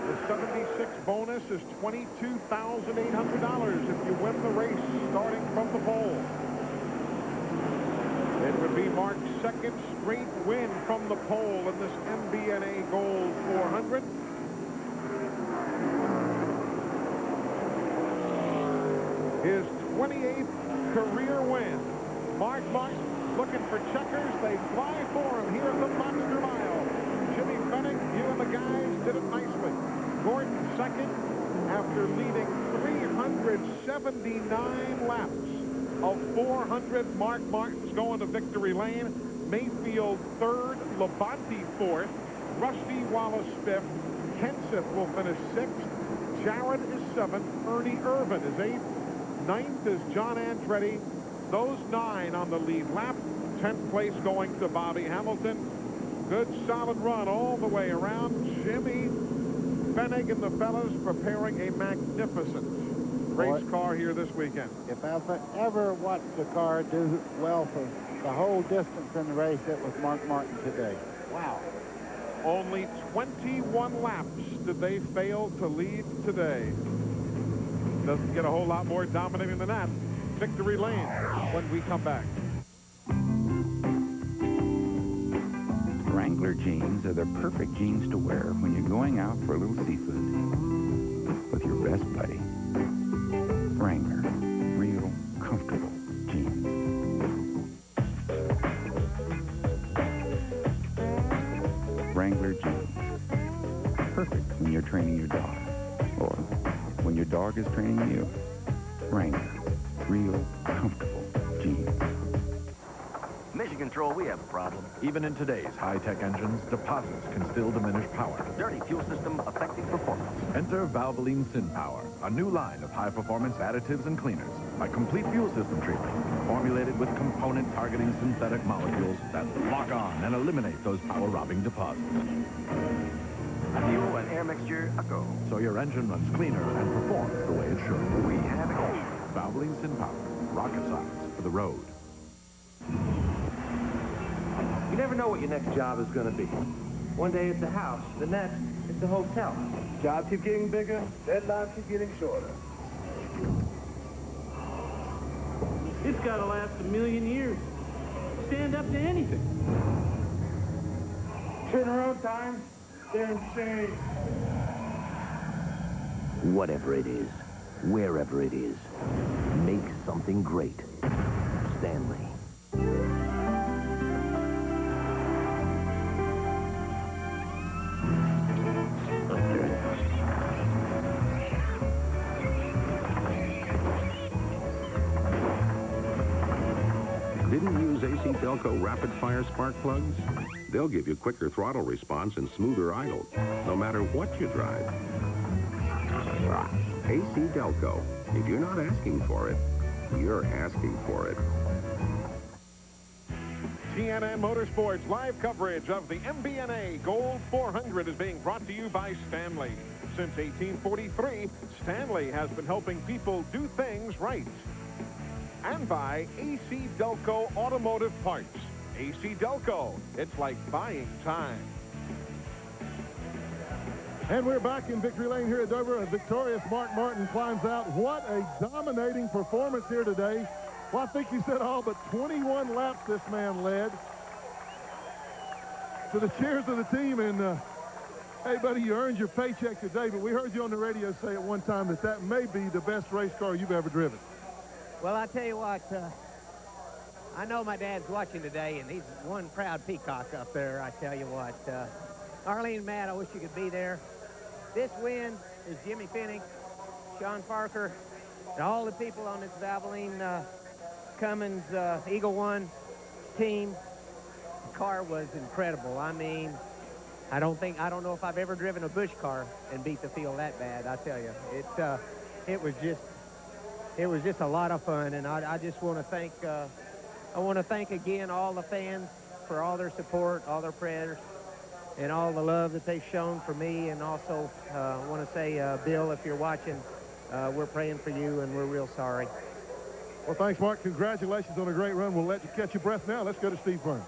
the 76 bonus is $22,800 if you win the race starting from the pole. It would be Mark's 2nd straight win from the pole in this MBNA Gold 400. His 28th career win. Mark Martin looking for checkers. They fly for him here at the Monster Mile. Jimmy Fennick, you and the guys did it nicely. Gordon 2nd after leading 379 laps of 400. Mark Martin's going to victory lane. Mayfield 3rd, Labonte 4th, Rusty Wallace 5th, Kenseth will finish 6th, Jared is 7th, Ernie Irvin is 8th, 9th is John Andretti. Those 9 on the lead lap. 10th place going to Bobby Hamilton. Good solid run all the way around. Jimmy Fennig and the fellas preparing a magnificent race car here this weekend. If I've ever watched a car do well for the whole distance in the race, it was Mark Martin today. Wow. Only 21 laps did they fail to lead today. Doesn't get a whole lot more dominating than that. Victory lane when we come back. Wrangler jeans are the perfect jeans to wear when you're going out for a little seafood with your best buddy. Wrangler, real comfortable jeans. Wrangler jeans, perfect when you're training your dog or when your dog is training you. Wrangler, real comfortable jeans. Mission Control, we have a problem. Even in today's high-tech engines, deposits can still diminish power. Dirty fuel system affecting performance. Enter Valvoline SynPower, a new line of high-performance additives and cleaners. A complete fuel system treatment, formulated with component-targeting synthetic molecules that lock on and eliminate those power-robbing deposits. A fuel and air mixture, a go. So your engine runs cleaner and performs the way it should. We have it all. Valvoline SynPower, rocket science for the road. You never know what your next job is going to be. One day it's a house, the next it's a hotel. Jobs keep getting bigger, deadlines keep getting shorter. It's got to last 1,000,000 years. Stand up to anything. Turnaround time, they're insane. Whatever it is, wherever it is, make something great. Stanley. Didn't use AC Delco rapid fire spark plugs? They'll give you quicker throttle response and smoother idle, no matter what you drive. AC Delco. If you're not asking for it, you're asking for it. TNN Motorsports live coverage of the MBNA Gold 400 is being brought to you by Stanley. Since 1843, Stanley has been helping people do things right. And by AC Delco Automotive Parts. AC Delco, it's like buying time. And we're back in victory lane here at Dover. A victorious Mark Martin climbs out. What a dominating performance here today. Well, I think he said all but 21 laps this man led. To the cheers of the team, and hey, buddy, you earned your paycheck today, but we heard you on the radio say at one time that that may be the best race car you've ever driven. Well, I tell you what, I know my dad's watching today, and he's one proud peacock up there. I tell you what, Arlene and Matt, I wish you could be there. This win is Jimmy Finnick, Sean Parker, and all the people on this Valvoline Cummins Eagle One team. The car was incredible. I mean, I don't know if I've ever driven a Busch car and beat the field that bad. I tell you, it was just a lot of fun, and I just want to thank again all the fans for all their support, all their prayers, and all the love that they've shown for me. And also want to say, Bill, if you're watching, we're praying for you, and we're real sorry. Well, thanks, Mark. Congratulations on a great run. We'll let you catch your breath now. Let's go to Steve Burns.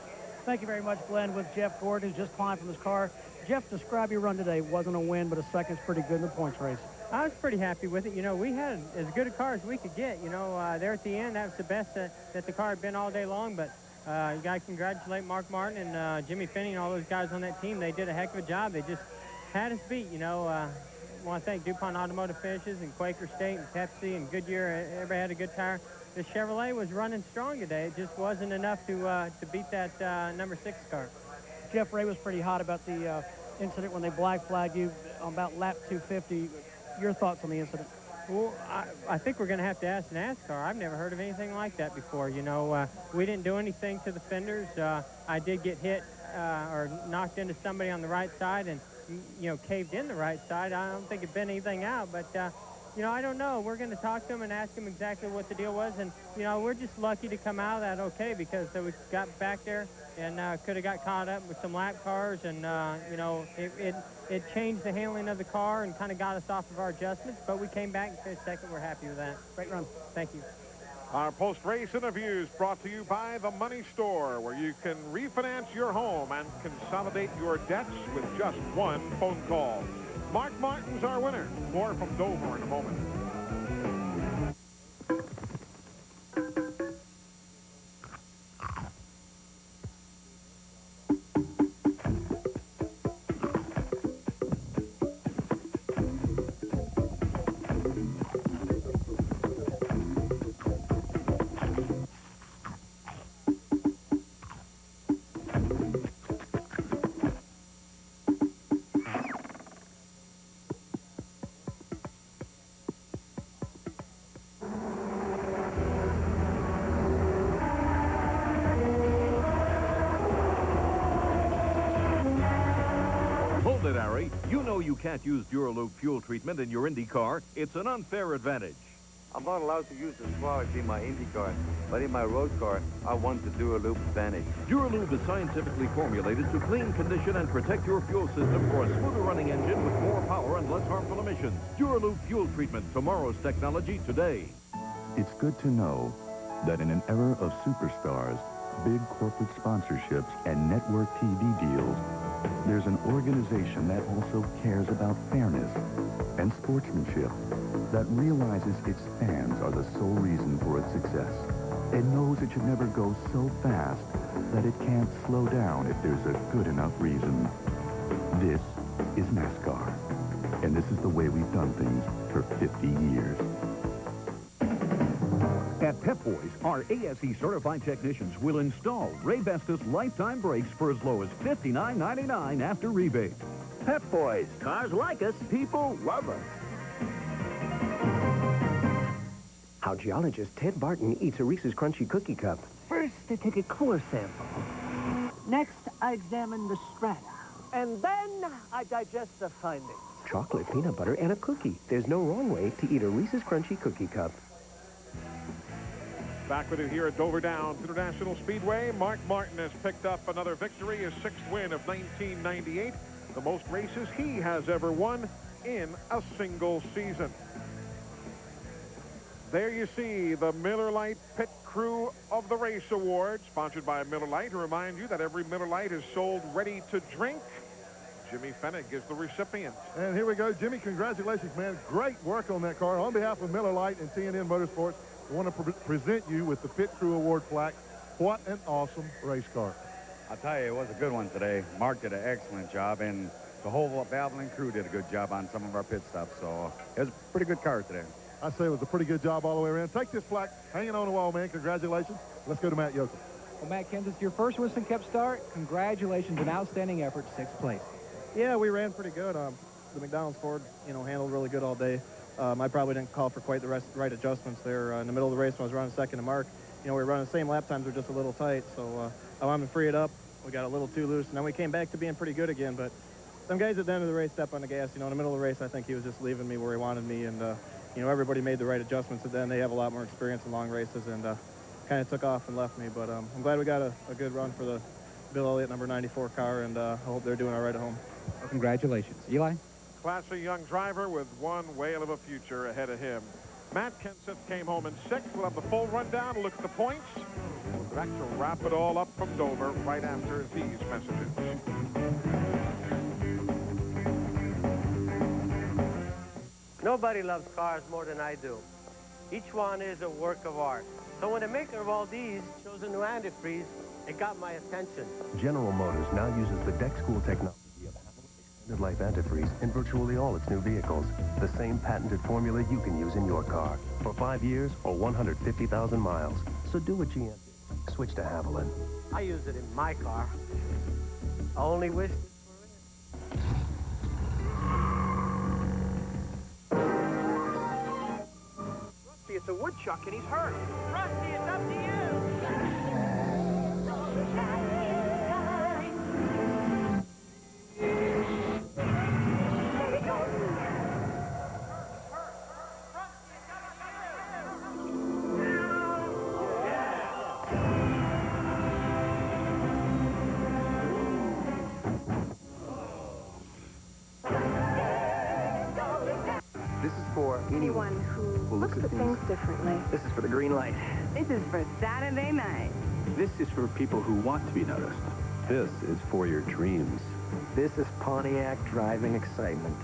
Thank you very much, Glenn, with Jeff Gordon, who just climbed from his car. Jeff, describe your run today. It wasn't a win, but a second's pretty good in the points race. I was pretty happy with it. You know, we had as good a car as we could get. You know, there at the end, that was the best that the car had been all day long. But you got to congratulate Mark Martin and Jimmy Finney and all those guys on that team. They did a heck of a job. They just had us beat, you know. I want to thank DuPont Automotive Finishes and Quaker State and Pepsi and Goodyear. Everybody had a good tire. The Chevrolet was running strong today. It just wasn't enough to beat that number 6 car. Jeff Ray was pretty hot about the incident when they black flagged you on about lap 250. Your thoughts on the incident? Well, I think we're going to have to ask NASCAR. I've never heard of anything like that before. You know, we didn't do anything to the fenders. I did get hit or knocked into somebody on the right side and, you know, caved in the right side. I don't think it bent anything out, but you know, I don't know. We're going to talk to him and ask him exactly what the deal was. And, you know, we're just lucky to come out of that okay, because we got back there and could have got caught up with some lap cars. And, you know, it changed the handling of the car and kind of got us off of our adjustments. But we came back and finished second. We're happy with that. Great run. Thank you. Our post-race interviews brought to you by The Money Store, where you can refinance your home and consolidate your debts with just one phone call. Mark Martin's our winner. More from Dover in a moment. You know you can't use Duraloop fuel treatment in your Indy car. It's an unfair advantage. I'm not allowed to use this product in my Indy car, but in my road car, I want the Duraloop advantage. Duraloop is scientifically formulated to clean, condition, and protect your fuel system for a smoother running engine with more power and less harmful emissions. Duraloop fuel treatment, tomorrow's technology today. It's good to know that in an era of superstars, big corporate sponsorships, and network TV deals, there's an organization that also cares about fairness and sportsmanship, that realizes its fans are the sole reason for its success, and knows it should never go so fast that it can't slow down if there's a good enough reason. This is NASCAR, and this is the way we've done things for 50 years. At Pep Boys, our ASE certified technicians will install Ray Vestas lifetime brakes for as low as $59.99 after rebate. Pep Boys. Cars like us, people love us. How geologist Ted Barton eats a Reese's Crunchy Cookie Cup. First, I take a core sample. Next, I examine the strata. And then I digest the findings. Chocolate, peanut butter, and a cookie. There's no wrong way to eat a Reese's Crunchy Cookie Cup. Back with you here at Dover Downs International Speedway. Mark Martin has picked up another victory, his 6th win of 1998, the most races he has ever won in a single season. There you see the Miller Lite Pit Crew of the Race Award, sponsored by Miller Lite. To remind you that every Miller Lite is sold ready to drink. Jimmy Fennick is the recipient. And here we go. Jimmy, congratulations, man. Great work on that car. On behalf of Miller Lite and TNN Motorsports, I want to present you with the Pit Crew Award plaque. What an awesome race car. I'll tell you, it was a good one today. Mark did an excellent job, and the whole Valvoline crew did a good job on some of our pit stops, so it was a pretty good car today. I say it was a pretty good job all the way around. Take this plaque, hang it on the wall, man. Congratulations. Let's go to Matt Yoakum. Well, Matt Kenseth, your first Winston Cup start. Congratulations, an outstanding effort, 6th place. Yeah, we ran pretty good. The McDonald's Ford, handled really good all day. I probably didn't call for quite the right adjustments there. In the middle of the race when I was running second to Mark, we were running the same lap times, were just a little tight. So I wanted to free it up. We got a little too loose, and then we came back to being pretty good again. But some guys at the end of the race stepped on the gas. In the middle of the race, I think he was just leaving me where he wanted me. And, everybody made the right adjustments. And then they have a lot more experience in long races and kind of took off and left me. But I'm glad we got a good run for the Bill Elliott number 94 car, and I hope they're doing all right at home. Well, congratulations. Eli? Classy young driver with one whale of a future ahead of him. Matt Kenseth came home in 6th. We'll have the full rundown, look at the points. We'll be back to wrap it all up from Dover right after these messages. Nobody loves cars more than I do. Each one is a work of art. So when the maker of all these chose a new antifreeze, it got my attention. General Motors now uses the deck school technology of extended life antifreeze in virtually all its new vehicles. The same patented formula you can use in your car for 5 years or 150,000 miles. So do what GM did. Switch to Haviland. I use it in my car. I only wish... Rusty, it's a woodchuck and he's hurt. Rusty, it's up to you! This is for anyone who looks at things differently. This is for the green light. This is for Saturday night. This is for people who want to be noticed. This is for your dreams. This is Pontiac driving excitement.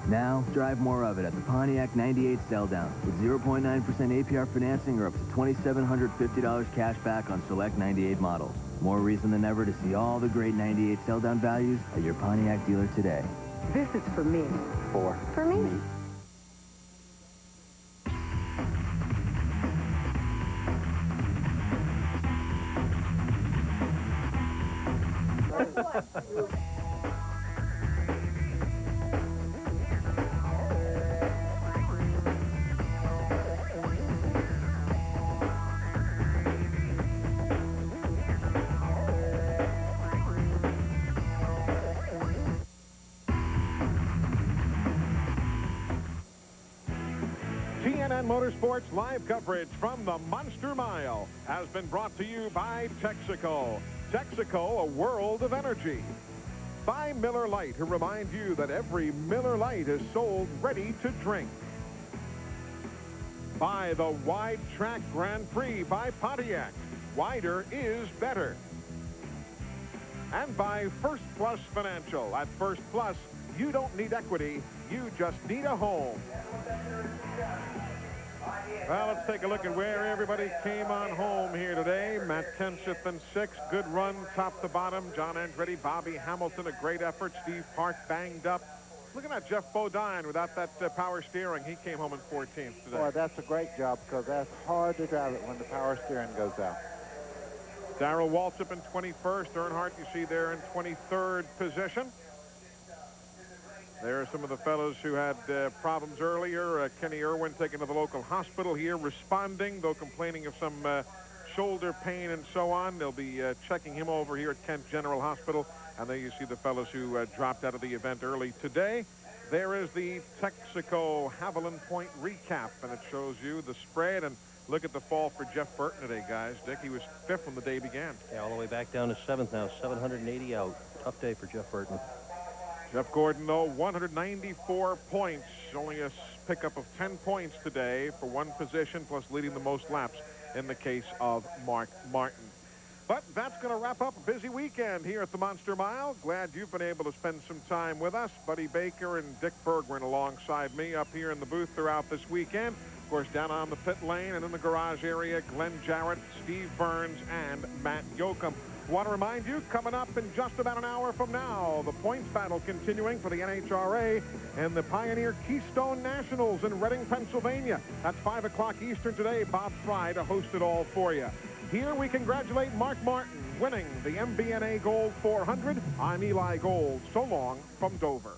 Now, drive more of it at the Pontiac 98 sell-down with 0.9% APR financing or up to $2,750 cash back on select 98 models. More reason than ever to see all the great 98 sell-down values at your Pontiac dealer today. This is for me. For me. TNN Motorsports live coverage from the Monster Mile has been brought to you by Texaco. Texaco, a world of energy. By Miller Lite, who remind you that every Miller Lite is sold ready to drink. By the Wide Track Grand Prix by Pontiac. Wider is better. And by First Plus Financial. At First Plus, you don't need equity, you just need a home. Well, let's take a look at where everybody came on home here today. Matt Kenseth in 6th. Good run, top to bottom. John Andretti, Bobby Hamilton, a great effort. Steve Park banged up. Look at that Jeff Bodine without that power steering. He came home in 14th today. Boy, that's a great job because that's hard to drive it when the power steering goes out. Darrell Waltrip in 21st. Earnhardt, you see there in 23rd position. There are some of the fellows who had problems earlier. Kenny Irwin taken to the local hospital here, responding, though complaining of some shoulder pain and so on. They'll be checking him over here at Kent General Hospital. And there you see the fellows who dropped out of the event early today. There is the Texaco Haviland Point recap, and it shows you the spread. And look at the fall for Jeff Burton today, guys. Dick, he was 5th when the day began. Yeah, all the way back down to 7th now, 780 out. Tough day for Jeff Burton. Jeff Gordon, though, 194 points. Only a pickup of 10 points today for one position, plus leading the most laps in the case of Mark Martin. But that's going to wrap up a busy weekend here at the Monster Mile. Glad you've been able to spend some time with us. Buddy Baker and Dick Bergman alongside me up here in the booth throughout this weekend. Of course, down on the pit lane and in the garage area, Glenn Jarrett, Steve Burns, and Matt Yoakum. Want to remind you, coming up in just about an hour from now, the points battle continuing for the NHRA and the Pioneer Keystone Nationals in Reading, Pennsylvania. That's 5 o'clock Eastern today. Bob Fry to host it all for you. Here we congratulate Mark Martin, winning the MBNA Gold 400. I'm Eli Gold. So long from Dover.